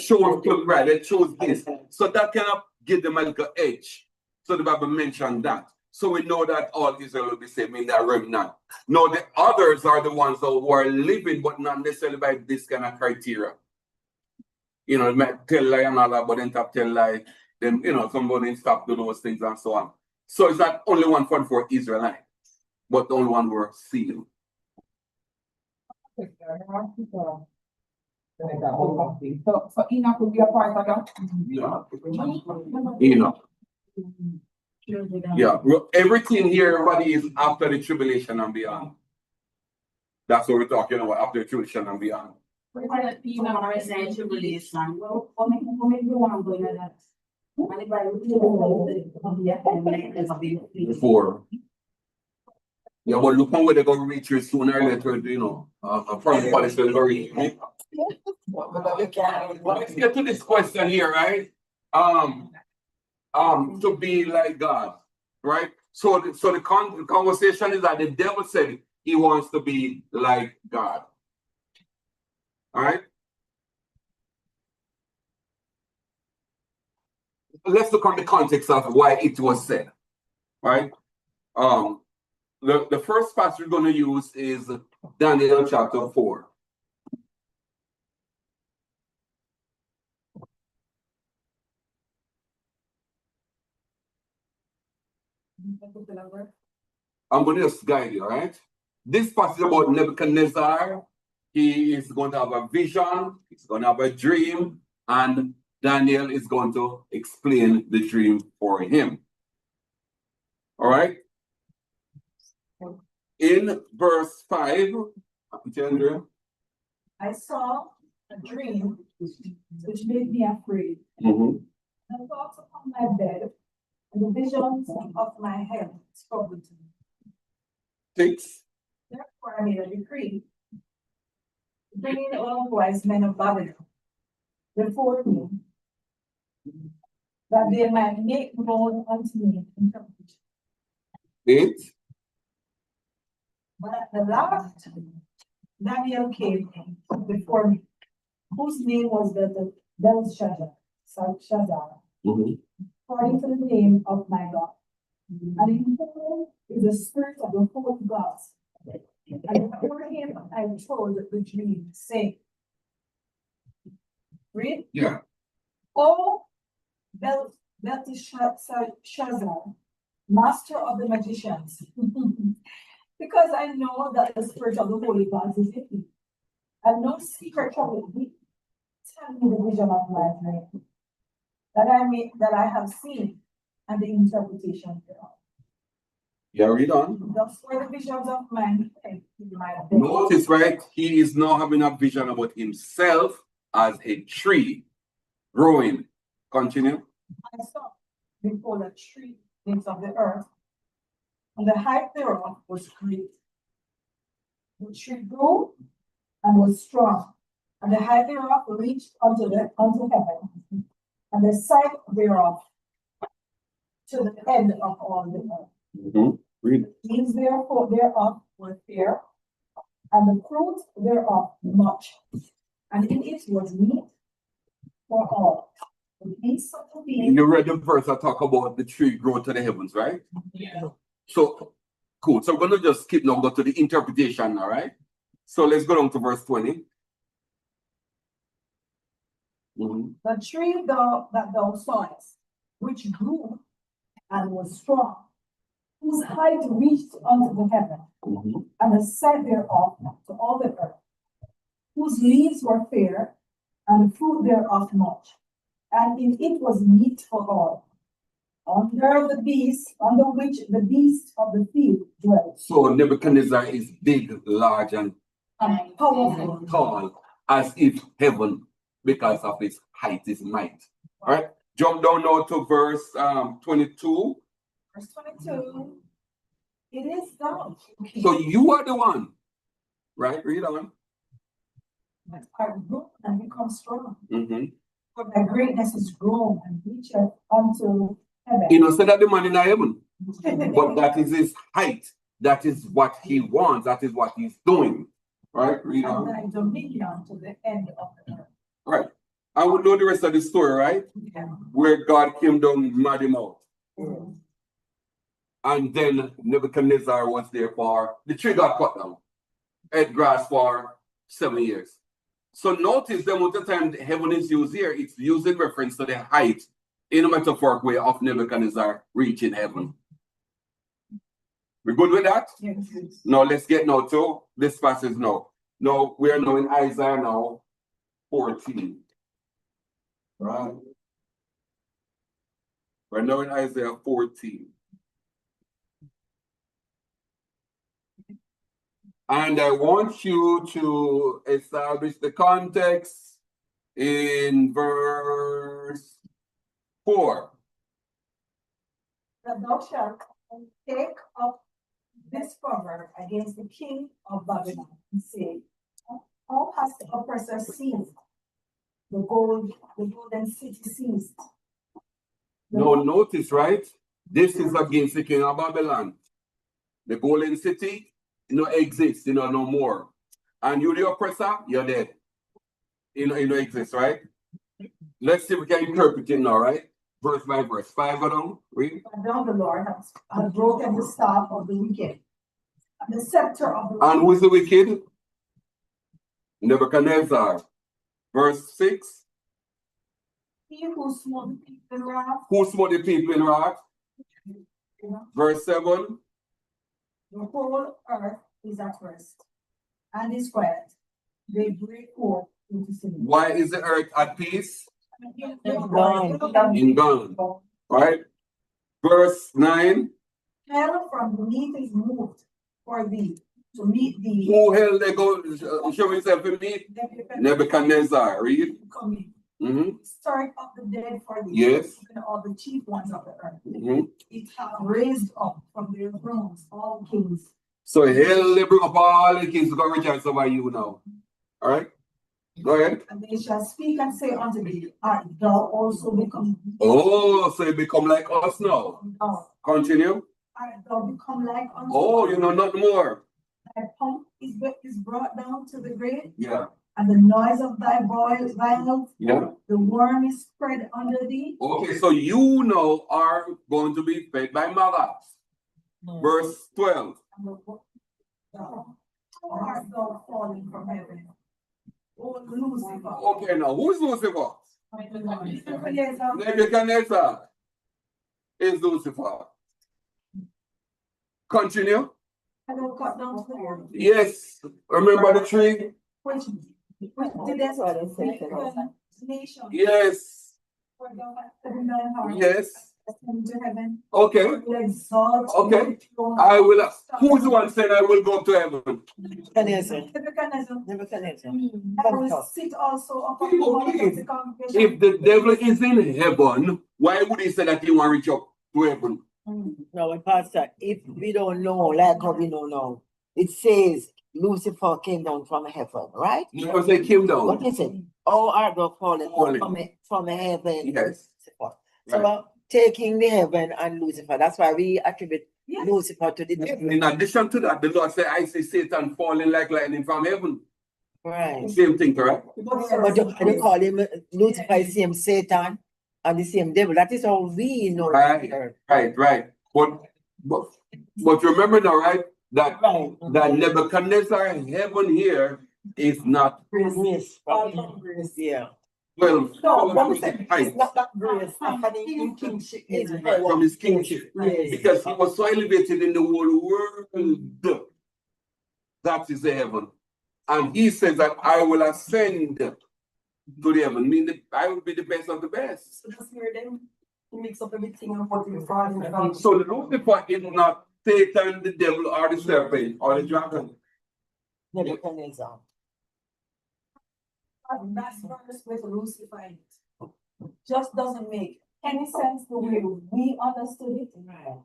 S1: chose this. So that cannot give them like an edge. So the Bible mentioned that. So we know that all Israel will be saved in that remnant. Now the others are the ones who are living, but not necessarily by this kind of criteria. You know, might tell lie and all that, but then tell lie. Then somebody stop doing those things and so on. So it's not only 144 Israelite, but the only one who were sealed.
S7: So Enoch will be a part of that?
S1: Yeah. Enoch. Yeah, everything here, everybody is after the tribulation and beyond. That's what we're talking about, after the tribulation and beyond. Before. Yeah, but look on where they're going to reach you sooner or later, a foreign policy will reach me. Let's get to this question here, right? To be like God, right? So the conversation is that the devil said he wants to be like God. All right. Let's look on the context of why it was said. Right. The first passage we're going to use is Daniel chapter 4. I'm going to just guide you, all right? This passage about Nebuchadnezzar, he is going to have a vision, he's going to have a dream, and Daniel is going to explain the dream for him. All right? In verse 5,
S4: I saw a dream which made me afraid.
S1: Mm-hmm.
S4: And I thought upon my bed, and the visions of my head troubled me.
S1: 6.
S4: Therefore I made a decree, bringing all wise men of Babylon before me, that they might make known unto me interpretation.
S1: 8.
S4: But at the last, Daniel came before me, whose name was Belshazzar,
S1: Mm-hmm.
S4: according to the name of my God. And in whom is the spirit of the whole gods. And before him I told the dream, saying, read?
S1: Yeah.
S4: O Belteshazzar, master of the magicians, because I know that the spirit of the holy gods is in me, and no secret trouble me. Tell me the vision of my dream, that I have seen, and the interpretation thereof.
S1: Yeah, read on.
S4: Thus were the visions of man.
S1: Notice, right? He is now having a vision about himself as a tree growing. Continue.
S4: I saw before the tree things of the earth, and the height thereof was great. The tree grew and was strong, and the height thereof reached unto heaven, and the sight thereof to the end of all the earth.
S1: Mm-hmm. Read.
S4: These therefore thereof were fair, and the fruit thereof much, and in it was meat for all. The beasts of the field.
S1: You read the verse I talk about the tree grow to the heavens, right?
S4: Yeah.
S1: So, cool. So we're going to just skip now, go to the interpretation, all right? So let's go down to verse 20. Mm-hmm.
S4: The tree that thou sawest, which grew and was strong, whose height reached unto the heaven,
S1: Mm-hmm.
S4: and the sight thereof to all the earth, whose leaves were fair, and the fruit thereof much, and in it was meat for all. Under the beast, under which the beasts of the field dwell.
S1: So Nebuchadnezzar is big, large, and
S4: Powerful.
S1: tall, as if heaven, because of his height, his might. All right, jump down now to verse 22.
S4: Verse 22. It is done.
S1: So you are the one. Right? Read on.
S4: I grew and become strong.
S1: Mm-hmm.
S4: For my greatness is grown and reacheth unto heaven.
S1: You know, say that the man in heaven. But that is his height. That is what he wants. That is what he's doing. Right? Read
S4: And
S1: on.
S4: thy dominion to the end of the earth.
S1: Right. I would know the rest of the story, right?
S4: Yeah.
S1: Where God came down, mad him out.
S4: Mm.
S1: And then Nebuchadnezzar was there for the tree got cut down. Head grass for 7 years. So notice that most of the time heaven is used here, it's used in reference to the height in a metaphoric way of Nebuchadnezzar reaching heaven. We good with that?
S4: Yes.
S1: Now let's get now to this passage now. Now we are now in Isaiah now 14. Right? We're now in Isaiah 14. And I want you to establish the context in verse 4.
S4: That thou shalt take up this proverb against the king of Babylon and say, how has the oppressor seized the golden city seized?
S1: Now notice, right? This is against the king of Babylon. The golden city, no exists, no more. And you the oppressor, you're dead. You know exist, right? Let's see if we can interpret it now, right? Verse by verse. 5 go down, read.
S4: And now the Lord has broken the staff of the wicked, and the scepter of the
S1: And who is the wicked? Nebuchadnezzar. Verse 6.
S4: He who smote the people in wrath.
S1: Who smote the people in wrath? Verse 7.
S4: The whole earth is at rest and is quiet. They break forth into sin.
S1: Why is the earth at peace?
S3: Gone.
S1: Gone. Right? Verse 9.
S4: Hell from beneath is moved for thee to meet thee.
S1: Who hell they go show himself in me? Nebuchadnezzar. Read.
S4: Coming.
S1: Mm-hmm.
S4: Start up the dead for thee.
S1: Yes.
S4: And all the chief ones of the earth.
S1: Mm-hmm.
S4: It hath raised up from their thrones all kings.
S1: So hell they bring up all the kings to go rejoice over you now. All right? Go ahead.
S4: And they shall speak and say unto thee, art thou also become?
S1: Oh, so you become like us now.
S4: No.
S1: Continue.
S4: Art thou become like unto?
S1: Oh, you know nothing more.
S4: Thy pomp is brought down to the grave.
S1: Yeah.
S4: And the noise of thy violence,
S1: Yeah.
S4: the worm is spread under thee.
S1: Okay, so you now are going to be fed by mothers. Verse 12.
S4: And how art thou falling from heaven? O Lucifer.
S1: Okay, now who's Lucifer?
S4: Nebuchadnezzar.
S1: Nebuchadnezzar is Lucifer. Continue.
S4: And thou cut down to the earth.
S1: Yes. Remember the tree?
S4: Which did
S3: That's what I said.
S4: nation?
S1: Yes.
S4: For thou hast given thine heart
S1: Yes.
S4: into heaven.
S1: Okay.
S4: Will exalt
S1: Okay.
S4: thy throne.
S1: I will. Who's the one saying I will go to heaven?
S3: Nebuchadnezzar.
S4: Nebuchadnezzar.
S3: Nebuchadnezzar.
S4: I will sit also upon the
S1: People,
S4: mount of
S1: please.
S4: the congregation.
S1: If the devil is in heaven, why would he say that he want to reach up to heaven?
S3: No, Pastor, if we don't know, like how we don't know, it says Lucifer came down from heaven, right?
S1: You know, say came down.
S3: What is it? Oh, art thou fallen
S1: Fallen.
S3: from heaven.
S1: Yes.
S3: Lucifer.
S1: Right.
S3: So taking the heaven and Lucifer, that's why we attribute
S4: Yes.
S3: Lucifer to the devil.
S1: In addition to that, the Lord said, I see Satan falling like lightning from heaven.
S3: Right.
S1: Same thing, correct?
S3: But you call him Lucifer, is same Satan and the same devil. That is how we know.
S1: Right. But remember now, right? That Nebuchadnezzar in heaven here is not
S3: Grace. Yeah.
S1: well
S7: No, what we say,
S1: height
S7: it's not that grace, in kingship is
S1: from his kingship. Because he was so elevated in the whole world. That is the heaven. And he says that I will ascend to the heaven. Mean that I will be the best of the best.
S7: So that's where then he mix up everything and what we find.
S1: So the Lucifer is not Satan, the devil, or the serpent, or the dragon.
S3: Nebuchadnezzar.
S4: That's verse with Lucifer in it. Just doesn't make any sense the way we understood it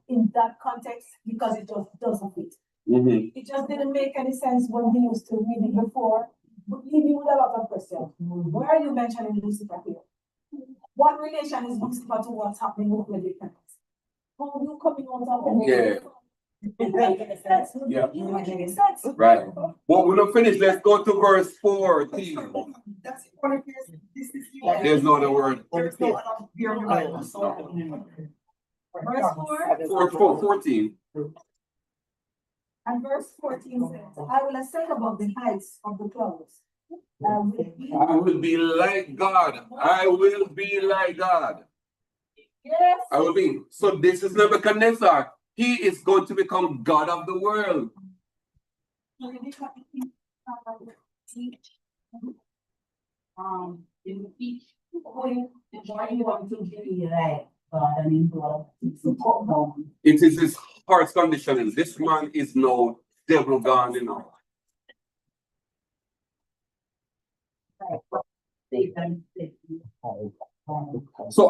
S4: in that context because it just doesn't fit. It just didn't make any sense when we used to read it before. But leave you with a lot of questions. Where are you mentioning Lucifer here? What relation is Lucifer to what's happening with the difference? How are you coming on top of it?
S1: Yeah.
S4: Making sense.
S1: Right. Well, we're not finished. Let's go to verse 14. There's no other word.
S4: Verse 4.
S1: 14.
S4: And verse 14 says, I will ascend above the heights of the clouds.
S1: I will be like God. I will be like God.
S4: Yes.
S1: I will be. So this is Nebuchadnezzar. He is going to become God of the world.
S9: In the beach, why you want to be like God and into support them?
S1: It is his heart's conditioning. This man is no devil gone, you know. So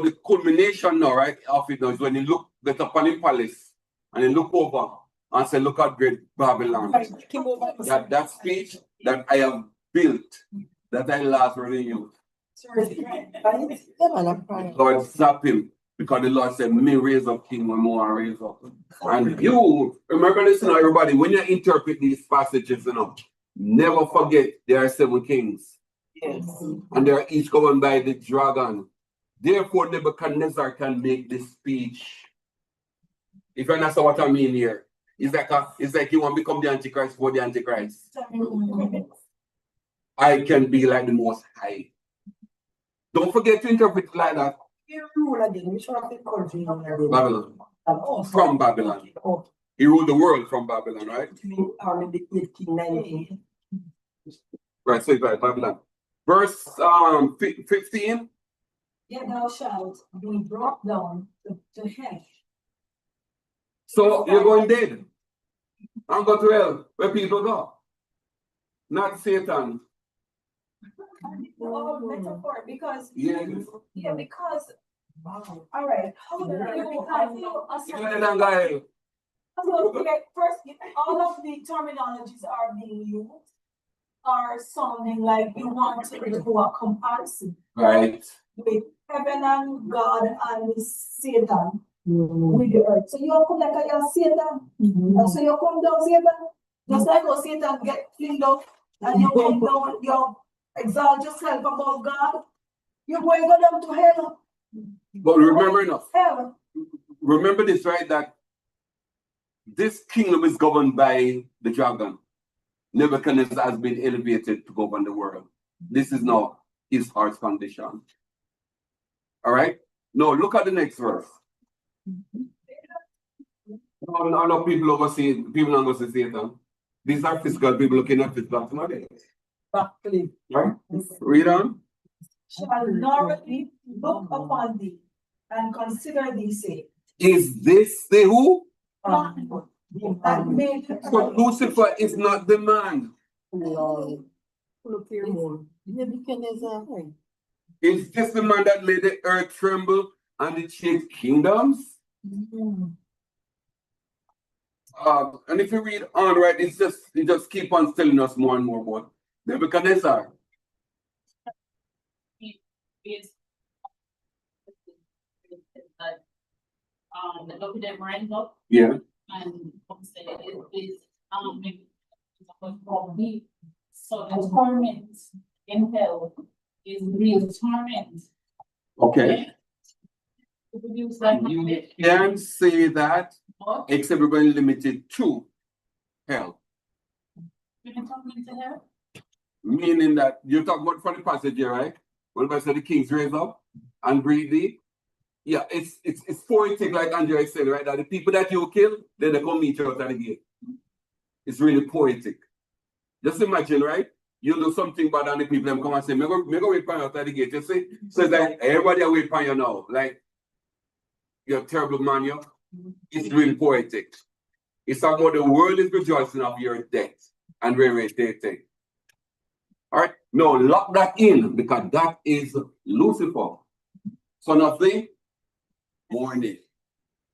S1: the culmination now, right, of it now is when you look get up on the palace and you look over and say, look at great Babylon. That speech that I have built, that I last reading you. Lord, stop him. Because the Lord said, me raise up king when more raise up. And you remember this, you know, everybody, when you interpret these passages, you know, never forget there are 7 kings.
S3: Yes.
S1: And they are each governed by the dragon. Therefore, Nebuchadnezzar can make this speech. If you understand what I mean here, it's like you want to become the Antichrist for the Antichrist. I can be like the Most High. Don't forget to interpret it like that. Babylon. From Babylon. He ruled the world from Babylon, right? Right, so it's like Babylon. Verse 15.
S4: Yet thou shalt be brought down to hell.
S1: So you're going dead. And go to hell, where people go. Not Satan.
S4: Metaphor, because
S1: because
S4: all right, how do
S1: you
S4: first, all of the terminologies are being used are sounding like you want to do a comparison,
S1: right,
S4: with heaven and God and Satan with the earth. So you come like a Satan, and so you come down Satan, just like how Satan get cleaned up, and you come down, you exalt yourself above God. You're going to go down to hell.
S1: But remember enough.
S4: Hell.
S1: Remember this, right? That this kingdom is governed by the dragon. Nebuchadnezzar has been elevated to govern the world. This is now his heart's condition. All right? Now look at the next verse. No people oversee, people not going to see Satan. These are physical people looking at physical. Right? Read on.
S4: Shall narrowly look upon thee and consider thee safe.
S1: Is this the who?
S4: That made
S1: So Lucifer is not the man. Is this the man that made the earth tremble and it shake kingdoms? And if you read on, right, it just keep on telling us more and more about Nebuchadnezzar.
S6: Look at them rise up.
S1: Yeah.
S6: And say it is so the torment in hell is real torment.
S1: Okay.
S6: Like
S1: You can say that, except we're going limited to hell. Meaning that you're talking about from the passage here, right? When I said the kings raise up and breathe thee. Yeah, it's poetic, like Andrea said, right? That the people that you kill, then they come meet you out at the gate. It's really poetic. Just imagine, right? You do something bad and the people them come and say, me go wait for you out at the gate. You see? So it's like everybody wait for you now. Like you're a terrible man, you. It's really poetic. It's talking about the world is rejoicing of your death and re-rotating. All right? No, lock that in because that is Lucifer. son of the morning.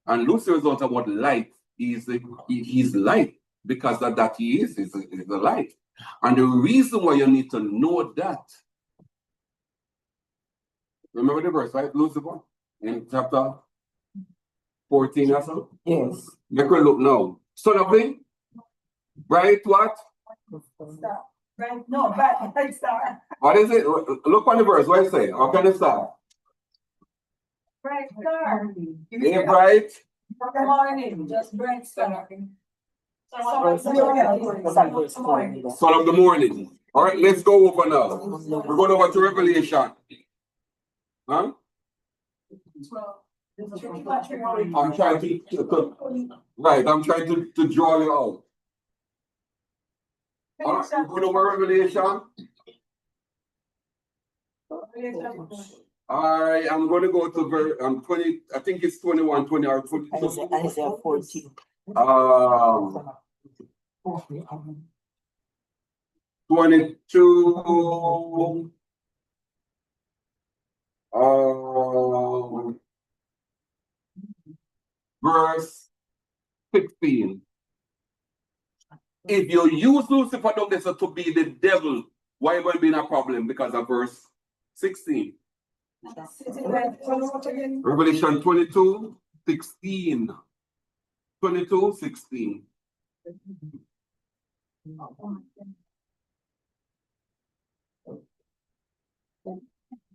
S1: And Lucifer is not about light. He's light because that he is the light. And the reason why you need to know that. Remember the verse, right? Lucifer in chapter 14 or so?
S3: Yes.
S1: Make her look now. Son of the bright what?
S4: Star. Right? No, bright star.
S1: What is it? Look on the verse. What it say? How can it start?
S4: Bright star.
S1: A bright.
S4: From the morning, just bright star.
S1: Son of the morning. All right, let's go over now. We're going over to Revelation. Huh? I'm trying I'm trying to draw you out. All right, we're going over Revelation. All right, I'm going to go to 20. I think it's 21, 20 or 22.
S3: Isaiah 14.
S1: 22. Verse 16. If you use Lucifer down there to be the devil, why would it be a problem? Because of verse 16. Revelation 22, 16. 22, 16.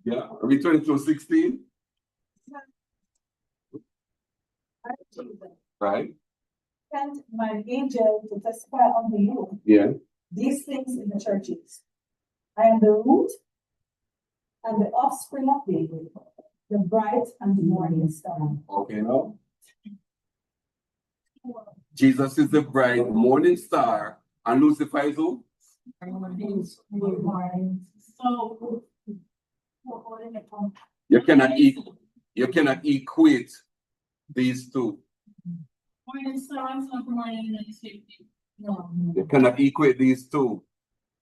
S1: Yeah, read 22, 16. Right.
S4: Sent my angel to testify unto you
S1: Yeah.
S4: these things in the churches. I am the root and the offspring of David, the bright and the morning star.
S1: Okay, now. Jesus is the bright morning star, and Lucifer is who?
S4: So,
S1: You cannot equate these two.
S6: Morning star and sun morning and safety.
S4: no.
S1: You cannot equate these two,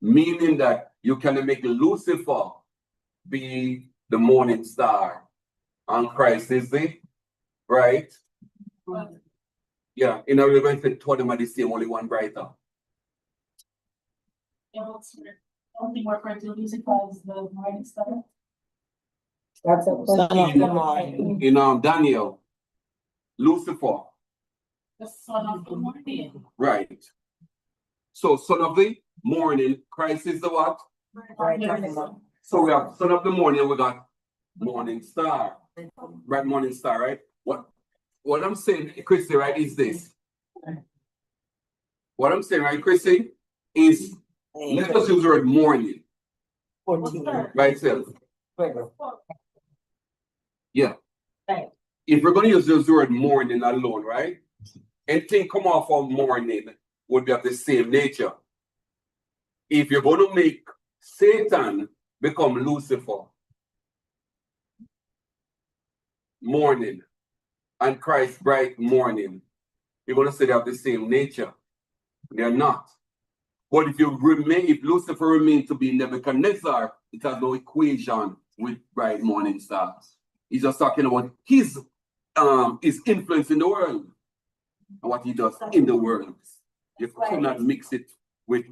S1: meaning that you cannot make Lucifer be the morning star and Christ is the bright. Yeah, in other words, two of them are the same, only one brighter.
S6: Only more referred to Lucifer as the morning star.
S3: That's a question.
S1: In Daniel, Lucifer.
S6: The son of the morning.
S1: Right. So son of the morning, Christ is the what? So we have son of the morning, we got morning star. Bright morning star, right? What I'm saying, Chrissy, right, is this. What I'm saying, right, Chrissy, is let us use the word morning.
S3: 14.
S1: By itself. Yeah.
S3: Right.
S1: If we're going to use the word morning alone, right? Anything come off of morning would be of the same nature. If you're going to make Satan become Lucifer, morning, and Christ bright morning, you're going to say they have the same nature. They're not. But if Lucifer remains to be Nebuchadnezzar, it has no equation with bright morning stars. He's just talking about his influence in the world and what he does in the world. You cannot mix it with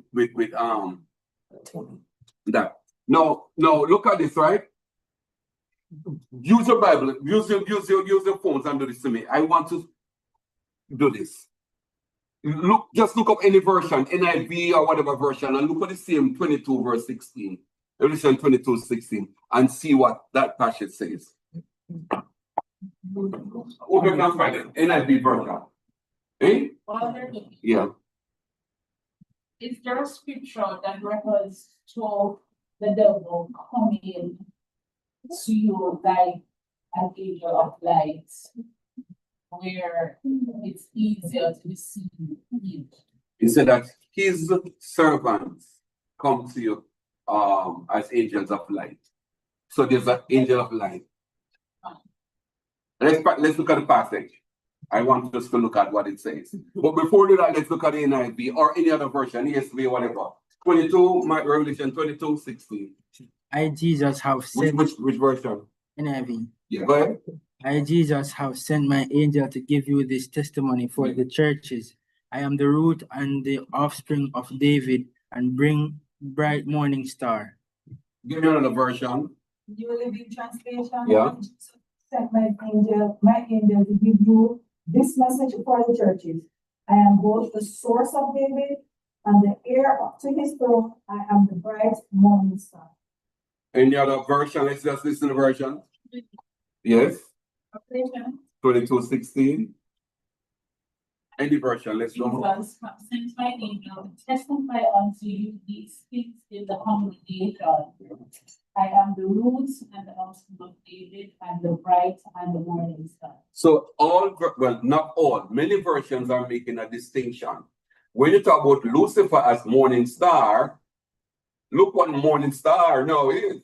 S1: that. No, look at this, right? Use your Bible, use your phones and do this to me. I want to do this. Just look up any version, NIV or whatever version, and look at the same 22 verse 16. Revelation 22, 16, and see what that passage says. Open and find it. NIV version. Eh? Yeah.
S6: Is there a scripture that refers to the devil coming to you like an angel of light, where it's easier to deceive him?
S1: He said that his servants come to you as angels of light. So there's an angel of light. Let's look at the passage. I want us to look at what it says. But before we do that, let's look at the NIV or any other version, ESV, whatever. 22, Revelation 22, 16.
S2: I, Jesus, have said.
S1: Which version?
S2: NIV.
S1: Yeah, go ahead.
S2: I, Jesus, have sent my angel to give you this testimony for the churches. I am the root and the offspring of David, and bring bright morning star.
S1: Give me another version.
S4: New Living Translation.
S1: Yeah.
S4: Sent my angel to give you this message for the churches. I am both the source of David and the heir up to his throne. I am the bright morning star.
S1: Any other version? Let's just listen to the version. Yes. 22:16. Any version, let's go.
S6: Jesus sent my angel to testify unto you these things in the congregation. I am the root and the offspring of David, and the bright and the morning star.
S1: So well, not all, many versions are making a distinction. When you talk about Lucifer as morning star, look what morning star now is.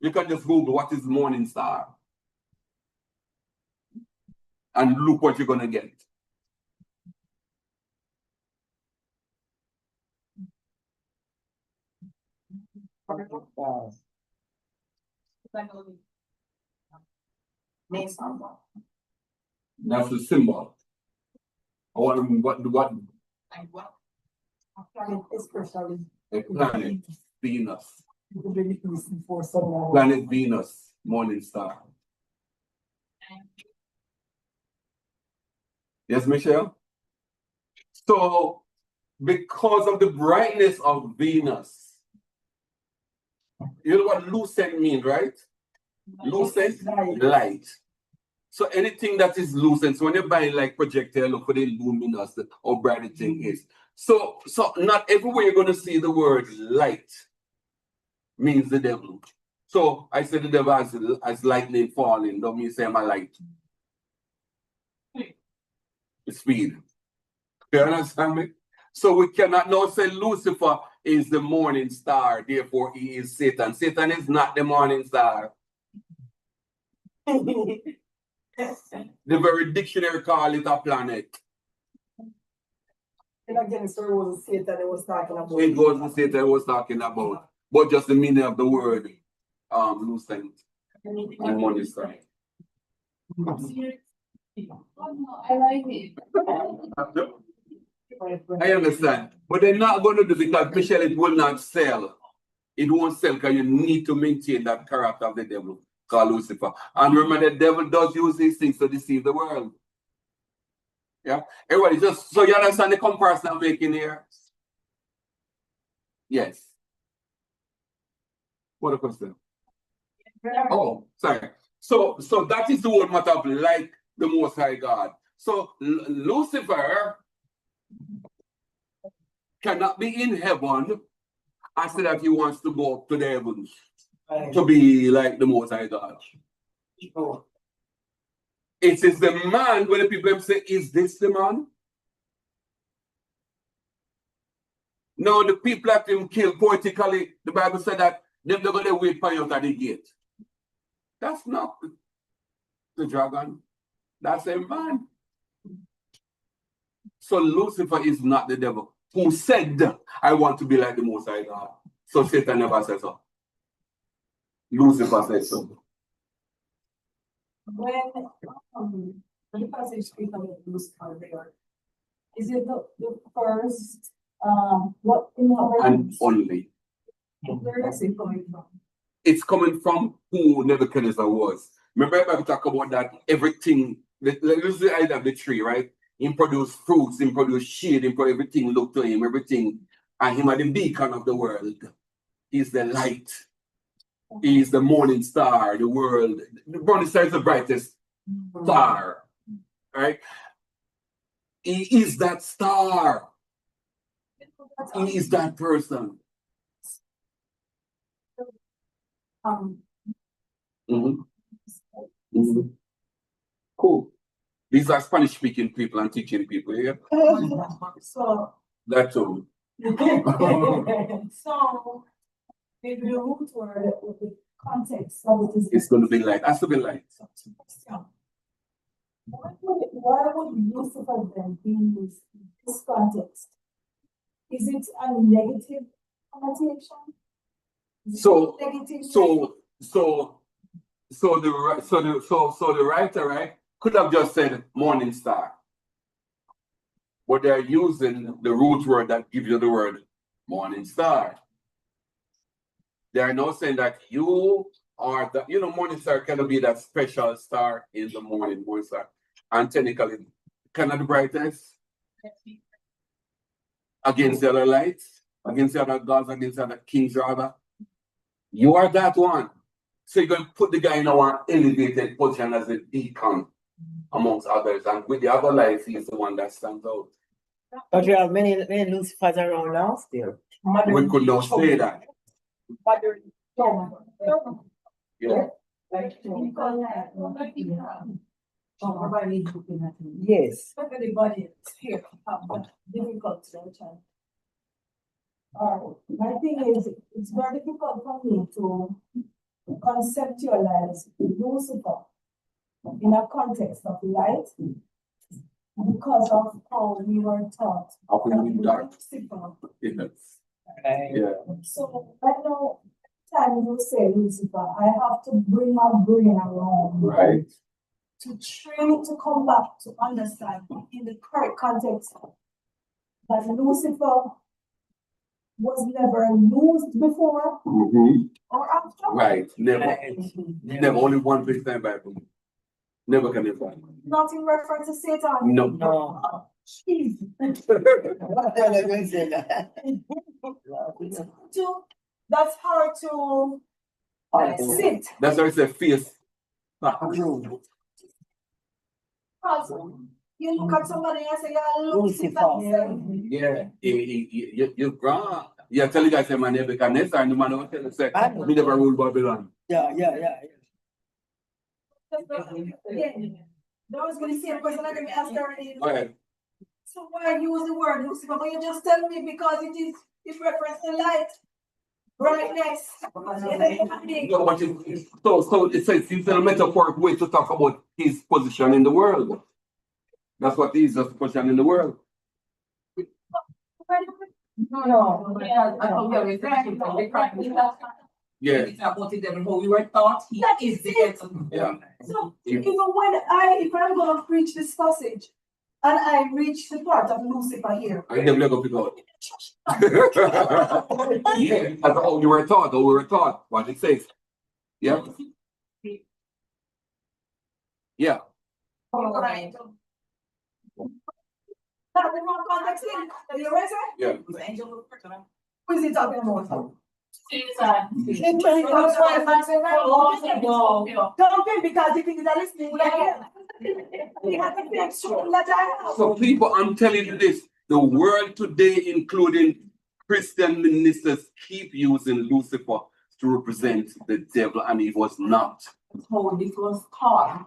S1: You can just Google what is morning star. And look what you're gonna get. That's the symbol. What?
S7: Especially.
S1: A planet, Venus. Planet Venus, morning star. Yes, Michelle? So, because of the brightness of Venus, you know what lucent means, right? Lucent, light. So anything that is lucent, so when you're buying like projector, look for the luminous, how bright the thing is. So not everywhere you're going to see the word light means the devil. So I said the devil as lightning falling, don't mean say I'm a light. Speed. You understand me? So we cannot now say Lucifer is the morning star, therefore he is Satan. Satan is not the morning star. The very dictionary call it a planet.
S7: And again, so it was Satan it was talking about.
S1: It wasn't Satan it was talking about, but just the meaning of the word lucent and morning star.
S6: I like it.
S1: I understand, but they're not going to do it because Michelle, it will not sell. It won't sell because you need to maintain that character of the devil called Lucifer. And remember, the devil does use these things to deceive the world. Yeah, everybody, just so you understand the comparison I'm making here. Yes. What a question. Oh, sorry. So that is the whole matter of like the Most High God. So Lucifer cannot be in heaven and say that he wants to go up to the heavens to be like the Most High God. It is the man when the people say, is this the man? No, the people that him killed poetically, the Bible said that they're going to wait for you at the gate. That's not the dragon. That's a man. So Lucifer is not the devil who said, I want to be like the Most High God. So Satan never says so. Lucifer says so.
S4: When the passage speaks about Lucifer there, is it the first what in what
S1: And only.
S4: where is it coming from?
S1: It's coming from who Nebuchadnezzar was. Remember I talk about that everything, this is the idea of the tree, right? He produced fruits, he produced shade, everything looked to him, everything. And him are the beacon of the world. He's the light. He is the morning star, the world. The morning star is the brightest star, right? He is that star. He is that person. Cool. These are Spanish speaking people and teaching people, yeah?
S4: So
S1: That too.
S4: so maybe the root word with the context of it is
S1: It's going to be light. Has to be light.
S4: Why would Lucifer then be used in this context? Is it a negative connotation?
S1: So So the writer, right, could have just said morning star. But they're using the root word that gives you the word morning star. They are now saying that you are the, morning star cannot be that special star in the morning star. And technically, cannot the brightest against the other lights, against the other gods, against the other kings rather. You are that one. So you're going to put the guy in our elevated position as a beacon amongst others. And with the other lights, he's the one that stands out.
S3: But you have many Lucifers around now still.
S1: We could not say that. Yeah.
S3: Yes.
S4: Everybody is here have difficult time. My thing is, it's very difficult for me to conceptualize Lucifer in a context of light because of how we were taught.
S1: How we were taught.
S4: Lucifer.
S1: Yes.
S4: Yeah. So right now, time you say Lucifer, I have to bring my brain around.
S1: Right.
S4: To train it to come back to understand in the correct context that Lucifer was never used before or after.
S1: Right. Never. Never. Only one place in the Bible. Never can you find.
S4: Not in reference to Satan.
S1: No.
S3: No.
S4: Jeez. That's hard to sit.
S1: That's why I say face.
S4: You look at somebody and say, yeah, Lucifer.
S1: Yeah. You're wrong. Yeah, tell you guys, my name is Nebuchadnezzar, and the man will tell you, say, we never rule Babylon.
S3: Yeah.
S4: That was going to say a question I'm going to ask already.
S1: Go ahead.
S4: So why use the word Lucifer? But you just tell me because it refers to light, brightness.
S1: No, but so it says it's a metaphoric way to talk about his position in the world. That's what he is, just position in the world. Yeah.
S9: It's about the devil, how we were taught he is the devil.
S1: Yeah.
S4: So even when if I'm going to preach this passage and I reach the part of Lucifer here,
S1: I never go pick out. Yeah, that's how you were taught, how we were taught, what it says. Yeah. Yeah.
S4: not the wrong context here. Are you ready?
S1: Yeah.
S4: Who is he talking about? Don't pay because you think it's a listening.
S1: So people, I'm telling you this, the world today, including Christian ministers, keep using Lucifer to represent the devil, and he was not.
S9: How it was taught,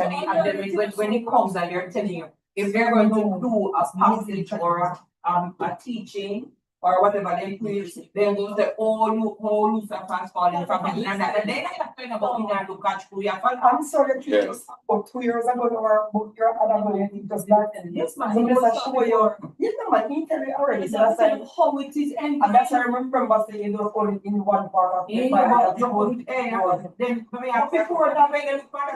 S9: and then when it comes and you're telling you, if they're going to do a passage or a teaching, or whatever they preach, then those the all Lucifer's falling from heaven, and that they're not talking about you and look at who you're falling.
S7: I'm sorry, about 2 years ago, or about your other man, just like
S4: yes, man.
S7: so just show your, you know, man, he tell me already. So that's like
S4: how it is, and
S7: that's I remember saying you don't only in one part of the Bible.
S9: Then before that, when they look for the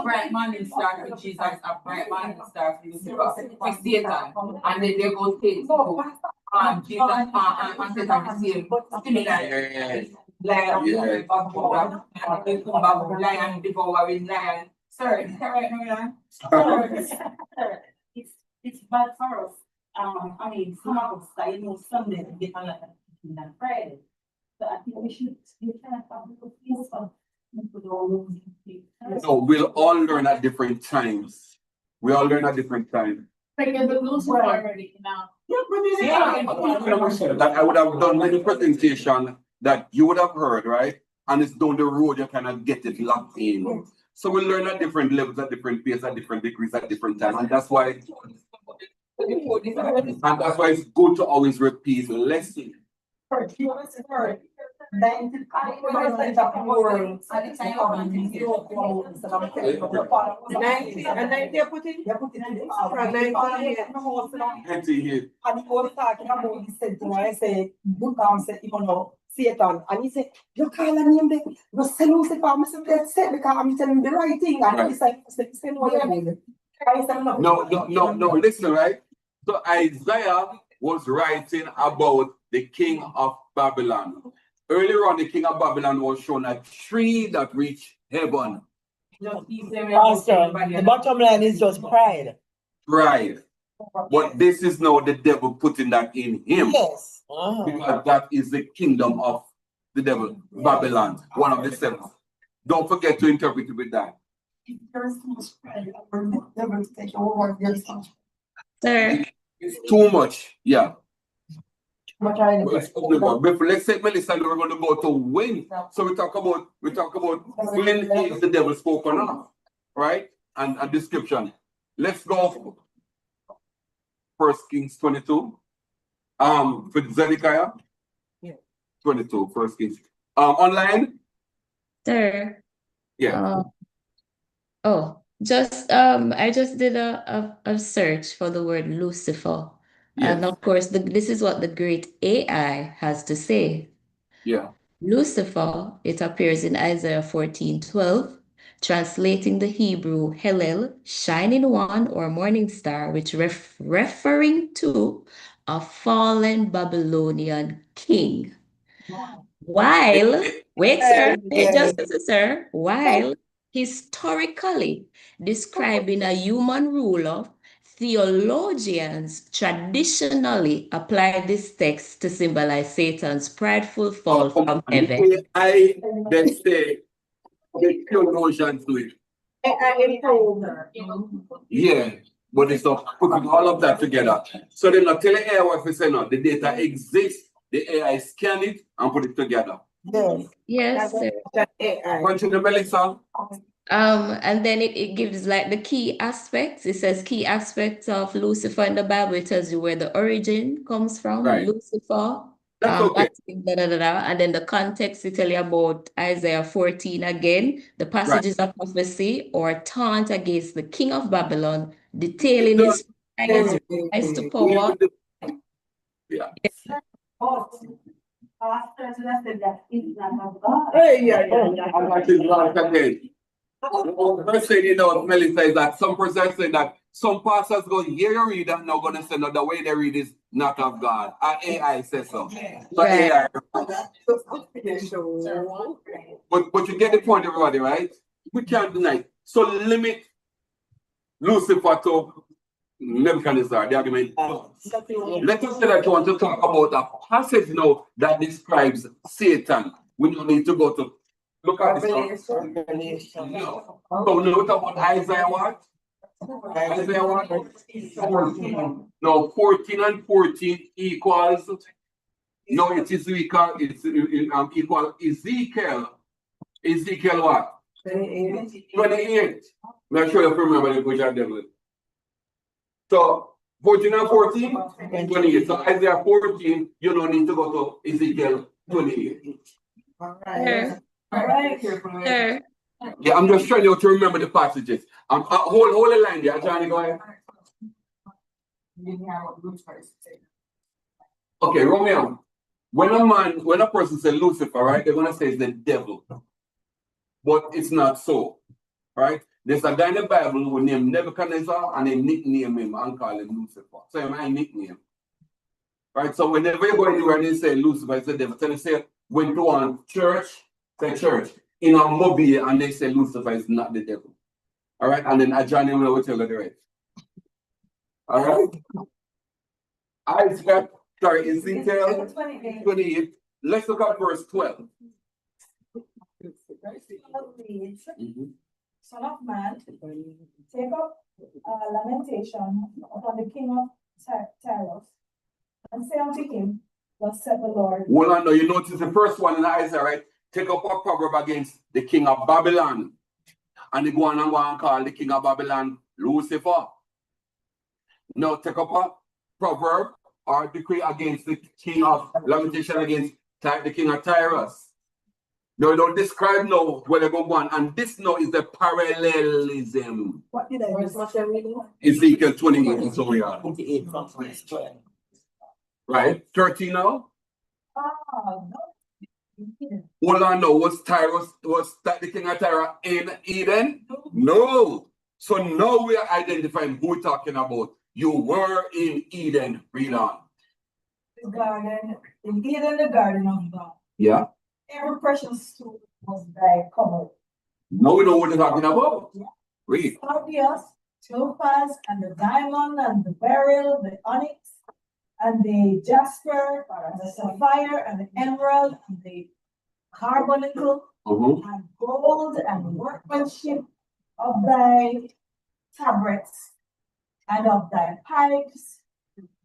S9: bright morning star, which is a bright morning star for Satan, and then they go take Jesus and Satan similar, lion devouring lion. Sir, correct me,
S6: It's bad for us. I mean, some of us, I know Sunday, they can like on Friday. So I think we should kind of have a piece of.
S1: No, we'll all learn at different times. We all learn at different times.
S6: Already now.
S1: That I would have done many presentation that you would have heard, right? And it's down the road, you cannot get it locked in. So we learn at different levels, at different pace, at different degrees, at different times. And that's why And that's why it's good to always repeat the lesson.
S7: Satan, and he said, you call a name there, you say Lucifer, I'm saying that's it because I'm telling the right thing, and he said,
S1: No, listen, right? So Isaiah was writing about the king of Babylon. Earlier on, the king of Babylon was shown a tree that reached heaven.
S3: Pastor, the bottom line is just pride.
S1: Pride. But this is now the devil putting that in him.
S3: Yes.
S1: Because that is the kingdom of the devil, Babylon, one of the seven. Don't forget to interpret it with that.
S10: Sir,
S1: It's too much, yeah. Let's say Melissa, we're going to go to when. So we talk about when is the devil spoken of, right? And a description. Let's go 1 Kings 22. For Zedekiah. 22, 1 Kings. Online.
S10: sir.
S1: Yeah.
S10: I just did a search for the word Lucifer.
S1: Yes.
S10: And of course, this is what the great AI has to say.
S1: Yeah.
S10: Lucifer, it appears in Isaiah 14:12, translating the Hebrew Hillel, shining one or morning star, which referring to a fallen Babylonian king. While, wait, sir, while historically describing a human ruler, theologians traditionally apply this text to symbolize Satan's prideful fall from heaven.
S1: They say the theologians do it. Yeah, but it's not putting all of that together. So they're not telling AI what we say now. The data exists, the AI scan it and put it together.
S10: Yes, sir.
S1: Continue, Melissa.
S10: And then it gives like the key aspects. It says key aspects of Lucifer in the Bible. It tells you where the origin comes from,
S1: Right.
S10: Lucifer.
S1: That's okay.
S10: And then the context, it tell you about Isaiah 14 again, the passages of prophecy or taunt against the king of Babylon, detailing his rise to power.
S1: Yeah. First thing you know, Melissa, is that some person say that some pastors go, yeah, you read that, now going to say, no, the way they read is not of God. AI says so. So AI. But you get the point, everybody, right? We can't deny it. So limit Lucifer to Nebuchadnezzar, the argument. Let us say that you want to talk about a passage now that describes Satan. We don't need to go to look at this. No. So we talk about Isaiah what? Isaiah what? 14. No, 14 and 14 equals. No, it is equal. It's equal Ezekiel. Ezekiel what? 28. I'm not sure if you remember the book of devil. So 14 and 14, 28. So Isaiah 14, you don't need to go to Ezekiel 28.
S10: All right. Sir.
S1: Yeah, I'm just trying to remember the passages. Hold the line there, Johnny, go ahead. Okay, Romeo. When a person says Lucifer, right, they're gonna say it's the devil. But it's not so. Right? There's a guy in the Bible who named Nebuchadnezzar and they nickname him and call him Lucifer. So my nickname. Right? So whenever you go anywhere and they say Lucifer, it's the devil. So they say, when you want church, say church. In a mobile and they say Lucifer is not the devil. All right? And then Johnny will tell you the rest. All right? Ezekiel 28. Let's look at verse 12.
S4: Son of man, take up lamentation upon the king of terrors, and say unto him, thus said the Lord.
S1: Well, I know you notice the first one in Isaiah, right? Take up a proverb against the king of Babylon. And they go on and call the king of Babylon Lucifer. No, take up a proverb or decree against the king of lamentation against the king of Tyrus. No, don't describe no where they go on. And this no is the parallelism.
S7: What did I miss?
S1: Ezekiel 28 and so we are.
S3: 28 from verse 12.
S1: Right? 13 now?
S4: No.
S1: Hold on now. Was that the king of Tyre in Eden? No. So now we are identifying who we're talking about. You were in Eden. Read on.
S4: The garden, in Eden, the garden of God.
S1: Yeah.
S4: Every precious stone was thy covered.
S1: Now we know what they're talking about.
S4: Yeah.
S1: Read.
S4: Sardius, topaz, and the diamond, and the beryl, the onyx, and the jasper, and the sapphire, and the emerald, and the carbuncle, and gold, and workmanship of thy tabrets, and of thy pipes,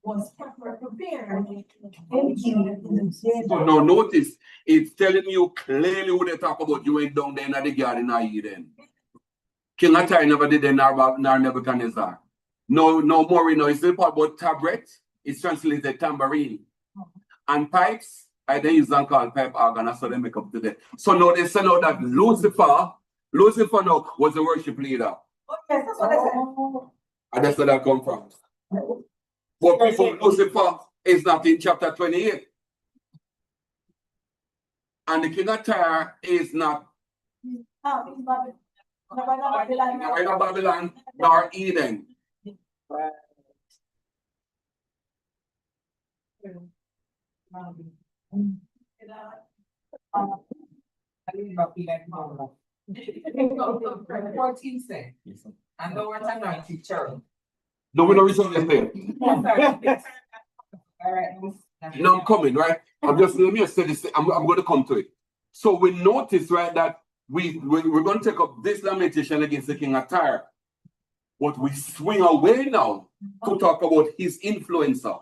S4: was prepared in the day.
S1: So now notice, it's telling you clearly what they talk about. You went down there in the garden of Eden. King of Tyre never did that, nor Nebuchadnezzar. No more, you know, it's the part about tabret. It's translated tambourine. And pipes, I then use them called pipe organ, so they make up today. So now they say now that Lucifer now was the worship leader.
S4: Yes, that's what I said.
S1: And that's where that come from. But before Lucifer is not in chapter 28. And the king of Tyre is not neither Babylon nor Eden.
S9: And the word anointed cherub.
S1: No, we don't resolve this thing.
S9: All right.
S1: Now I'm coming, right? Let me just say this. I'm going to come to it. So we notice, right, that we're going to take up this lamentation against the king of Tyre. But we swing away now to talk about his influencer.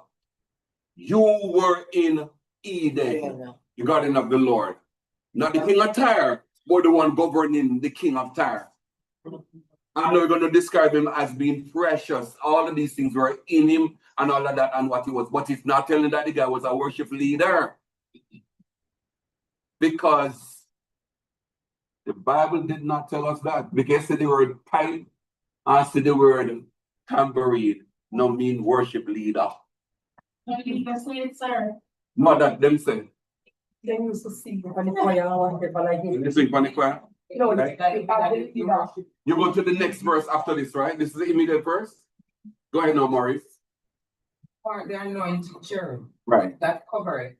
S1: You were in Eden, the garden of the Lord. Not the king of Tyre, but the one governing the king of Tyre. And we're going to describe him as being precious. All of these things were in him and all of that and what he was. But it's not telling that the guy was a worship leader. Because the Bible did not tell us that. Because the word pipe and the word tambourine no mean worship leader. Not that them say.
S7: They used to sing the choir and people like
S1: When they sing the choir.
S7: No,
S1: Right? You go to the next verse after this, right? This is the immediate verse. Go ahead now, Maurice.
S9: Or the anointed cherub.
S1: Right.
S9: That cover it.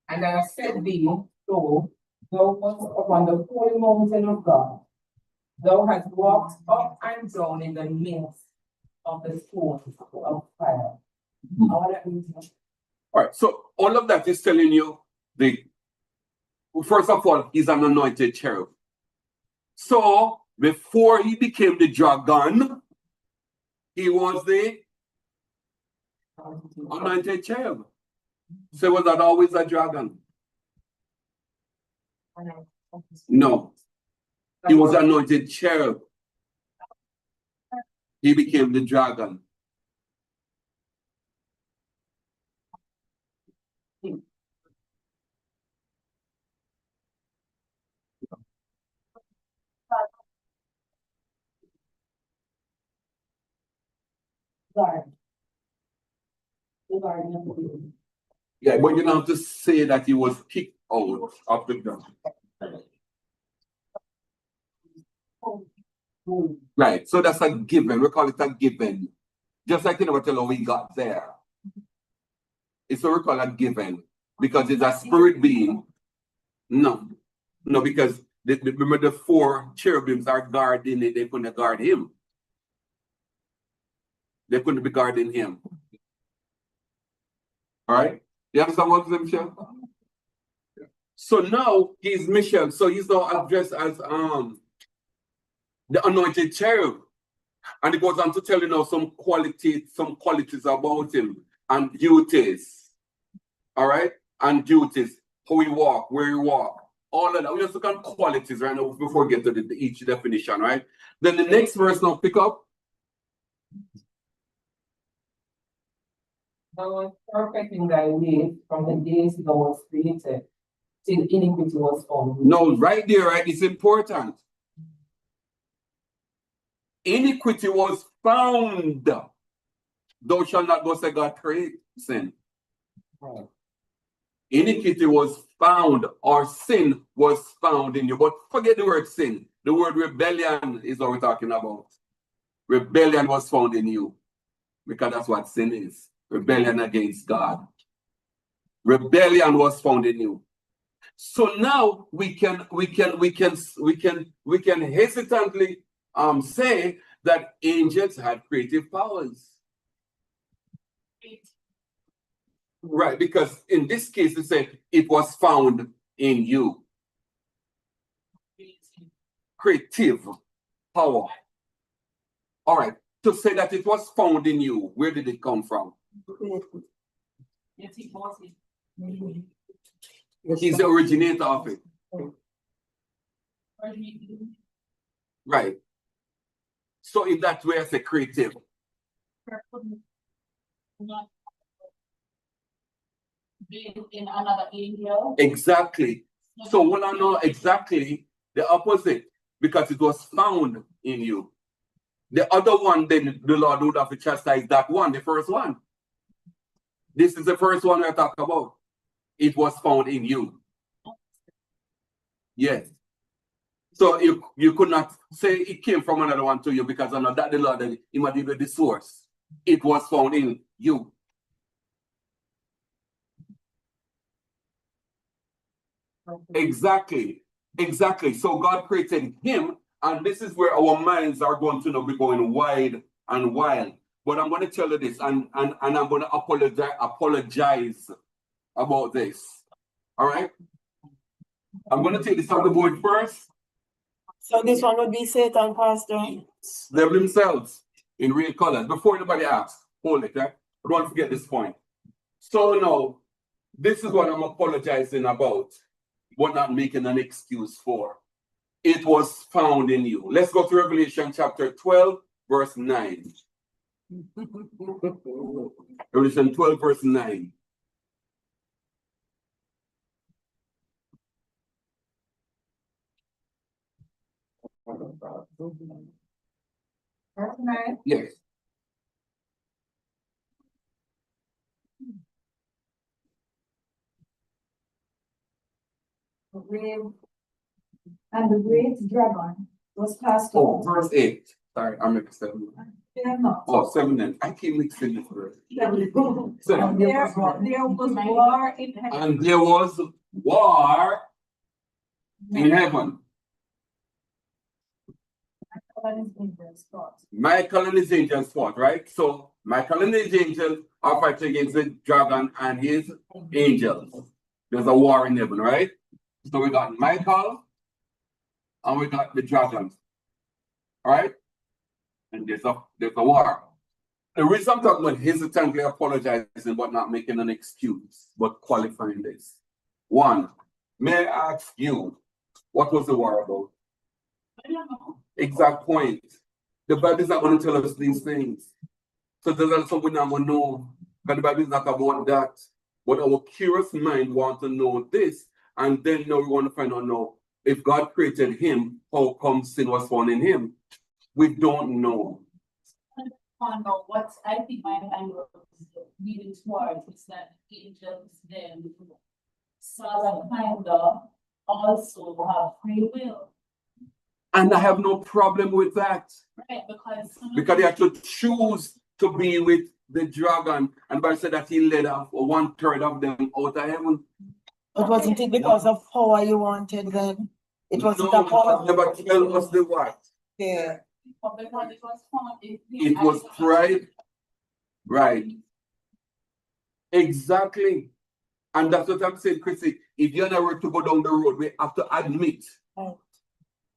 S9: And I have said thee, so thou wast upon the holy mountain of God. Thou hast walked up and down in the midst of the stones of fire. All that means.
S1: All right. So all of that is telling you first of all, he's an anointed cherub. So before he became the dragon, he was the anointed cherub. So was that always a dragon? No. He was anointed cherub. He became the dragon. Yeah, but you don't have to say that he was kicked out of the ground. Right, so that's a given. We call it a given. Just like you never tell how we got there. It's what we call a given. Because it's a spirit being. No, because remember the four cherubims are guarding it, they couldn't guard him. They couldn't be guarding him. All right? You understand what I'm saying, Michelle? So now he's Michelle. So he's now addressed as the anointed cherub. And it goes on to tell you now some qualities about him and duties. All right? And duties. How he walk, where he walk. All of that. We just look at qualities right now before we get to each definition, right? Then the next verse now pick up.
S9: was perfecting thy way from the days thou was created, till iniquity was found.
S1: No, right there, right? It's important. Iniquity was found. Thou shalt not go say God create sin. Iniquity was found, or sin was found in you. But forget the word sin. The word rebellion is what we're talking about. Rebellion was found in you. Because that's what sin is. Rebellion against God. Rebellion was found in you. So now we can hesitantly say that angels had creative powers. Right, because in this case, it said it was found in you. Creative power. All right, to say that it was found in you, where did it come from? He's the originator of it. Right. So in that way, I say creative.
S6: Being in another angel.
S1: Exactly. So when I know exactly the opposite, because it was found in you. The other one, then the Lord would have to chastise that one, the first one. This is the first one we're talking about. It was found in you. Yes. So you could not say it came from another one to you, because I know that the Lord, he might give you the source. It was found in you. Exactly. Exactly. So God created him, and this is where our minds are going to now be going wide and wild. But I'm going to tell you this, and I'm going to apologize about this. All right? I'm going to take this off the board first.
S3: So this one would be Satan, Pastor.
S1: They're themselves in real colors. Before anybody asks, hold it, eh? Don't forget this point. So now, this is what I'm apologizing about, but not making an excuse for. It was found in you. Let's go to Revelation chapter 12, verse 9. Revelation 12, verse 9.
S9: Verse 9.
S1: Yes.
S4: And the great dragon was cast
S1: Oh,
S4: out.
S1: verse 8. Sorry, I'm mixing. Oh, 7 then. I keep mixing this verse.
S4: And there was war in heaven.
S1: And there was war in heaven. Michael and his angels fought, right? So Michael and his angels are fighting against the dragon and his angels. There's a war in heaven, right? So we got Michael and we got the dragon. All right? And there's a war. The reason I'm talking about hesitantly apologizing but not making an excuse, but qualifying this. One, may I ask you, what was the war about?
S6: I don't know.
S1: Exact point. The Bible is not going to tell us these things. So there's something I'm going to know. But the Bible is not about that. But our curious mind wants to know this. And then now we want to find out now, if God created him, how come sin was found in him? We don't know.
S6: What I think my mind was leading towards is that angels then sort of kind of also have free will.
S1: And I have no problem with that.
S6: Right,
S1: because they have to choose to be with the dragon. And the Bible said that he led off 1/3 of them out of heaven.
S3: But wasn't it because of power you wanted then? It wasn't
S1: No,
S3: a power.
S1: never tell us the what.
S3: Yeah.
S6: because it was found in
S1: It was pride. Right. Exactly. And that's what I'm saying, Chrissy. If you're not ready to go down the road, we have to admit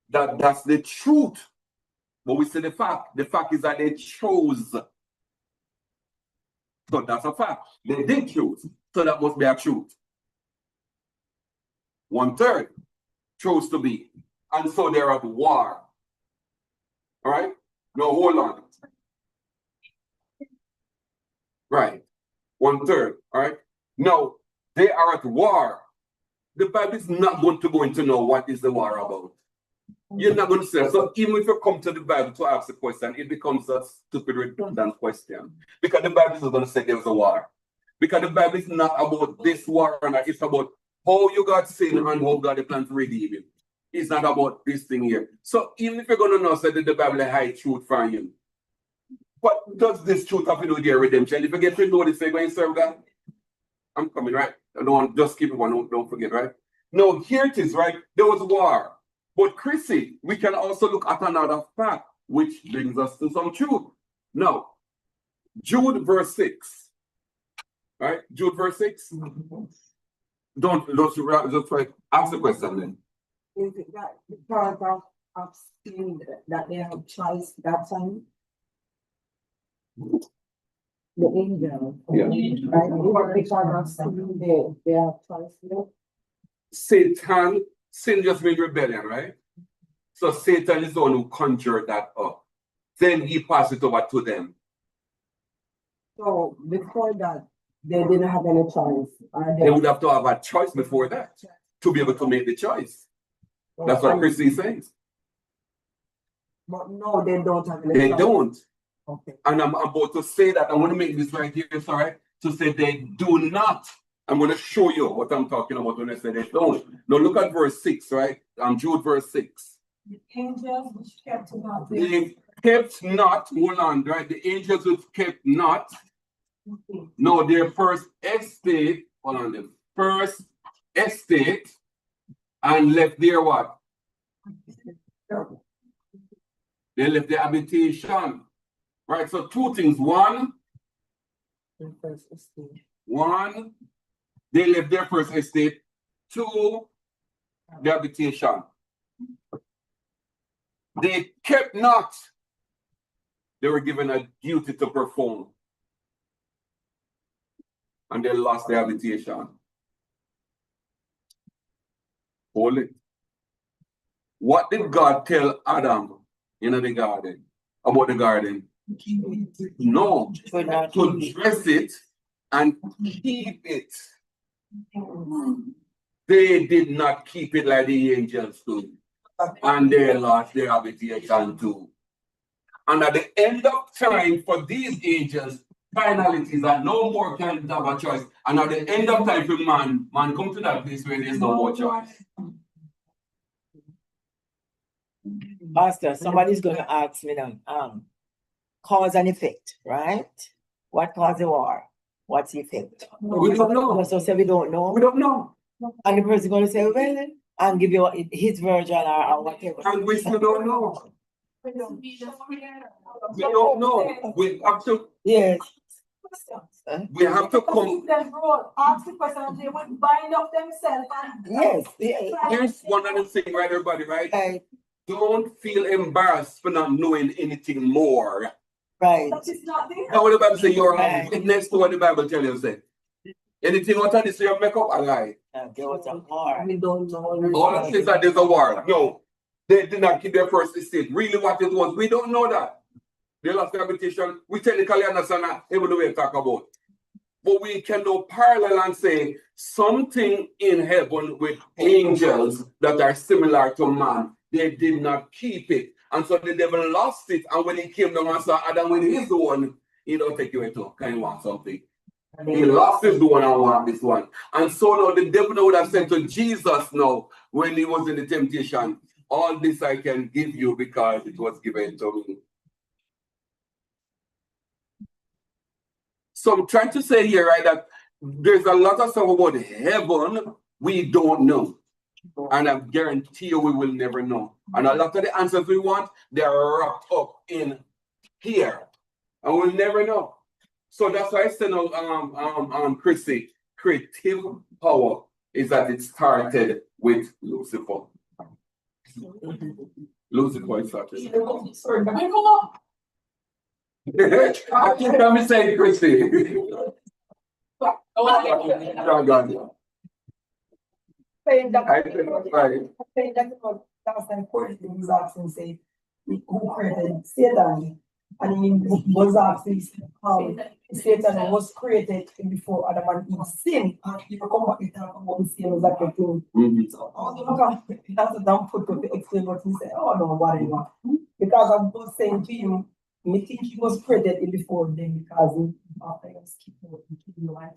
S1: that that's the truth. But we say the fact. The fact is that they chose. So that's a fact. They did choose. So that must be a truth. 1/3 chose to be. And so they're at war. All right? No, hold on. Right. 1/3. All right. Now they are at war. The Bible is not going to go into know what is the war about. You're not going to say so. Even if you come to the Bible to ask a question, it becomes a stupid, redundant question because the Bible is going to say there's a war. Because the Bible is not about this war, and it's about how you got sin and how God plans to redeem you. It's not about this thing here. So even if you're going to know that the Bible is high truth from you, what does this truth have to do with your redemption? If you get to know this, you're going to serve God. I'm coming, right? I don't want just keep it one, don't forget, right? No, here it is, right? There was war. But Chrissy, we can also look at another fact, which brings us to some truth. Now, Jude verse 6. Right? Jude verse 6. Just try ask the question then.
S7: Is it that the paragraph of sin that they have choice that time? The angel.
S1: Yeah.
S7: Right? Because of sin, they have choice there.
S1: Satan, sin just means rebellion, right? So Satan is the one who conjured that up. Then he passed it over to them.
S7: So before that, they didn't have any choice.
S1: They would have to have a choice before that to be able to make the choice. That's what Christy says.
S7: But no, they don't have any
S1: They
S7: choice.
S1: don't.
S7: Okay.
S1: And I'm about to say that. I want to make this right here, sorry, to say they do not. I'm going to show you what I'm talking about when I say they don't. Now look at verse 6, right? Jude verse 6.
S4: The angels which kept not
S1: They kept not, hold on, right? The angels which kept not, no, their first estate, hold on, the first estate, and left their what? They left their habitation. Right, so two things. One, they left their first estate. Two, their habitation. They kept not. They were given a duty to perform. And they lost their habitation. Hold it. What did God tell Adam in the garden? About the garden? No, to dress it and keep it. They did not keep it like the angels do. And they lost their habitation too. And at the end of time for these angels, finally it is that no more can have a choice. And at the end of time for man come to that place where there's no more choice.
S3: Pastor, somebody's going to ask me now, cause and effect, right? What caused the war? What's the effect?
S1: We don't know.
S3: So say we don't know.
S1: We don't know.
S3: And the person going to say, well, and give you his version or whatever.
S1: And we still don't know. We don't know. We have to.
S3: Yes.
S1: We have to come.
S4: Ask the question, and they would bind up themselves.
S3: Yes. Yes.
S1: Here's one other thing, right, everybody, right? Don't feel embarrassed for not knowing anything more.
S3: Right.
S4: That is not there.
S1: Now what the Bible say, you're a witness to what the Bible tells you. Say. Anything out of this, you make up a lie.
S3: There was a war.
S7: We don't know.
S1: All it says that there's a war. No, they did not keep their first estate. Really what it was, we don't know that. They lost their habitation. We technically understand that even though we talk about. But we can do parallel and say something in heaven with angels that are similar to man. They did not keep it. And so the devil lost it. And when he came down and saw Adam with his one, he don't take you into kind of want something. He lost his one and want this one. And so now the devil would have said to Jesus now, when he was in the temptation, all this I can give you because it was given to me. So I'm trying to say here, right, that there's a lot of stuff about heaven we don't know. And I guarantee you we will never know. And a lot of the answers we want, they're wrapped up in here. And we'll never know. So that's why I said, Chrissy, creative power is that it started with Lucifer. Lucifer started. I keep coming saying Chrissy.
S7: Saying that,
S1: Right.
S7: saying that last time Courtney was asking, say, who created Satan? And he was asking, Satan was created before Adam and Eve sinned. And he come back and talk about the same exact thing. So, that's a damn put to explain what he said. Oh, no, whatever. Because I was saying to you, I think he was created before them because after he was kicked out, and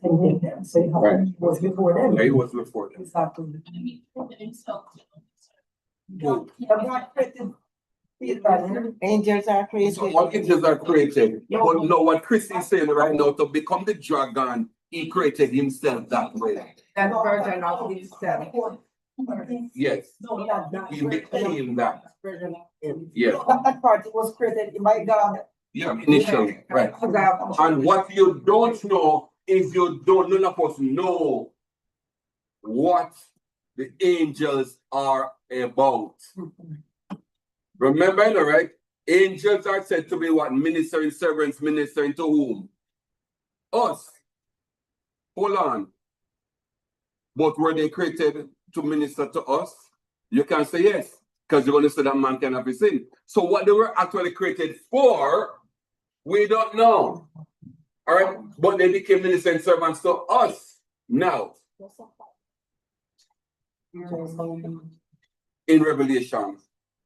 S7: tempted them. So he was before them.
S1: Yeah, he was before them.
S7: Exactly.
S1: Good.
S7: God created Satan.
S3: Angels are created.
S1: So all angels are created. But no, what Chris is saying right now, to become the dragon, he created himself that way.
S3: That version of himself.
S1: Yes.
S7: No, that
S1: He became that.
S7: version of him.
S1: Yeah.
S7: That part was created by God.
S1: Yeah, initially. Right. And what you don't know is none of us know what the angels are about. Remember, right? Angels are said to be what? Ministering servants, ministering to whom? Us. Hold on. But were they created to minister to us? You can say yes, because you're going to say that man cannot be sin. So what they were actually created for, we don't know. All right? But they became ministering servants to us now. In Revelation.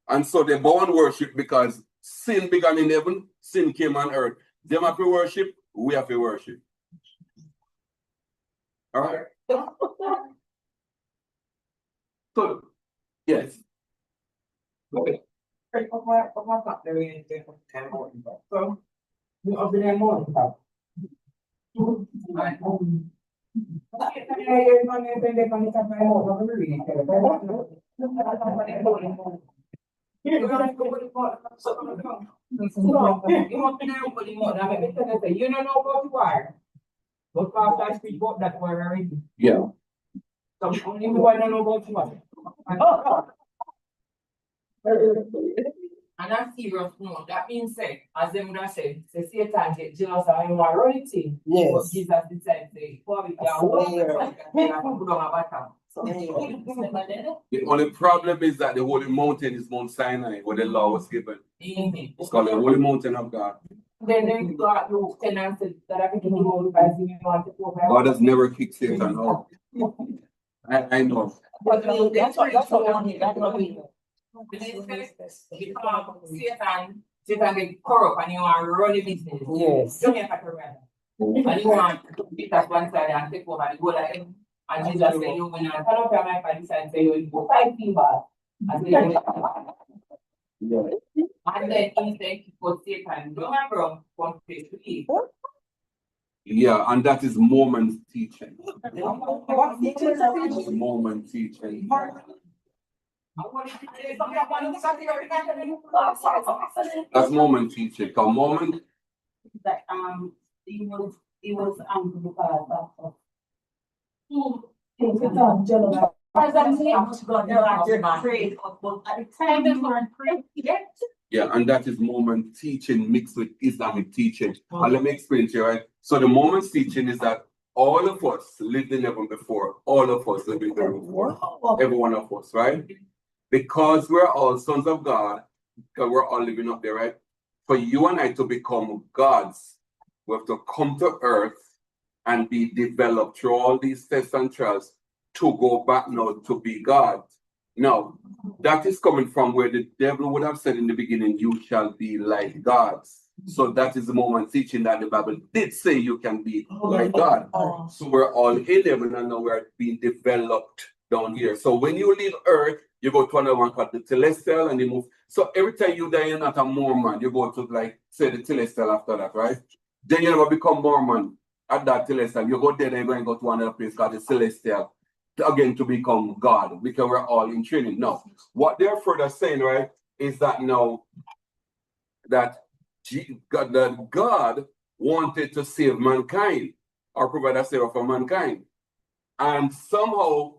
S1: And so they born worship because sin began in heaven, sin came on earth. Them have to worship, we have to worship. All right? So, yes. Okay.
S9: You don't know about the wire. But after I speak about that wire already.
S1: Yeah.
S9: So only one don't know about the wire. And I'm serious, no. That means said, as them would have said, say Satan get jealous and you are running thing.
S3: Yes.
S9: But Jesus decided to say, for it,
S1: The only problem is that the holy mountain is Mount Sinai, where the law was given. It's called the Holy Mountain of God.
S9: Then they got Luke 10 and said that everything you know, guys, you want to go back.
S1: God has never kicked Satan out. I know.
S9: But that's what we need. That's what we need. Because Satan get corrupt and you are running business.
S3: Yes.
S9: Don't have to run. And you want to beat up one side and take over the goal like and Jesus say you when I turn up your mic and decide say you go fight people. And then he said for Satan, don't remember one place to eat.
S1: Yeah, and that is Mormon teaching. Mormon teaching. That's Mormon teaching. Because Mormon.
S6: That he was angry because of
S1: Yeah, and that is Mormon teaching mixed with Islamic teaching. And let me explain to you, right? So the Mormon teaching is that all of us lived in heaven before. All of us lived in heaven before. Every one of us, right? Because we're all sons of God, because we're all living up there, right? For you and I to become gods, we have to come to earth and be developed through all these tests and trials to go back now to be God. Now, that is coming from where the devil would have said in the beginning, you shall be like gods. So that is the moment teaching that the Bible did say you can be like God. So we're all in heaven and now we're being developed down here. So when you leave earth, you go to another one called the celestial and you move. So every time you die, you're not a Mormon. You go to like, say the celestial after that, right? Then you never become Mormon at that celestial. You go there, then you're going to go to another place called the celestial. Again, to become God, because we're all in training. Now, what they're further saying, right, is that now that God wanted to save mankind or provide a savior for mankind. And somehow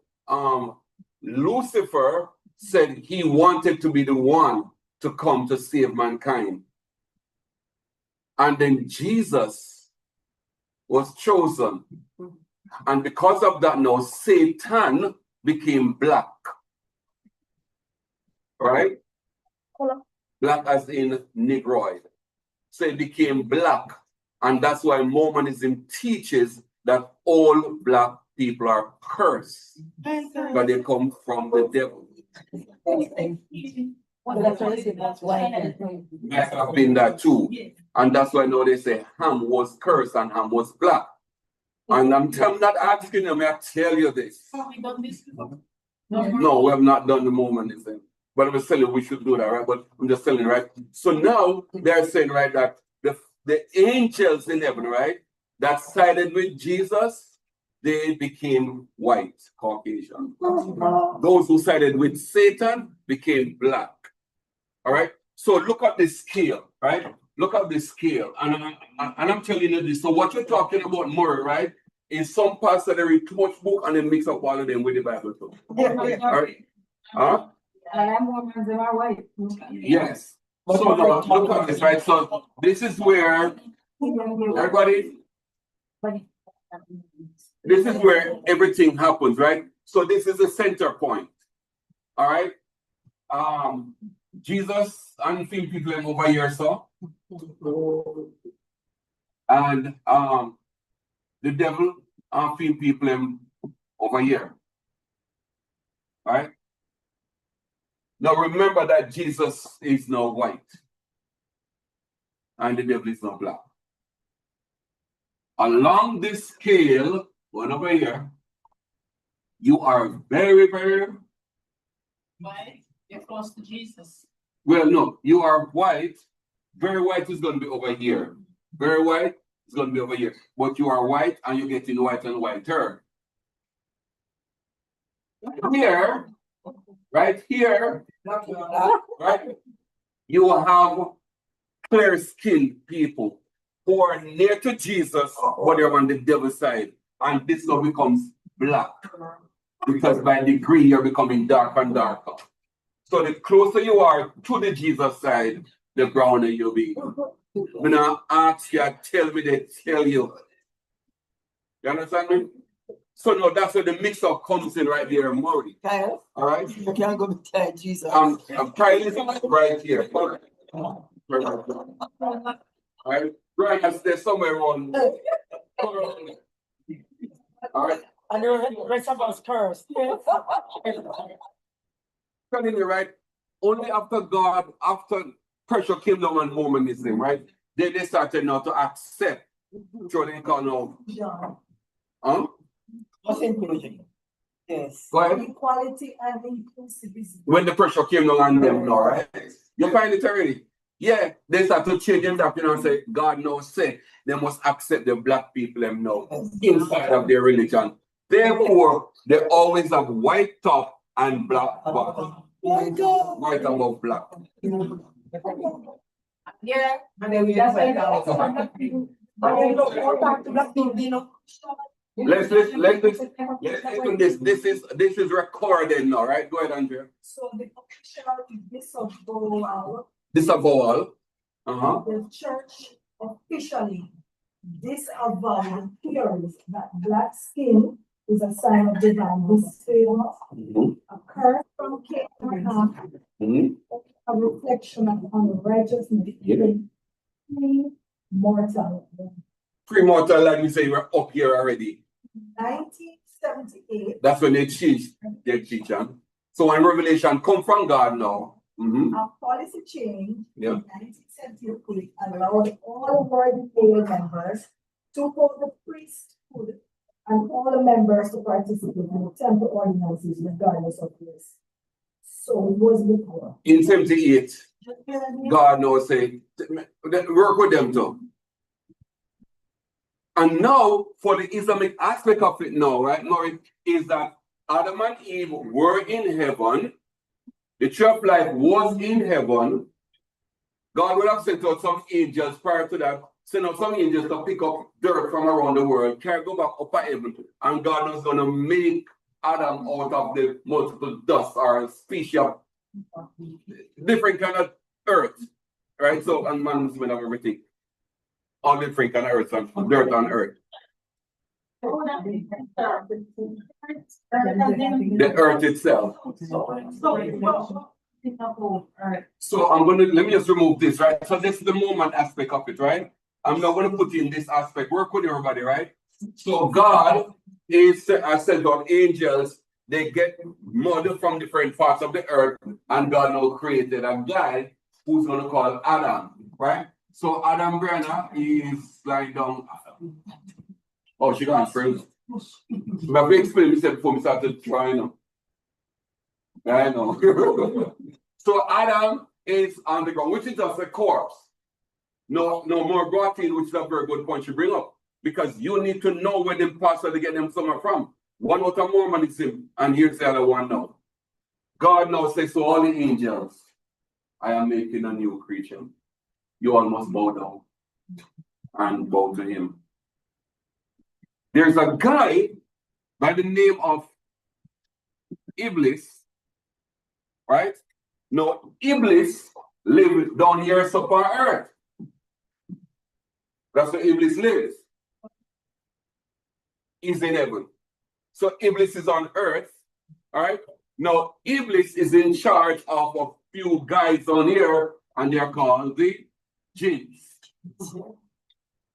S1: Lucifer said he wanted to be the one to come to save mankind. And then Jesus was chosen. And because of that now, Satan became black. Right? Black as in Negroid. so it became black. And that's why Mormonism teaches that all black people are cursed, but they come from the devil. Might have been that too. And that's why now they say Ham was cursed and Ham was black. And I'm not asking them, I tell you this. No, we have not done the Mormonism. But I'm telling you, we should do that, right? But I'm just telling you, right? So now they're saying, right, that the angels in heaven, right, that sided with Jesus, they became white, Caucasian. Those who sided with Satan became black. All right? So look at the scale, right? Look at the scale. And I'm telling you this. So what you're talking about more, right? In some parts that they read too much book and then mix up all of them with the Bible too. All right? Huh? Yes. So now look at this, right? So this is where everybody, this is where everything happens, right? So this is the center point. All right. Jesus and few people over here, so. And the devil and few people over here. All right. Now remember that Jesus is now white. And the devil is now black. Along this scale, one over here, you are very, very
S6: White, you're close to Jesus.
S1: well, no, you are white. Very white is going to be over here. Very white is going to be over here. But you are white and you're getting white and whiter. Here, right here, right, you will have clear-skinned people who are near to Jesus, but they're on the devil's side. And this now becomes black. Because by degree, you're becoming darker and darker. So the closer you are to the Jesus side, the browner you'll be. When I ask you, tell me, they tell you. You understand me? So now that's where the mix-up comes in right there, Maury.
S3: Kyle,
S1: All right?
S3: you can't go beside Jesus.
S1: I'm Kyle is right here. All right? Brian has there somewhere around. All right?
S7: And the rest of us cursed.
S1: Telling you, right? Only after God, after pressure came down on Mormonism, right? Then they started now to accept. So they call now. Huh?
S3: What's inclusion? Yes.
S1: Go ahead.
S4: Equality and inclusivity.
S1: When the pressure came down on them now, right? You find it already? Yeah, they start to change them up, and say, God now say they must accept the black people them now inside of their religion. Therefore, they always have white top and black bottom. White above black.
S9: Yeah, and then we just like
S1: Let's listen this. This is recorded now, right? Go ahead, Andrea.
S4: So the official disavowal.
S1: Disavowal.
S4: The church officially disavowed theories that black skin is a sign of divine disfavor, a curse from Abraham, a reflection of unrighteousness, pre-mortal.
S1: Pre-mortal, like we say, we're up here already.
S4: 1978.
S1: That's when they changed their teaching. So when revelation come from God now.
S4: A policy change in 1978 allowed all word-paying members to hold the priesthood and all the members to participate in the temple ordinances regardless of race. So it was before.
S1: In 78, God now say, work with them too. And now, for the Islamic aspect of it now, right, Maury, is that Adam and Eve were in heaven. The tree of life was in heaven. God would have sent out some angels prior to that, sent out some angels to pick up dirt from around the world, carry go back up at heaven. And God was going to make Adam out of the multiple dust or species of different kind of earth, right? So, and man was made of everything. All different kind of earth and dirt on earth. The earth itself. So let me just remove this, right? So this is the moment aspect of it, right? I'm not gonna put in this aspect. Work with everybody, right? So God is, I said, God, angels, they get mud from different parts of the earth, and God now created a guy who's gonna call Adam, right? So Adam Brenner is lying down. Oh, she got friends. But we explained myself before we started trying. I know. So Adam is on the ground, which is just a corpse. No more rotting, which is a very good point you bring up. Because you need to know where them pastors to get them somewhere from. One out of Mormonism, and here's the other one now. God now says to all the angels, I am making a new creature. You all must bow down and bow to him. There's a guy by the name of Iblis, right? Now, Iblis lives down here upon earth. That's where Iblis lives. He's in heaven. So Iblis is on earth, all right? Now, Iblis is in charge of a few guys on here, and they're called the jinns.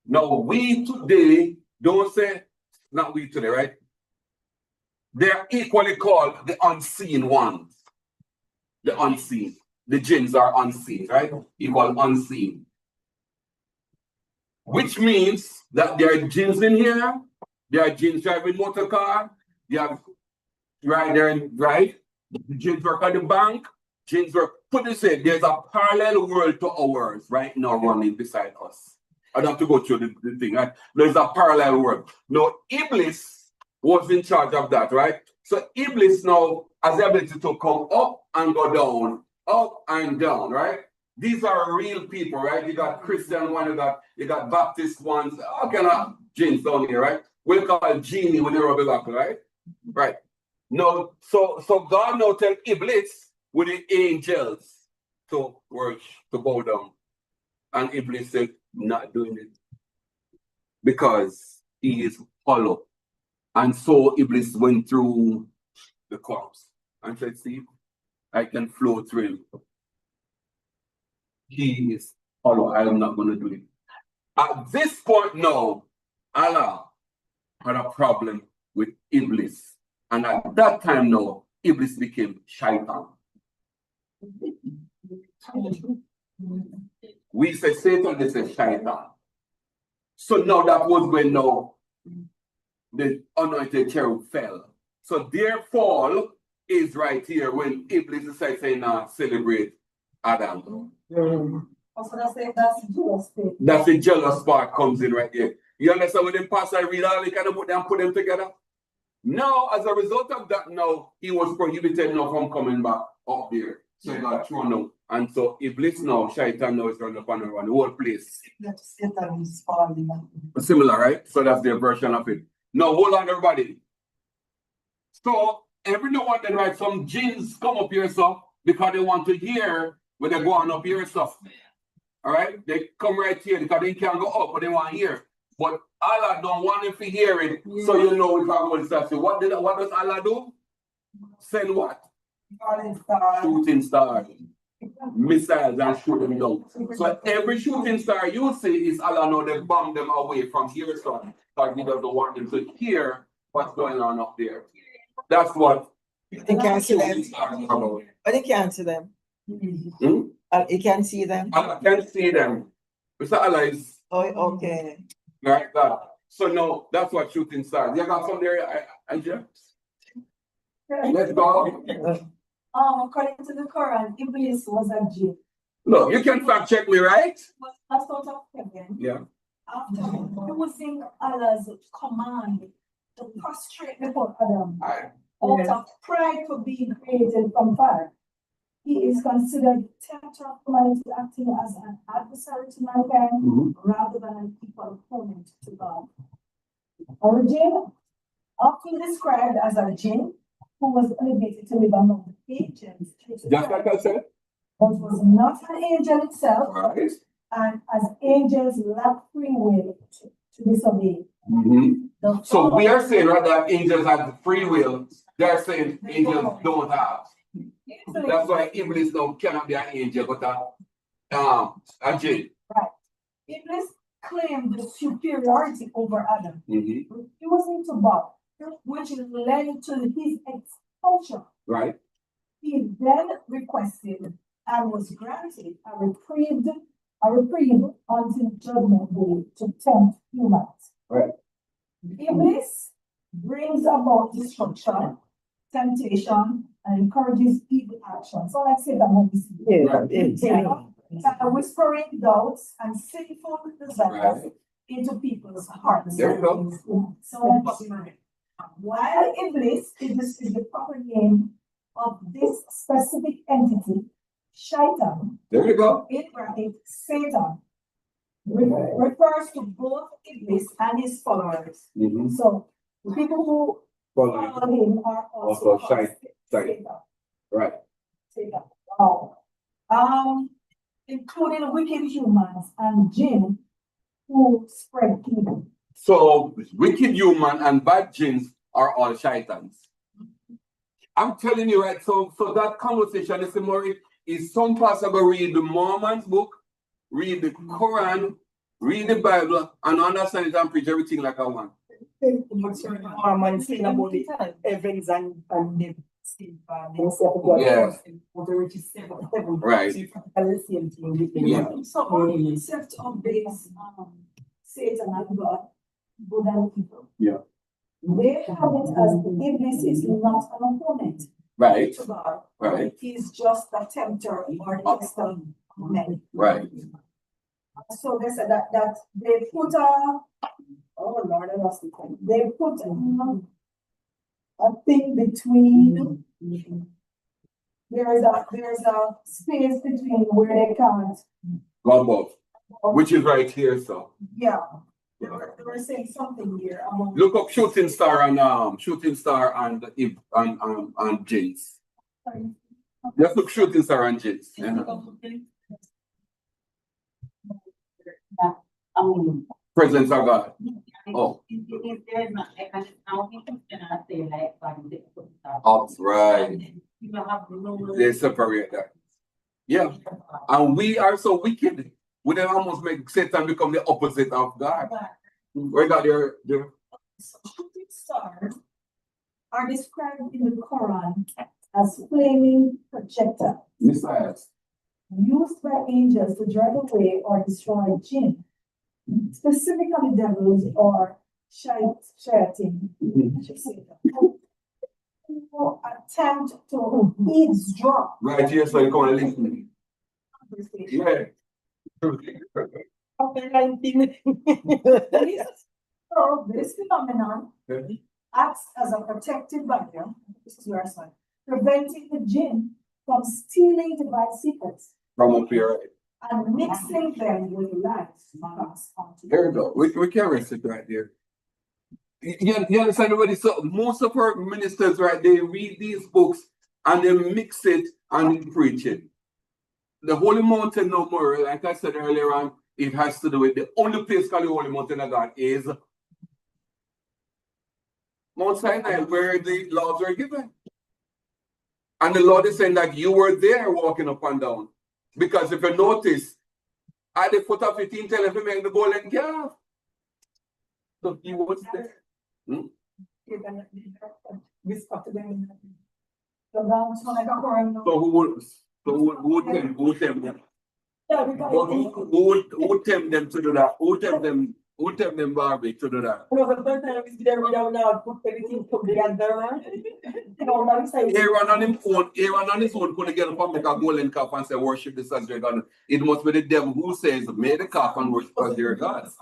S1: Now, we today, don't say, not we today, right? They're equally called the unseen ones. The unseen. The jinns are unseen, right? Equal unseen. Which means that there are jinns in here, there are jinns driving motor car, they have right there, right? The jinns work at the bank, jinns work. Put this in, there's a parallel world to ours right now running beside us. I don't have to go through the thing, right? There's a parallel world. Now, Iblis was in charge of that, right? So Iblis now has the ability to come up and go down, up and down, right? These are real people, right? You got Christian one, you got Baptist ones, all kind of jinns down here, right? We'll call it genie with the rubber back, right? Right. No, so God now tell Iblis with the angels to work, to bow down. And Iblis said, not doing it. Because he is hollow. And so Iblis went through the corpse and said, see, I can flow through him. He is hollow. I am not going to do it. At this point now, Allah had a problem with Iblis. And at that time now, Iblis became Shaitan. We say Satan, they say Shaitan. So now that was when now the anointed cherub fell. So their fall is right here when Iblis decided to now celebrate Adam.
S4: Also, that's
S1: That's the jealous part comes in right here. You understand when the pastor read all, they kind of put them together? Now, as a result of that, now he was prohibited now from coming back up there. So he got thrown out. And so Iblis now, Shaitan now is running up and around the whole place. Similar, right? So that's their version of it. Now, hold on, everybody. So every now and then, right, some jinns come up here, so because they want to hear when they go on up here stuff. All right, they come right here because they can't go up, but they want to hear. But Allah don't want them to hear it, so you know we're talking about stuff. So what does Allah do? Send what? Shooting stars, missiles, and shoot them down. So every shooting star you see is Allah know they bomb them away from here, son, because He doesn't want them to hear what's going on up there. That's what.
S3: They can't see them. But they can't see them. You can see them.
S1: I can see them. Mr. Allah is.
S3: Oh, okay.
S1: Like that. So no, that's what shooting stars. You got some there, Angela? Let's go.
S4: According to the Quran, Iblis was a jinn.
S1: Look, you can fact check me, right?
S4: But that's out of heaven.
S1: Yeah.
S4: After using Allah's command to prostrate before Adam, out of pride for being created from fire, he is considered tempter of humanity, acting as an adversary to mankind rather than an equal opponent to God. Origin, often described as a jinn who was elevated to live among the angels.
S1: Just like I said.
S4: But was not an angel itself,
S1: Right.
S4: and as angels lack free will to disobey.
S1: So we are saying right that angels have free will. They're saying angels don't have. That's why Iblis now cannot be an angel, but a jinn.
S4: Right. Iblis claimed the superiority over Adam, refusing to bow, which led to his expulsion.
S1: Right.
S4: He then requested and was granted a reprieve until judgment day to tempt humans.
S1: Right.
S4: Iblis brings about destruction, temptation, and encourages evil action. So let's say that when we see whispering doubts and sinful desires into people's hearts.
S1: There you go.
S4: So while Iblis is the proper name of this specific entity, Shaitan,
S1: there you go.
S4: in bracket, Satan, refers to both Iblis and his followers. So the people who follow him are also Satan.
S1: Right.
S4: Satan. Wow. Including wicked humans and jinn who spread evil.
S1: So wicked human and bad jinns are all shaitans. I'm telling you, right? So that conversation is more is some possible read the Mormon's book, read the Quran, read the Bible, and understand it and preach everything like I want.
S7: Mormon saying about the heavens and the
S1: yeah. Right.
S4: Yeah. So concept of this Satan and God, good and evil.
S1: Yeah.
S4: They have it as Iblis is not an opponent.
S1: Right.
S4: To God.
S1: Right.
S4: He's just a tempter or tester of men.
S1: Right.
S4: So they said that they put oh Lord, I lost the thing. They put a thing between. There is a space between where they can't
S1: go both, which is right here. So
S4: yeah, they were saying something here about.
S1: Look up shooting star and jinns. Just look shooting star and jinns. Presence of God. Oh. Oh, right. They separate that. Yeah. And we are so wicked. We then almost make Satan become the opposite of God. Where got your
S4: shooting stars are described in the Quran as flaming projectiles.
S1: Missiles.
S4: Used by angels to drive away or destroy jinn. Specifically devils or shayateen. Attempt to eavesdrop.
S1: Right here, so you come and listen. Yeah.
S4: This phenomenon acts as a protective barrier. This is your son, preventing the jinn from stealing divine secrets.
S1: From up here.
S4: And mixing them with light.
S1: There you go. We can rest it right there. You understand already? So most of our ministers, right, they read these books and they mix it and they preach it. The Holy Mountain no more, like I said earlier on, it has to do with the only place called the Holy Mountain of God is Mount Sinai, where the laws were given. And the Lord is saying that you were there walking up and down. Because if you notice, at the foot of 15, tell him to make the golden calf. So he was there. So who tempt them? Who tempt them to do that? Who tempt them Barbie to do that? Aaron on his own couldn't get up and make a golden calf and say worship this as your God. It must be the devil who says make the calf and worship as your God. So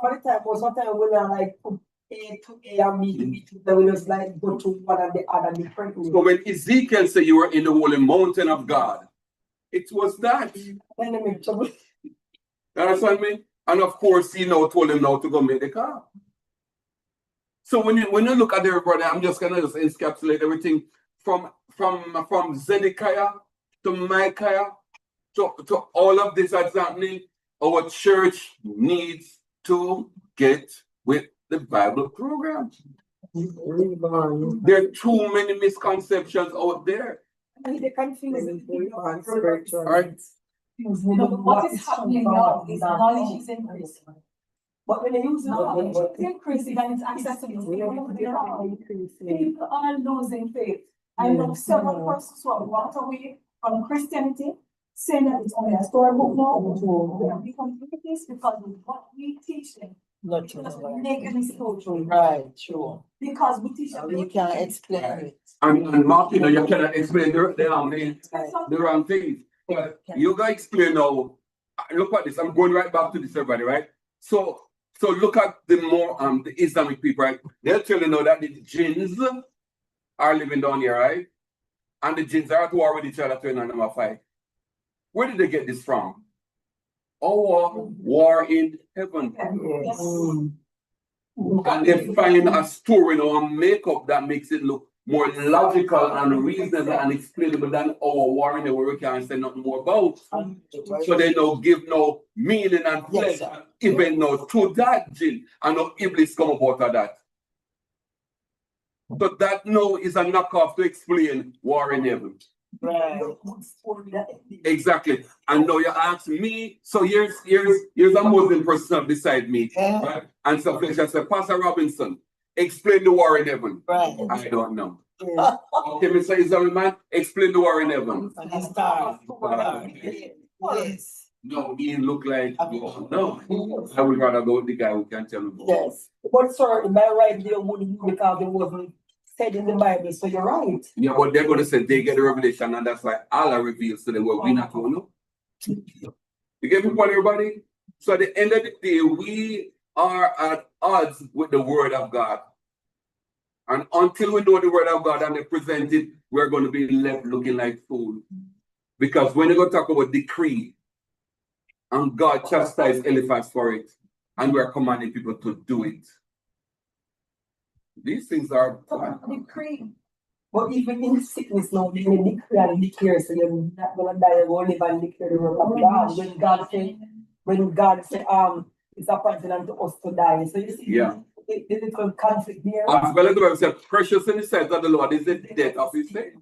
S1: when Ezekiel said you were in the holy mountain of God, it was that. You understand me? And of course, he now told him now to go make the calf. So when you look at there, brother, I'm just gonna just encapsulate everything from Zedekiah to Micaiah to all of this that's happening. Our church needs to get with the Bible program. There are too many misconceptions out there.
S7: They confuse
S1: Alright.
S4: What is happening now is knowledge is increasing.
S7: But when they use
S4: Knowledge is increasing and it's accessible. People are losing faith. I know several persons who have walked away from Christianity, saying that it's only a storybook now. They have become atheists because of what we teach them.
S3: Not
S4: Because we make any story.
S3: Right, sure.
S4: Because we teach them.
S3: You can't explain it.
S1: And Mark, you know, you cannot explain the wrong things. But you gotta explain now. Look at this. I'm going right back to this, everybody, right? So look at the more the Islamic people, right? They'll tell you now that the jinns are living down here, right? And the jinns are at war with each other to number 5. Where did they get this from? Our war in heaven.
S3: Yes.
S1: And they find a story in our makeup that makes it look more logical and reasonable and explainable than our war in the world we can't say nothing more about. So they now give no meaning and flesh and even now to that jinn and no Iblis come about of that. So that now is a knockoff to explain war in heaven.
S3: Right.
S1: Exactly. And now you ask me, so here's a Muslim person beside me, right? And so I say, Pastor Robinson, explain the war in heaven.
S3: Right.
S1: I don't know. Okay, Mr. Islamic man, explain the war in heaven.
S3: Yes.
S1: No, he look like no. I would rather go with the guy who can tell me.
S7: Yes. But sir, in my right there wouldn't because it wasn't said in the Bible, so you're right.
S1: Yeah, but they're gonna say they get the revelation, and that's why Allah reveals to them what we not gonna know. You get me, everybody? So at the end of the day, we are at odds with the word of God. And until we know the word of God and they present it, we're going to be left looking like fools. Because when you go talk about decree, and God chastised Eliphaz for it, and we're commanding people to do it. These things are
S7: decree. But even in sickness now, they decree and declare, so you're not gonna die, you're gonna live and declare the word of God. When God said, it's appointed unto us to die. So you see, the little conflict there.
S1: As well as the Bible says, precious in the sight of the Lord is the death of his faith.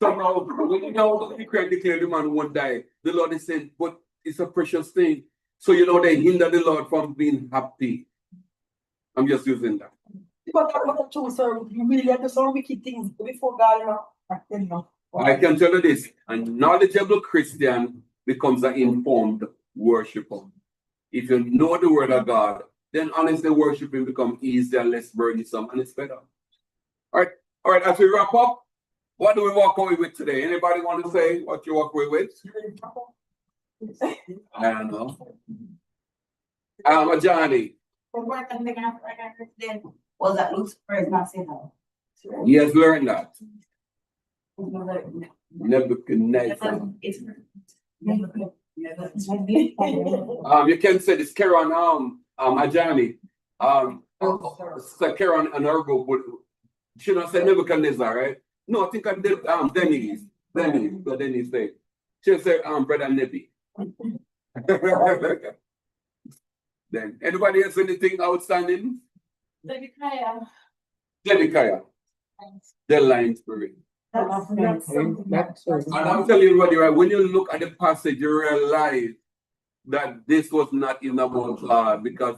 S1: So now, when you know declare the man won't die, the Lord is saying, but it's a precious thing. So you know they hinder the Lord from being happy. I'm just using that.
S7: But true, sir, you really have to some wicked things before God, you know.
S1: I can tell you this, a knowledgeable Christian becomes an informed worshiper. If you know the word of God, then honestly worshiping becomes easier, less burdensome, and it's better. All right, as we wrap up, what do we walk away with today? Anybody want to say what you walk away with? I don't know. Johnny.
S9: Was that Lucifer is not saying that?
S1: He has learned that. Nebuchadnezzar. You can say this Karen Ajani. So Karen and her group would she not say Nebuchadnezzar, right? No, I think I did Denny's say. She'll say Brother Nebi. Then anybody else anything outstanding? Zedekiah. The lying spirit. And I'm telling you, everybody, right, when you look at the passage, you realize that this was not even about God, because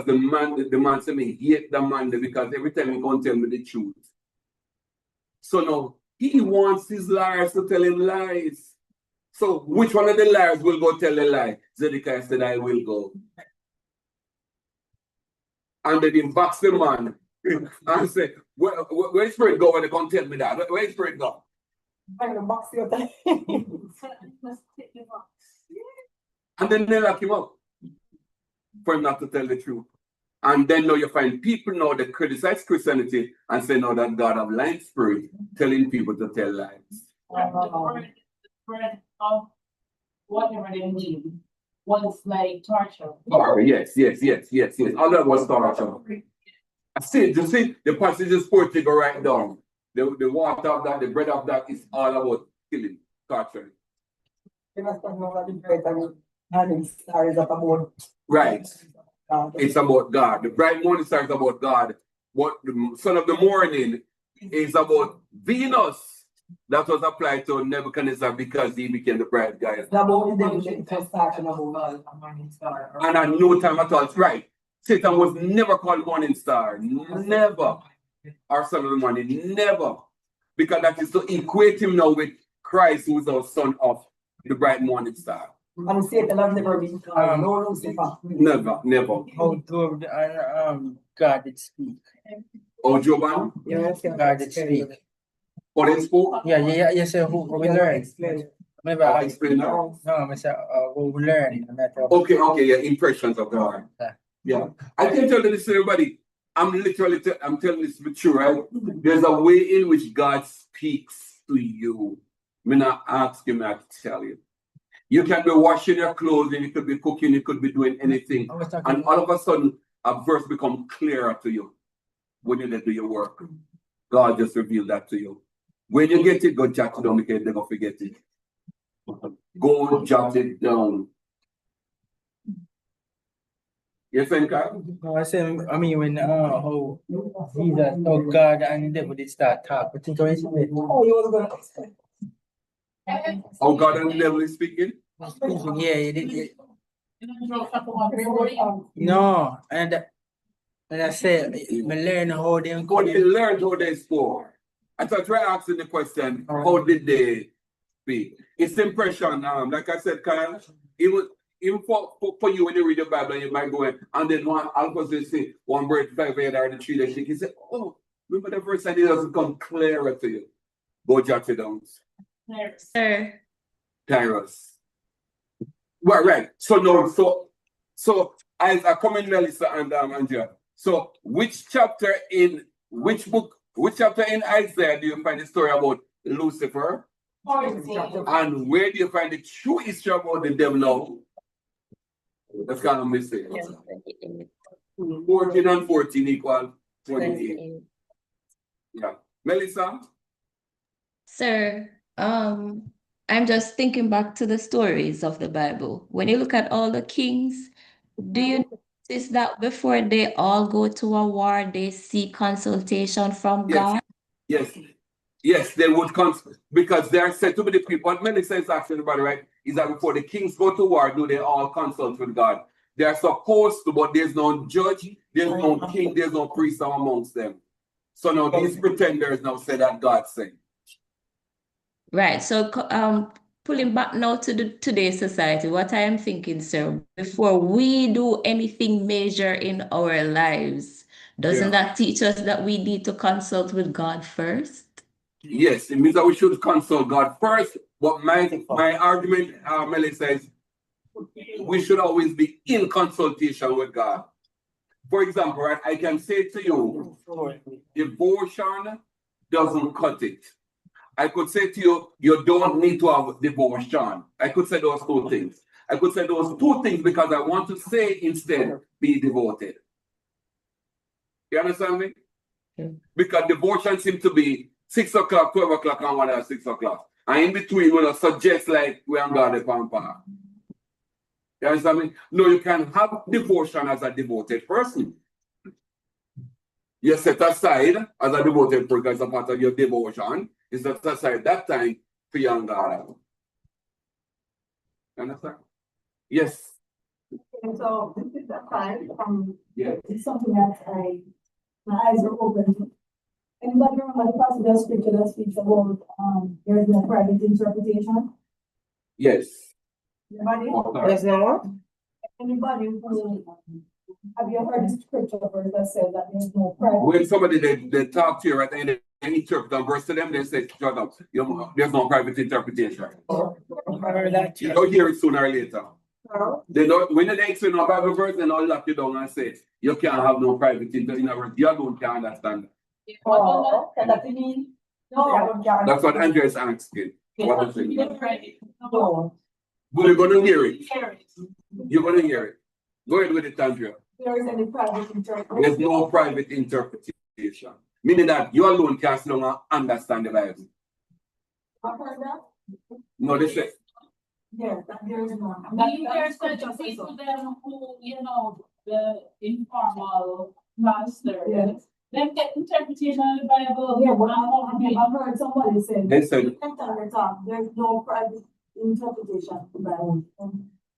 S1: the man said me hate the man because every time he gonna tell me the truth. So now he wants his liars to tell him lies. So which one of the liars will go tell a lie? Zedekiah said, I will go. And then he box the man and say, where spirit go when they come tell me that? Where spirit go? And then they lock him up for him not to tell the truth. And then now you find people now that criticize Christianity and say now that God have lying spirit telling people to tell lies.
S6: The spread of whatever they mean was like torture.
S1: Yes. All that was torture. I see, you see, the passages poetry go right down. The water of that, the bread of that is all about killing, torturing. Right. It's about God. The bright morning star is about God. What the son of the morning is about Venus. That was applied to Nebuchadnezzar because he became the bright guy.
S7: It's about the devil that it was talking about.
S1: And at no time at all, right? Satan was never called morning star. Never. Or son of the morning. Never. Because that is to equate him now with Christ, who is our son of the bright morning star.
S7: And Satan has never been called no Lucifer.
S1: Never, never.
S2: How Job God did speak.
S1: Oh, Joban?
S7: Yes,
S2: God did speak.
S1: Or they spoke?
S2: Yeah, yes, sir. Who we learn? Maybe
S1: Oh,
S2: I
S1: explain now.
S2: no, I said who we learn.
S1: Okay, yeah, impressions of God. Yeah. I can tell you this, everybody. I'm telling this to be true, right? There's a way in which God speaks to you. I'm not asking me to tell you. You can be washing your clothes, and you could be cooking, you could be doing anything. And all of a sudden, a verse becomes clearer to you when you do your work. God just revealed that to you. When you get it, go jot it down because you never forget it. Go jot it down. You think,
S2: No, I mean when how Jesus, God and the devil did start talking. Think of it.
S7: Oh, you was gonna explain.
S1: Oh, God and the devil is speaking?
S2: Yeah, he did. No, and I said, I learn how they
S1: learned how they spoke. I thought you were asking the question, how did they speak? It's impression. Like I said, Kyle, even for you when you read the Bible, you might go in, and then all of us will say, one bird fly over there, the tree, they shake. You say, oh, remember the verse, and it doesn't come clearer to you. Go jot it down.
S10: Sir.
S1: Tyrus. Well, right. So no, so as I come in, Melissa and Andrea. So which chapter in Isaiah do you find the story about Lucifer? And where do you find the true history about the devil now? That's kind of mistake. 14 and 14 equal 28. Yeah. Melissa?
S10: Sir, I'm just thinking back to the stories of the Bible. When you look at all the kings, do you notice that before they all go to a war, they seek consultation from God?
S1: Yes, they would consult because they are said to be the people. What Melissa is asking about, right, is that before the kings go to war, do they all consult with God? They are supposed to, but there's no judge, there's no king, there's no priest amongst them. So now these pretenders now say that God said.
S10: Right. So pulling back now to today's society, what I am thinking, sir, before we do anything major in our lives, doesn't that teach us that we need to consult with God first?
S1: Yes, it means that we should consult God first. But my argument, Melissa, is we should always be in consultation with God. For example, right, I can say to you, devotion doesn't cut it. I could say to you, you don't need to have devotion. I could say those two things. I could say those two things because I want to say instead, be devoted. You understand me? Because devotion seems to be 6 o'clock, 12 o'clock, and 1 at 6 o'clock. And in between, when I suggest like we are God the pampa. You understand me? No, you can have devotion as a devoted person. You set aside as a devoted person as a part of your devotion. You set aside that time for your God. You understand? Yes.
S4: And so this is the time
S1: Yeah.
S4: it's something that my eyes are open. Anybody remember the passage of scripture that speaks about there is no private interpretation?
S1: Yes.
S4: Anybody?
S3: There's no what?
S4: Anybody who have you heard the scripture verse that says that there is no private?
S1: When somebody they talk to you right and they interpret a verse to them, they say, shut up. There's no private interpretation. You don't hear it sooner or later. They don't, when they explain a Bible verse, they don't lock you down and say, you can't have no private interpretation. You don't can understand.
S4: Oh, can that mean? No.
S1: That's what Andrea is asking. What is it?
S4: No.
S1: But you're going to hear it. You're going to hear it. Go ahead with it, Andrea.
S4: There is any private interpretation.
S1: There's no private interpretation. Meaning that you alone can't sit down and understand the Bible.
S4: I've heard that?
S1: No, they say.
S4: Yes, that there is none.
S6: There's such people them who, the informal pastor,
S4: Yes.
S6: Them get interpretation of the Bible.
S4: Yeah, but I've heard somebody say.
S1: They said-
S4: There's no private interpretation of the Bible.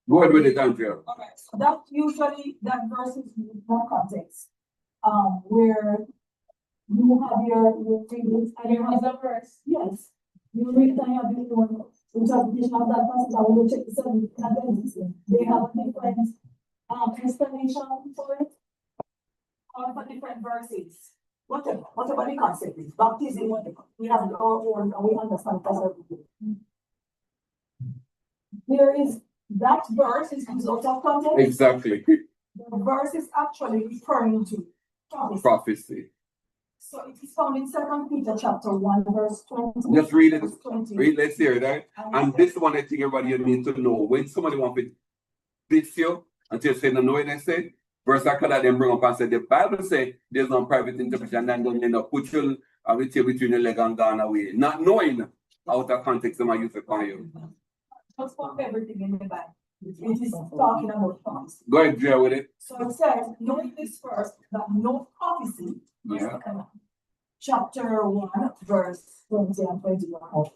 S1: Go ahead with it, Andrea.
S4: Okay, so that usually, that verse is in more context, where you have your readings and
S6: There was a verse.
S4: yes, you read and you have your own interpretation of that passage, I will check the seven, they have a different, explanation for it. Or for different verses, whatever the concept is, baptism, whatever, we have our own, and we understand that. There is, that verse is out of context.
S1: Exactly.
S4: The verse is actually referring to prophecy.
S1: Prophecy.
S4: So it is found in 2 Peter chapter 1, verse 20.
S1: Just read it.
S4: verse 20.
S1: Read, let's hear that. And this is one I think everybody you need to know. When somebody wants to diss you until you say no, know what they say, verse after that, then bring up and say the Bible says there's no private interpretation, and then you put you with you between your leg and gone away. Not knowing out of context, them I use it for you.
S4: Just for everything in the Bible. It is talking about prophecy.
S1: Go ahead, Drea, with it.
S4: So it says, knowing this first, that no prophecy,
S1: Yeah.
S4: chapter 1, verse 20 and 21.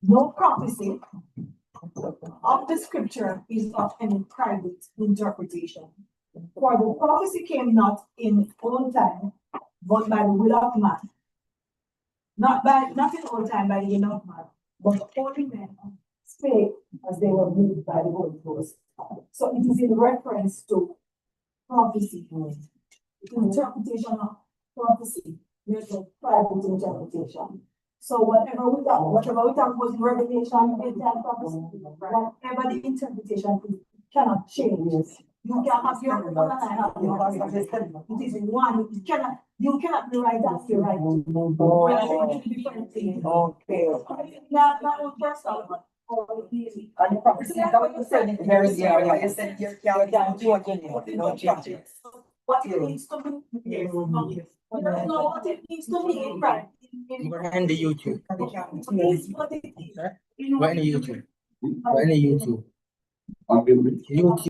S4: No prophecy of the scripture is of any private interpretation. For the prophecy came not in old time, but by the will of man. Not in old time by the will of man, but the holy men spake as they were moved by the Holy Ghost. So it is in reference to prophecy. Interpretation of prophecy. There's a private interpretation. So whatever we talk about Revelation, prophecy, whatever the interpretation is, cannot change. You can have your own and I have yours. It is one. You cannot be right as you're right. Different things.
S3: Okay.
S4: Not personal, but
S3: And the prophecy that what you said in the very area, you said you're down to no changes.
S4: what it means to me. Yes. You don't know what it means to me, right?
S2: Go in the YouTube.
S4: It's what it is.
S2: Go in the YouTube. Go in the YouTube.
S1: On the
S2: YouTube.